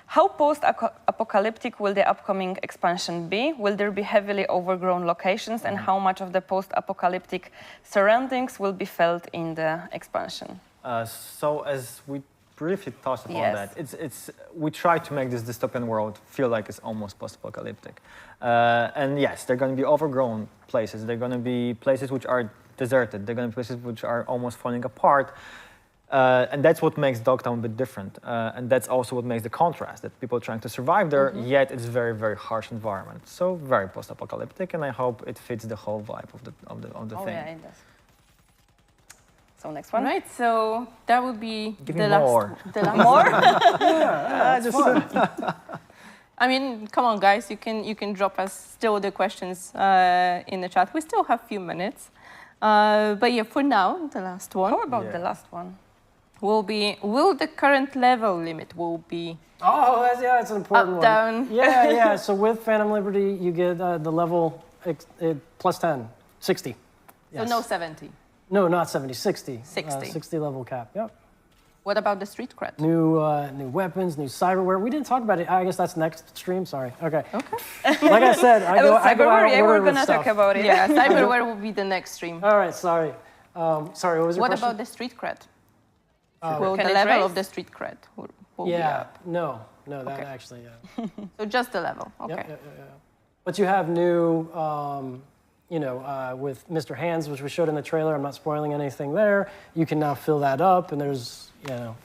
How post-apocalyptic will the upcoming expansion be? Will there be heavily overgrown locations, and how much of the post-apocalyptic surroundings will be felt in the expansion? So as we briefly touched upon that, we try to make this dystopian world feel like it's almost post-apocalyptic. And yes, they're going to be overgrown places. They're going to be places which are deserted. They're going to be places which are almost falling apart. And that's what makes Dogtown a bit different. And that's also what makes the contrast, that people are trying to survive there, yet it's a very, very harsh environment. So very post-apocalyptic, and I hope it fits the whole vibe of the thing. Yeah, it does. So next one. All right, so that would be Give the me last. more. The last More? That's fun. I mean, come on, guys, you can drop us still the questions in the chat. We still have a few minutes. But yeah, for now, the last one. How about the last one? Will the current level limit be Oh, that's an important up, one. down? Yeah. So with Phantom Liberty, you get the level plus 10, 60. So no 70. No, not 70, 60. 60. 60 level cap, yep. What about the street cred? New weapons, new cyberware. We didn't talk about it. I guess that's next stream, sorry. Okay. Like I said, I go out of order we're with going to stuff. talk about it. Yeah, cyberware will be the next stream. All right, sorry. Sorry, what was your What question? about the street cred? Will Can the it level raise? of the street cred will be up? No, that actually, So just the level, okay. Yep. But you have new, with Mr. Hands, which we showed in the trailer, I'm not spoiling anything there, you can now fill that up, and there's,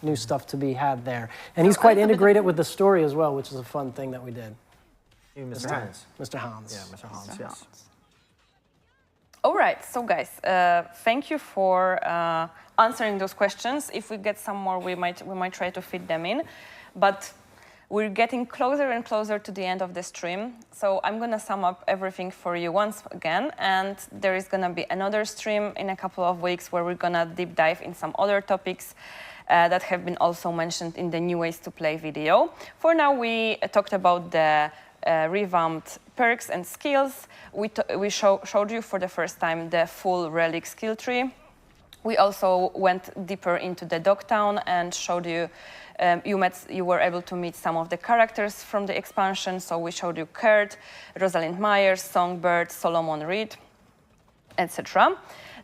new stuff to be had there. And he's quite integrated with the story as well, which is a fun thing that we did. Mr. Hans. Mr. Hans. Yeah, Mr. Hans, yes. All right, so guys, thank you for answering those questions. If we get some more, we might try to fit them in. But we're getting closer and closer to the end of the stream. So I'm going to sum up everything for you once again. And there is going to be another stream in a couple of weeks where we're going to deep dive in some other topics that have been also mentioned in the New Ways to Play video. For now, we talked about the revamped perks and skills. We showed you for the first time the full relic skill tree. We also went deeper into the Dogtown and showed you, you were able to meet some of the characters from the expansion. So we showed you Kurt, Rosalind Myers, Songbird, Solomon Reed, etc.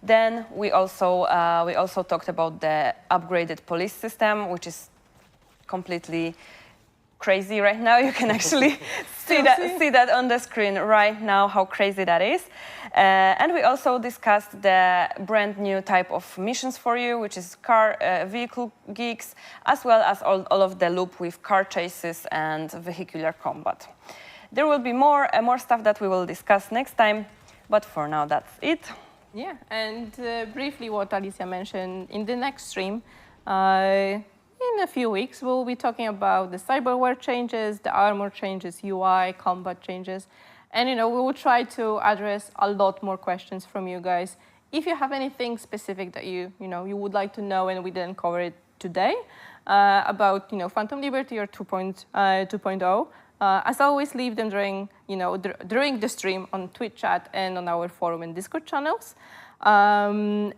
Then we also talked about the upgraded police system, which is completely crazy right now. You can actually see that on the screen right now, how crazy that is. And we also discussed the brand new type of missions for you, which is vehicle geeks, as well as all of the loop with car chases and vehicular combat. There will be more stuff that we will discuss next time, but for now that's it. Yeah, and briefly what Alicia mentioned, in the next stream, in a few weeks, we'll be talking about the cyberware changes, the armor changes, UI, combat changes, and we will try to address a lot more questions from you guys. If you have anything specific that you would like to know and we didn't cover it today about Phantom Liberty or 2.0, as always, leave them during the stream on Twitch chat and on our forum and Discord channels. And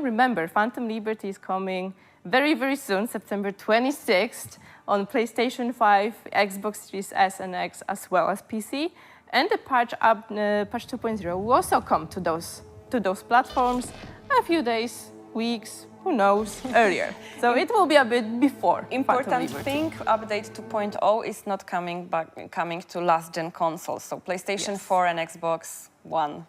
remember, Phantom Liberty is coming very, very soon, September 26th, on PlayStation 5, Xbox Series S and X, as well as PC. And the patch 2.0 will also come to those platforms a few days, weeks, who knows, earlier. So it will be a bit before. Important thing, update 2.0 is not coming to last-gen consoles, so PlayStation 4 and Xbox One.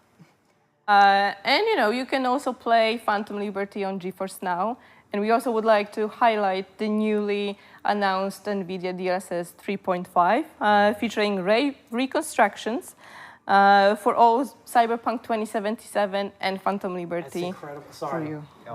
And you can also play Phantom Liberty on GeForce Now. And we also would like to highlight the newly announced NVIDIA DLSS 3.5, featuring reconstructions for all Cyberpunk 2077 and Phantom Liberty. That's incredible. Sorry. For you. No,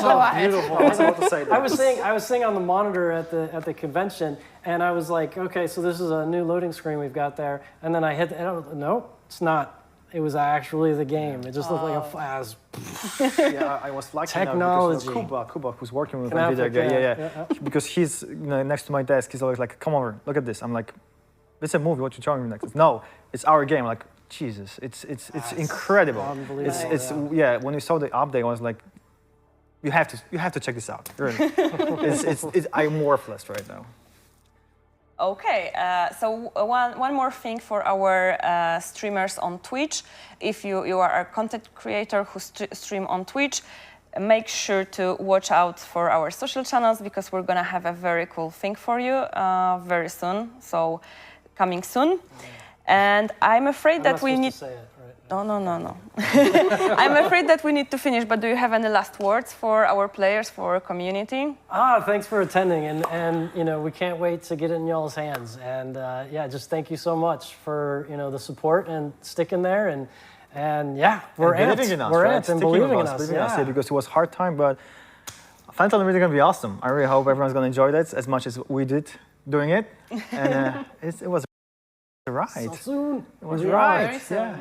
go ahead. Beautiful. I was about to say that. I was seeing on the monitor at the convention, and I was like, okay, so this is a new loading screen we've got there, and then I hit, and I was, no, it's not. It was actually the game. It just looked like a flash. Yeah, I was lucky technology. Kuba, who's working with NVIDIA, because he's next to my desk. He's always like, "Come over, look at this." I'm like, "It's a movie. What you showing me next?" No, it's our game. I'm like, Jesus, it's incredible. Unbelievable. Yeah. When we saw the update, I was like, you have to check this out. Really. I'm worthless right now. Okay, so one more thing for our streamers on Twitch. If you are a content creator who stream on Twitch, make sure to watch out for our social channels, because we're gonna have a very cool thing for you very soon. So coming soon. And I'm afraid that we need... No. I'm afraid that we need to finish, but do you have any last words for our players, for our community? Thanks for attending, and we can't wait to get it in y'all's hands. And yeah, just thank you so much for the support and sticking there, and yeah, we're believing in us, right? And believing in us, yeah, because it was a hard time, but Phantom really gonna be awesome. I really hope everyone's gonna enjoy that as much as we did doing it, and it was a ride. So soon. It was right. Yeah.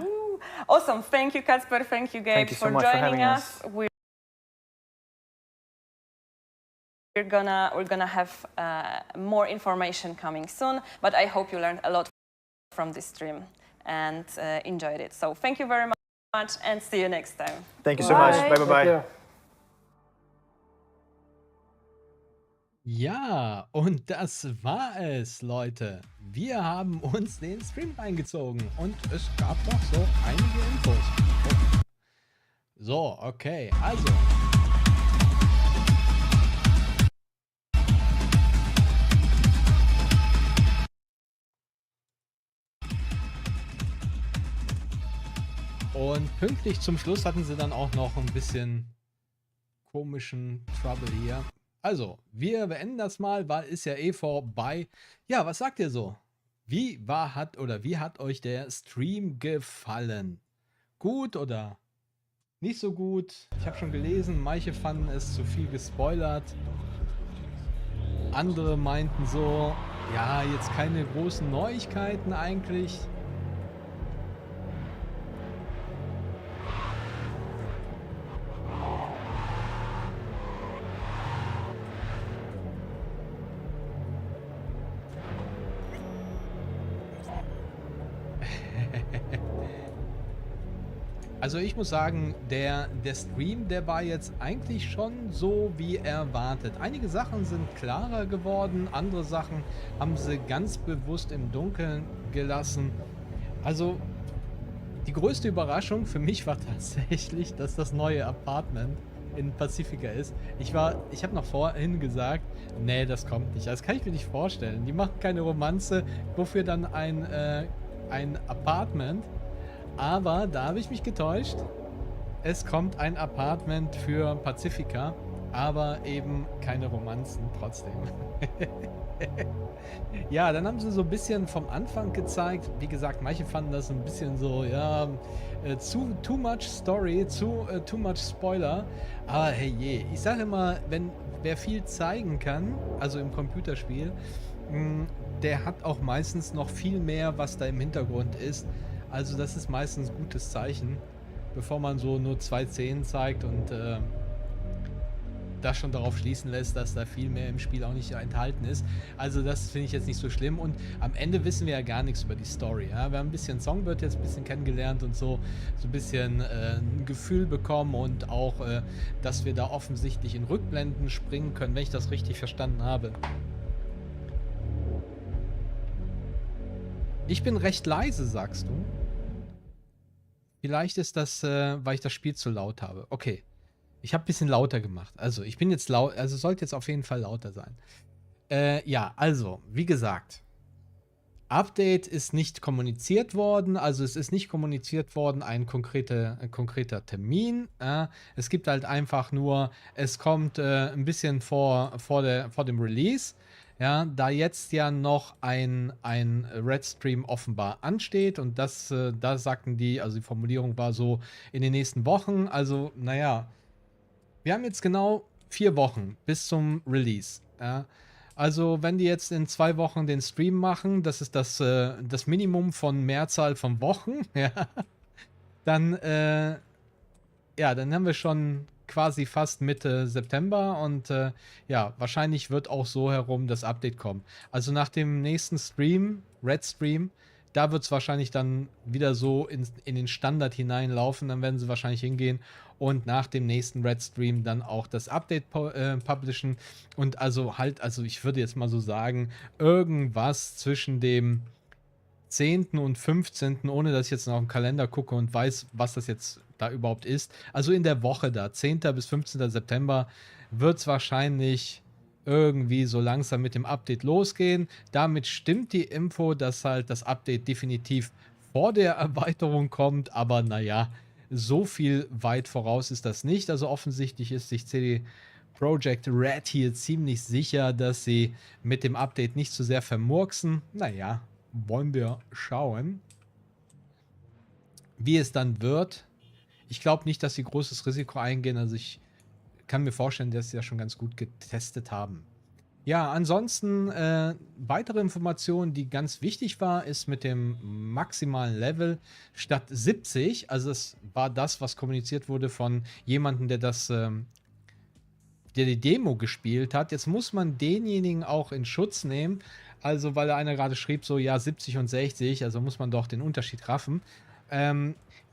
Awesome. Thank you, Kacper. Thank you, Gabe, for joining us. We're gonna have more information coming soon, but I hope you learned a lot from this stream and enjoyed it. So thank you very much, and see you next time. Thank you so much. Bye. Ja, und das war es, Leute. Wir haben uns den Stream reingezogen und es gab noch so einige Infos. Oh. So, okay, also. Und pünktlich zum Schluss hatten sie dann auch noch ein bisschen komischen Trouble hier. Also, wir beenden das mal, weil ist ja eh vorbei. Ja, was sagt ihr so? Wie hat euch der Stream gefallen? Gut oder nicht so gut? Ich habe schon gelesen, manche fanden es zu viel gespoilert. Andere meinten so, ja, jetzt keine großen Neuigkeiten eigentlich. Also ich muss sagen, der Stream, der war jetzt eigentlich schon so wie erwartet. Einige Sachen sind klarer geworden, andere Sachen haben sie ganz bewusst im Dunkeln gelassen. Also die größte Überraschung für mich war tatsächlich, dass das neue Apartment in Pazifika ist. Ich habe noch vorhin gesagt, nee, das kommt nicht. Das kann ich mir nicht vorstellen. Die machen keine Romanze, wofür dann ein Apartment. Aber da habe ich mich getäuscht. Es kommt ein Apartment für Pazifika, aber eben keine Romanzen trotzdem. Ja, dann haben sie so ein bisschen vom Anfang gezeigt. Wie gesagt, manche fanden das ein bisschen so, ja, too much Story, too much Spoiler. Aber hey je, ich sage immer, wer viel zeigen kann, also im Computerspiel, der hat auch meistens noch viel mehr, was da im Hintergrund ist. Also das ist meistens ein gutes Zeichen, bevor man so nur 2 Szenen zeigt und das schon darauf schließen lässt, dass da viel mehr im Spiel auch nicht enthalten ist. Also das finde ich jetzt nicht so schlimm und am Ende wissen wir ja gar nichts über die Story. Ja? Wir haben ein bisschen Songbird jetzt ein bisschen kennengelernt und so ein bisschen ein Gefühl bekommen und auch, dass wir da offensichtlich in Rückblenden springen können, wenn ich das richtig verstanden habe. Ich bin recht leise, sagst du? Vielleicht ist das, weil ich das Spiel zu laut habe. Okay. Ich habe ein bisschen lauter gemacht. Also, ich bin jetzt laut, also sollte jetzt auf jeden Fall lauter sein. Ja, also, wie gesagt, Update ist nicht kommuniziert worden, also es ist nicht kommuniziert worden, ein konkreter Termin. Es gibt halt einfach nur, es kommt ein bisschen vor dem Release. Ja, da jetzt ja noch ein Red Stream offenbar ansteht und das, da sagten die, also die Formulierung war so in den nächsten Wochen, also naja, wir haben jetzt genau 4 Wochen bis zum Release. Ja. Also wenn die jetzt in 2 Wochen den Stream machen, das ist das Minimum von Mehrzahl von Wochen, ja, dann, ja, dann haben wir schon quasi fast Mitte September und ja, wahrscheinlich wird auch so herum das Update kommen. Also nach dem nächsten Stream, Red Stream, da wird es wahrscheinlich dann wieder so in den Standard hineinlaufen. Dann werden sie wahrscheinlich hingehen und nach dem nächsten Red Stream dann auch das Update publishen. Und also halt, also ich würde jetzt mal so sagen, irgendwas zwischen dem 10. und 15., ohne dass ich jetzt noch im Kalender gucke und weiß, was das jetzt da überhaupt ist. Also in der Woche da, 10. bis 15. September, wird es wahrscheinlich irgendwie so langsam mit dem Update losgehen. Damit stimmt die Info, dass halt das Update definitiv vor der Erweiterung kommt, aber naja, so viel weit voraus ist das nicht. Also offensichtlich ist sich CD Projekt Red hier ziemlich sicher, dass sie mit dem Update nicht so sehr vermurksen. Naja, wollen wir schauen, wie es dann wird. Ich glaube nicht, dass sie großes Risiko eingehen, also ich kann mir vorstellen, dass sie das schon ganz gut getestet haben. Ja, ansonsten weitere Informationen, die ganz wichtig war, ist mit dem maximalen Level statt 70. Also es war das, was kommuniziert wurde von jemandem, der die Demo gespielt hat. Jetzt muss man denjenigen auch in Schutz nehmen. Also weil einer gerade schrieb so, ja 70 und 60, also muss man doch den Unterschied raffen.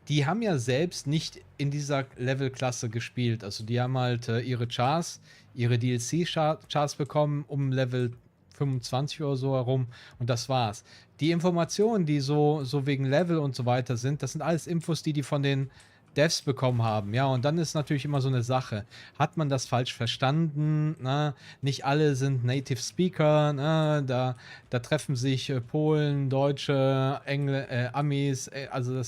Die haben ja selbst nicht in dieser Levelklasse gespielt. Also die haben halt ihre Chars, ihre DLC-Chars bekommen um Level 25 oder so herum und das war's. Die Informationen, die so wegen Level und so weiter sind, das sind alles Infos, die von den Devs bekommen haben. Ja, und dann ist natürlich immer so eine Sache. Hat man das falsch verstanden? Na, nicht alle sind Native Speaker. Na, da treffen sich Polen, Deutsche, Amis. Also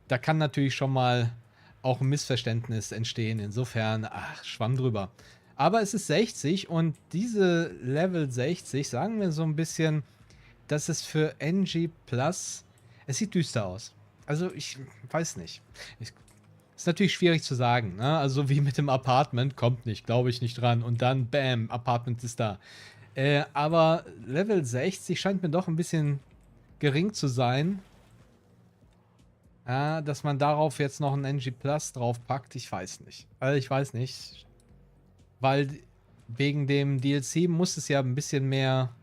da kann natürlich schon mal auch ein Missverständnis entstehen. Insofern, ach, Schwamm drüber. Aber es ist 60 und diese Level 60, sagen wir so ein bisschen, das ist für NG Plus, es sieht düster aus. Also ich weiß nicht. Ist natürlich schwierig zu sagen. Ne? Also wie mit dem Apartment, kommt nicht, glaube ich nicht dran. Und dann, bam, Apartment ist da. Aber Level 60 scheint mir doch ein bisschen gering zu sein. Dass man darauf jetzt noch ein NG Plus draufpackt, ich weiß nicht. Also ich weiß nicht. Weil wegen dem DLC muss es ja ein bisschen mehr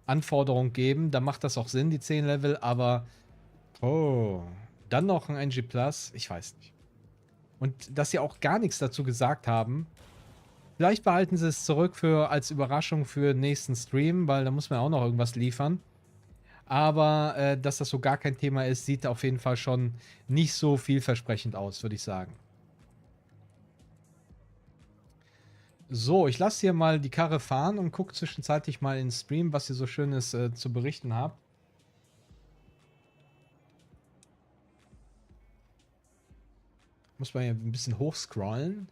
Anforderungen geben. Da macht das auch Sinn, die 10 Level, aber dann noch ein NG Plus, ich weiß nicht. Und dass sie auch gar nichts dazu gesagt haben. Vielleicht behalten sie es zurück als Überraschung für den nächsten Stream, weil da muss man auch noch irgendwas liefern. Aber dass das so gar kein Thema ist, sieht auf jeden Fall schon nicht so vielversprechend aus, würde ich sagen. So, ich lasse hier mal die Karre fahren und gucke zwischenzeitlich mal in den Stream, was ihr so Schönes zu berichten habt. Muss man ja ein bisschen hochscrollen.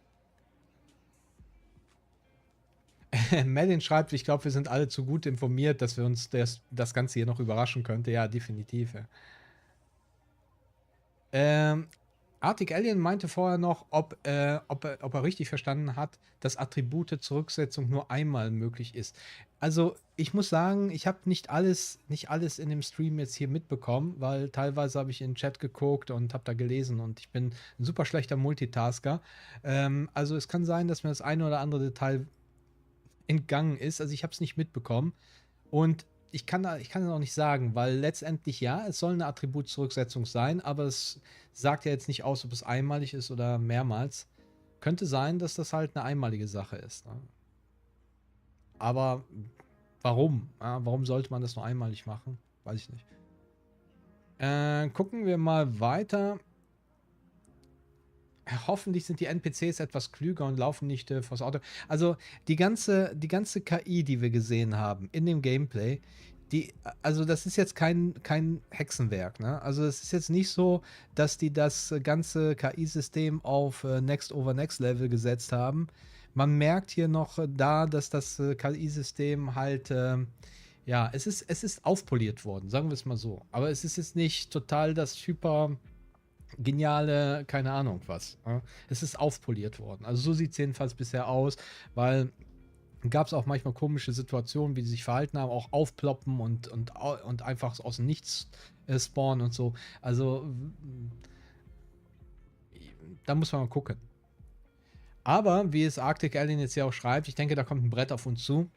Melin schreibt, ich glaube, wir sind alle zu gut informiert, dass wir uns das Ganze hier noch überraschen könnte. Ja, definitiv. Arctic Alien meinte vorher noch, ob er richtig verstanden hat, dass Attribute-Zurücksetzung nur einmal möglich ist. Also, ich muss sagen, ich habe nicht alles in dem Stream jetzt hier mitbekommen, weil teilweise habe ich in den Chat geguckt und habe da gelesen und ich bin ein super schlechter Multitasker. Also, es kann sein, dass mir das eine oder andere Detail entgangen ist. Also, ich habe es nicht mitbekommen. Und ich kann das auch nicht sagen, weil letztendlich ja, es soll eine Attributzurücksetzung sein, aber es sagt ja jetzt nicht aus, ob es einmalig ist oder mehrmals. Könnte sein, dass das halt eine einmalige Sache ist. Ne? Aber warum? Ja, warum sollte man das nur einmalig machen? Weiß ich nicht. Gucken wir mal weiter. Hoffentlich sind die NPCs etwas klüger und laufen nicht vors Auto. Also die ganze KI, die wir gesehen haben in dem Gameplay, also das ist jetzt kein Hexenwerk. Ne? Also es ist jetzt nicht so, dass die das ganze KI-System auf Next over Next Level gesetzt haben. Man merkt hier noch dass das KI-System halt, ja, es ist aufpoliert worden, sagen wir es mal so. Aber es ist jetzt nicht total das hyper geniale, keine Ahnung was. Ja? Es ist aufpoliert worden. Also so sieht es jedenfalls bisher aus, weil gab es auch manchmal komische Situationen, wie die sich verhalten haben, auch aufploppen und einfach aus dem Nichts spawnen und so. Also da muss man mal gucken. Aber, wie es Arctic Alien jetzt ja auch schreibt, ich denke, da kommt ein Brett auf uns zu.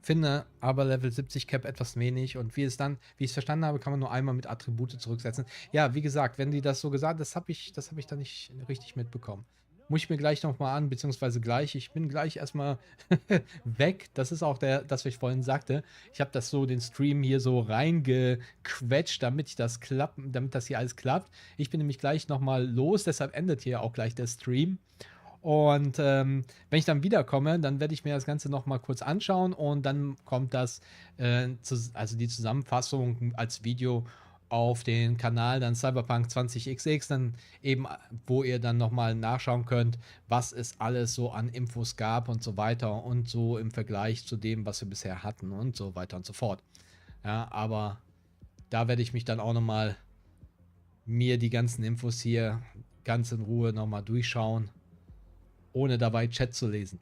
Finde aber Level 70 Cap etwas wenig und wie ich es verstanden habe, kann man nur einmal mit Attribute zurücksetzen. Ja, wie gesagt, wenn die das so gesagt, das habe ich dann nicht richtig mitbekommen. Muss ich mir gleich nochmal an, beziehungsweise gleich, ich bin gleich erstmal weg. Das ist auch das, was ich vorhin sagte. Ich habe das so, den Stream hier so reingequetscht, damit das hier alles klappt. Ich bin nämlich gleich nochmal los, deshalb endet hier auch gleich der Stream. Und wenn ich dann wiederkomme, dann werde ich mir das Ganze nochmal kurz anschauen und dann kommt das, also die Zusammenfassung als Video auf den Kanal, dann Cyberpunk 20XX, dann eben, wo ihr dann nochmal nachschauen könnt, was es alles so an Infos gab und so weiter und so im Vergleich zu dem, was wir bisher hatten und so weiter und so fort. Ja, aber da werde ich mich dann auch nochmal mir die ganzen Infos hier ganz in Ruhe nochmal durchschauen, ohne dabei Chat zu lesen.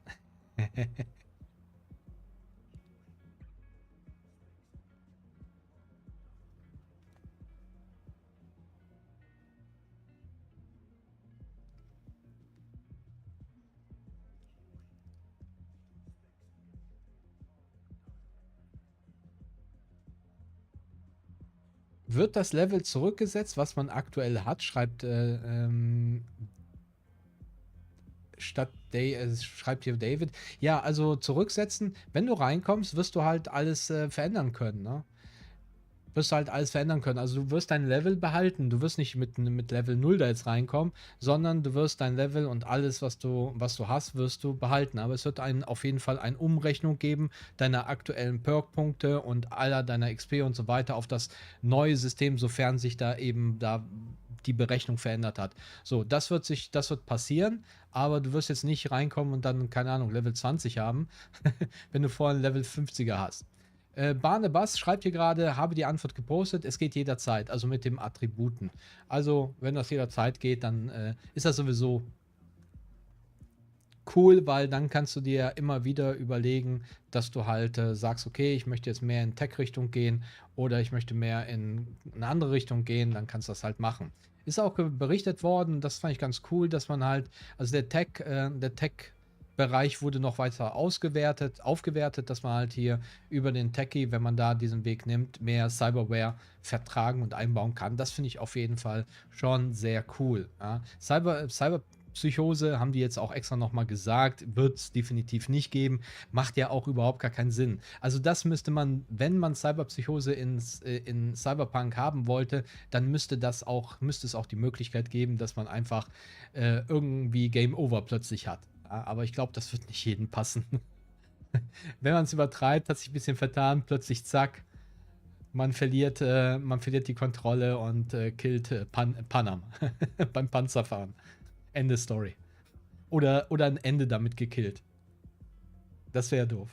Wird das Level zurückgesetzt, was man aktuell hat, schreibt schreibt hier David. Ja, also zurücksetzen, wenn du reinkommst, wirst du halt alles verändern können, ne? Wirst du halt alles verändern können. Also du wirst dein Level behalten. Du wirst nicht mit Level 0 da jetzt reinkommen, sondern du wirst dein Level und alles, was du hast, wirst du behalten. Aber es wird auf jeden Fall eine Umrechnung geben, deiner aktuellen Perk-Punkte und aller deiner XP und so weiter auf das neue System, sofern sich da eben die Berechnung verändert hat. So, das wird passieren, aber du wirst jetzt nicht reinkommen und dann, keine Ahnung, Level 20 haben, wenn du vorher ein Level 50er hast. Barnabas schreibt hier gerade, habe die Antwort gepostet, es geht jederzeit, also mit dem Attributen. Also, wenn das jederzeit geht, dann ist das sowieso cool, weil dann kannst du dir immer wieder überlegen, dass du halt sagst, okay, ich möchte jetzt mehr in Tech-Richtung gehen oder ich möchte mehr in eine andere Richtung gehen, dann kannst du das halt machen. Ist auch berichtet worden, das fand ich ganz cool, dass man halt, also der Tech-Bereich wurde noch weiter aufgewertet, dass man halt hier über den Techie, wenn man da diesen Weg nimmt, mehr Cyberware vertragen und einbauen kann. Das finde ich auf jeden Fall schon sehr cool. Ja. Cyberpsychose haben die jetzt auch extra nochmal gesagt, wird es definitiv nicht geben, macht ja auch überhaupt gar keinen Sinn. Also das müsste man, wenn man Cyberpsychose in Cyberpunk haben wollte, dann müsste es auch die Möglichkeit geben, dass man einfach irgendwie Game Over plötzlich hat. Ja, aber ich glaube, das wird nicht jedem passen. Wenn man es übertreibt, hat sich ein bisschen vertan, plötzlich zack, man verliert die Kontrolle und killt Panam beim Panzerfahren. Ende Story. Oder ein Ende damit gekillt. Das wäre doof.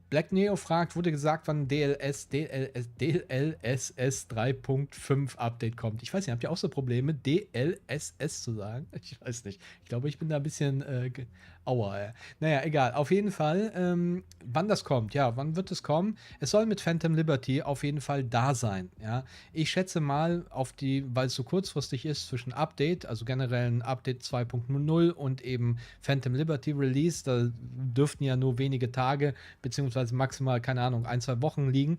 Black Neo fragt, wurde gesagt, wann DLSS 3.5 Update kommt. Ich weiß nicht, habt ihr auch so Probleme, DLSS zu sagen? Ich weiß nicht. Ich glaube, ich bin da ein bisschen aua. Naja, egal. Auf jeden Fall, wann das kommt. Ja, wann wird es kommen? Es soll mit Phantom Liberty auf jeden Fall da sein. Ja, ich schätze mal weil es so kurzfristig ist zwischen Update, also generell ein Update 2.0 und eben Phantom Liberty Release, da dürften ja nur wenige Tage beziehungsweise maximal, keine Ahnung, 1-2 Wochen liegen,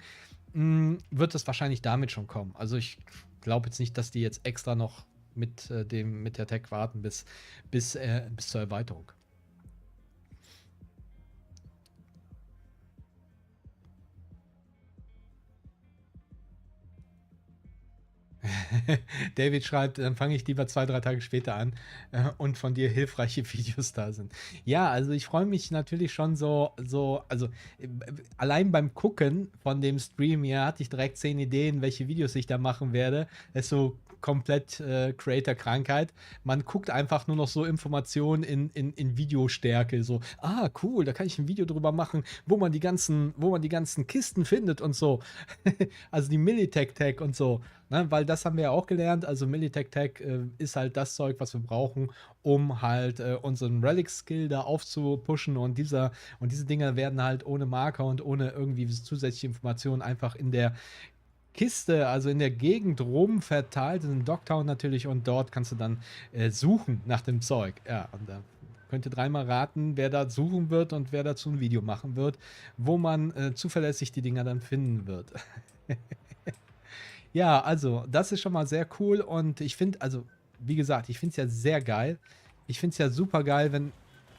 wird es wahrscheinlich damit schon kommen. Also ich glaube jetzt nicht, dass die jetzt extra noch mit der Tech warten bis zur Erweiterung. David schreibt, dann fange ich lieber 2-3 Tage später an und von dir hilfreiche Videos da sind. Ja, also ich freue mich natürlich schon also allein beim Gucken von dem Stream hier hatte ich direkt 10 Ideen, welche Videos ich da machen werde. Das ist so komplett Creator-Krankheit. Man guckt einfach nur noch so Informationen in Videostärke. So, cool, da kann ich ein Video drüber machen, wo man die ganzen Kisten findet und so. Also die Militech-Tag und so. Ne, weil das haben wir ja auch gelernt. Also Militech-Tag ist halt das Zeug, was wir brauchen, um halt unseren Relic-Skill da aufzupushen. Und diese Dinger werden halt ohne Marker und ohne irgendwie zusätzliche Informationen einfach in der Kiste, also in der Gegend rum verteilt, in Dogtown natürlich, und dort kannst du dann suchen nach dem Zeug. Ja, und da könnt ihr dreimal raten, wer da suchen wird und wer dazu ein Video machen wird, wo man zuverlässig die Dinger dann finden wird. Ja, also, das ist schon mal sehr cool und ich finde, also, wie gesagt, ich finde es ja sehr geil. Ich finde es ja super geil, wenn...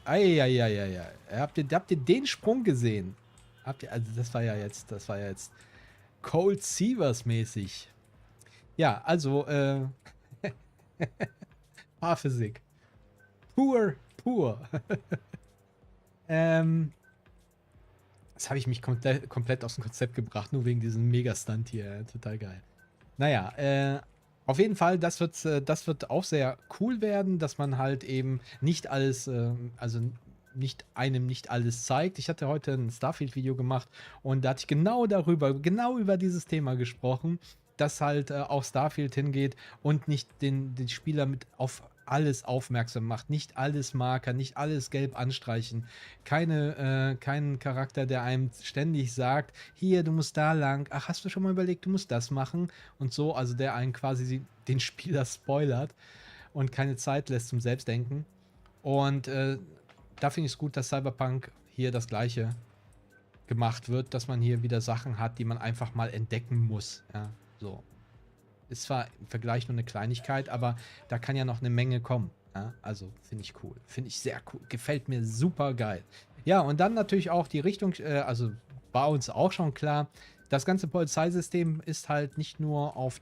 Eieieiei. Habt ihr den Sprung gesehen? Also, das war ja jetzt Cold Seavers mäßig. Ja, also, Paarphysik. Pur. Das habe ich mich komplett aus dem Konzept gebracht, nur wegen diesem Mega-Stunt hier. Total geil. Naja, auf jeden Fall, das wird auch sehr cool werden, dass man halt eben nicht alles, nicht alles zeigt. Ich hatte heute ein Starfield-Video gemacht und da hatte ich genau über dieses Thema gesprochen, dass halt auch Starfield hingeht und nicht den Spieler mit auf alles aufmerksam macht, nicht alles Marker, nicht alles gelb anstreichen, keinen Charakter, der einem ständig sagt, hier, du musst da lang, ach, hast du schon mal überlegt, du musst das machen und so, also der einen quasi den Spieler spoilert und keine Zeit lässt zum Selbstdenken. Und da finde ich es gut, dass Cyberpunk hier das Gleiche gemacht wird, dass man hier wieder Sachen hat, die man einfach mal entdecken muss, ja, so. Ist zwar im Vergleich nur eine Kleinigkeit, aber da kann ja noch eine Menge kommen. Ja? Also finde ich cool. Finde ich sehr cool. Gefällt mir super geil. Ja, und dann natürlich auch die Richtung, also war uns auch schon klar, das ganze Polizeisystem ist halt nicht nur auf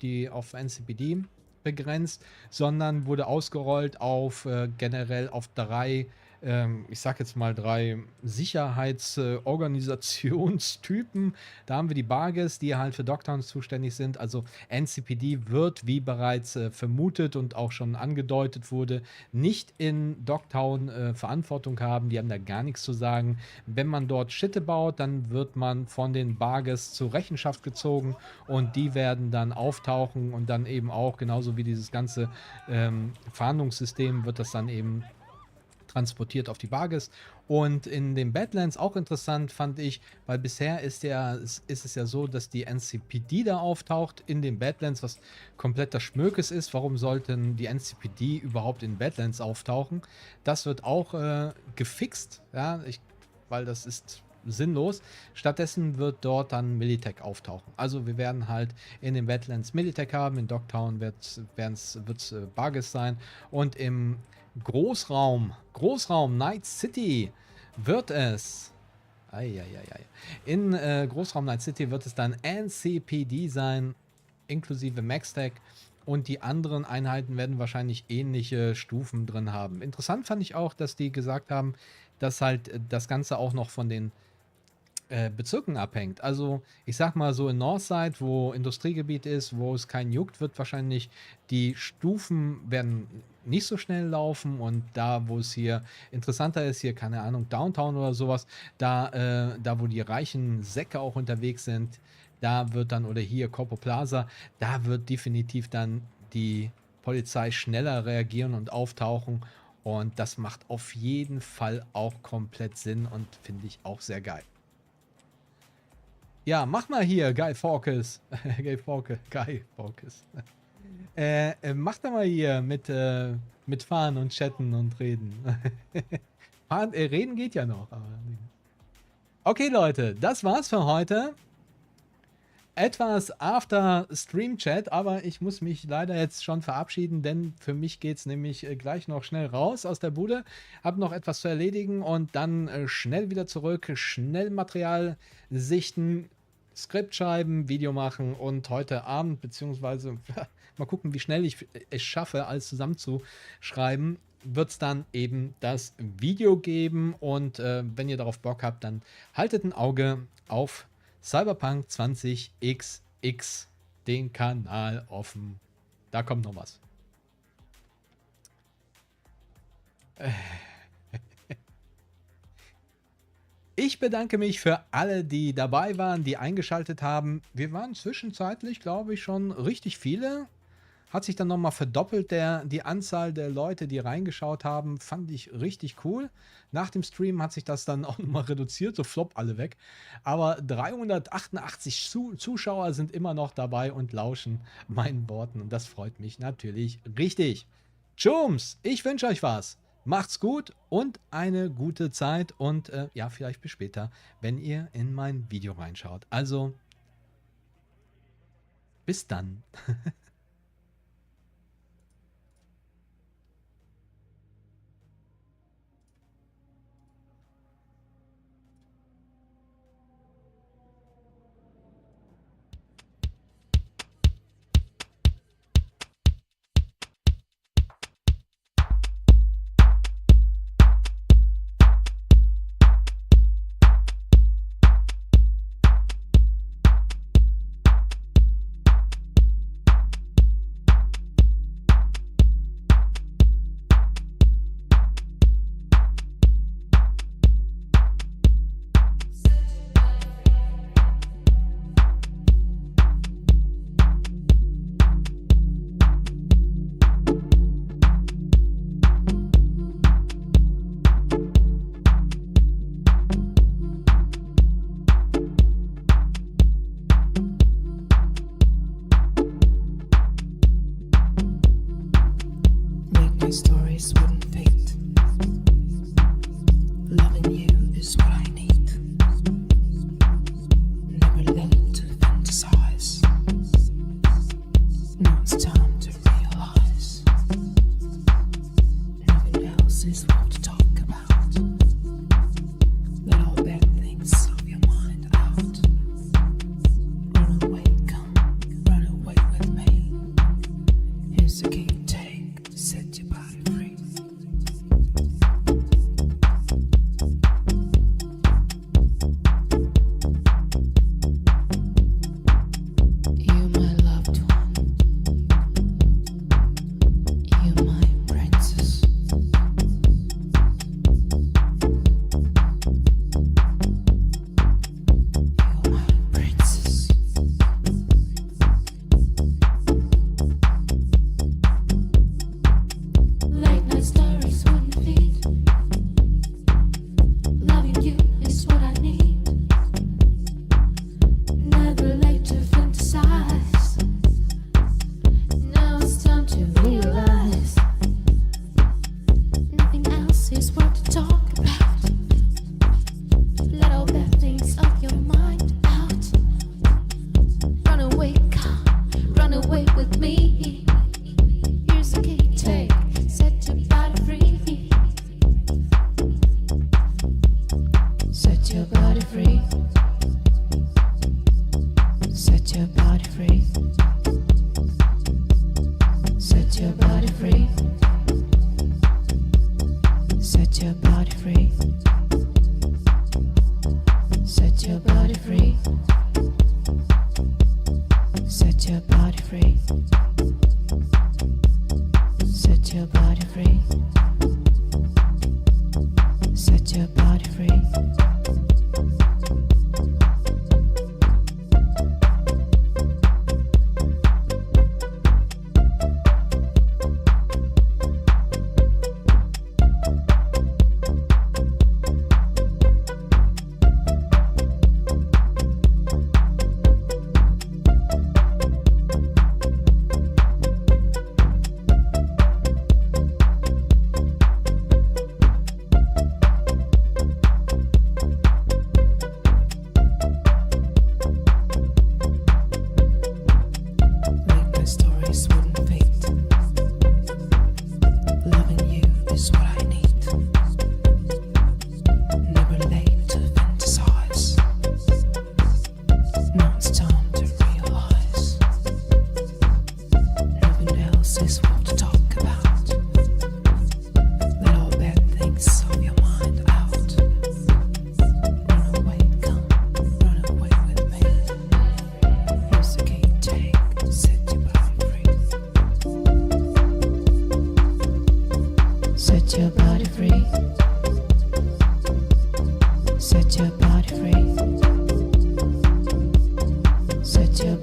NCPD begrenzt, sondern wurde ausgerollt auf generell auf 3, ich sag jetzt mal 3 Sicherheitsorganisationstypen. Da haben wir die Barges, die halt für Dogtowns zuständig sind. Also NCPD wird, wie bereits vermutet und auch schon angedeutet wurde, nicht in Dogtown Verantwortung haben. Die haben da gar nichts zu sagen. Wenn man dort Schitte baut, dann wird man von den Barges zur Rechenschaft gezogen und die werden dann auftauchen und dann eben auch, genauso wie dieses ganze Fahndungssystem, wird das dann eben transportiert auf die Barges. Und in den Badlands auch interessant fand ich, weil bisher ist es ja so, dass die NCPD da auftaucht in den Badlands, was kompletter Schmökes ist. Warum sollten die NCPD überhaupt in Badlands auftauchen? Das wird auch gefixt, ja, weil das ist sinnlos. Stattdessen wird dort dann Militech auftauchen. Also wir werden halt in den Badlands Militech haben, in Dogtown wird es Barges sein und im Großraum Night City wird es Eieiei. In Großraum Night City wird es dann NCPD sein, inklusive Max-Tag. Und die anderen Einheiten werden wahrscheinlich ähnliche Stufen drin haben. Interessant fand ich auch, dass die gesagt haben, dass halt das Ganze auch noch von den Bezirken abhängt. Also ich sag mal so in Northside, wo Industriegebiet ist, wo es keinen juckt, wird wahrscheinlich die Stufen werden nicht so schnell laufen und da, wo es hier interessanter ist, hier keine Ahnung, Downtown oder sowas, da wo die reichen Säcke auch unterwegs sind, da wird dann, oder hier Corpo Plaza, da wird definitiv dann die Polizei schneller reagieren und auftauchen und das macht auf jeden Fall auch komplett Sinn und finde ich auch sehr geil. Ja, mach mal hier, Guy Fawkes. Guy Fawkes. Mach da mal hier mit Fahren und Chatten und Reden. Reden geht ja noch. Aber okay, Leute, das war's für heute. Etwas after Stream Chat, aber ich muss mich leider jetzt schon verabschieden, denn für mich geht's nämlich gleich noch schnell raus aus der Bude. Hab noch etwas zu erledigen und dann schnell wieder zurück, schnell Material sichten, Skript schreiben, Video machen und heute Abend, beziehungsweise mal gucken, wie schnell ich es schaffe, alles zusammenzuschreiben, wird es dann eben das Video geben und wenn ihr darauf Bock habt, dann haltet ein Auge auf Cyberpunk 20XX, den Kanal offen. Da kommt noch was. Ich bedanke mich für alle, die dabei waren, die eingeschaltet haben. Wir waren zwischenzeitlich, glaube ich, schon richtig viele. Hat sich dann nochmal verdoppelt, die Anzahl der Leute, die reingeschaut haben. Fand ich richtig cool. Nach dem Stream hat sich das dann auch nochmal reduziert, so flop alle weg. Aber 388 Zuschauer sind immer noch dabei und lauschen meinen Worten. Und das freut mich natürlich richtig. Tschums, ich wünsche euch was. Macht's gut und eine gute Zeit. Und ja, vielleicht bis später, wenn ihr in mein Video reinschaut. Also, bis dann. Set your body free. Set your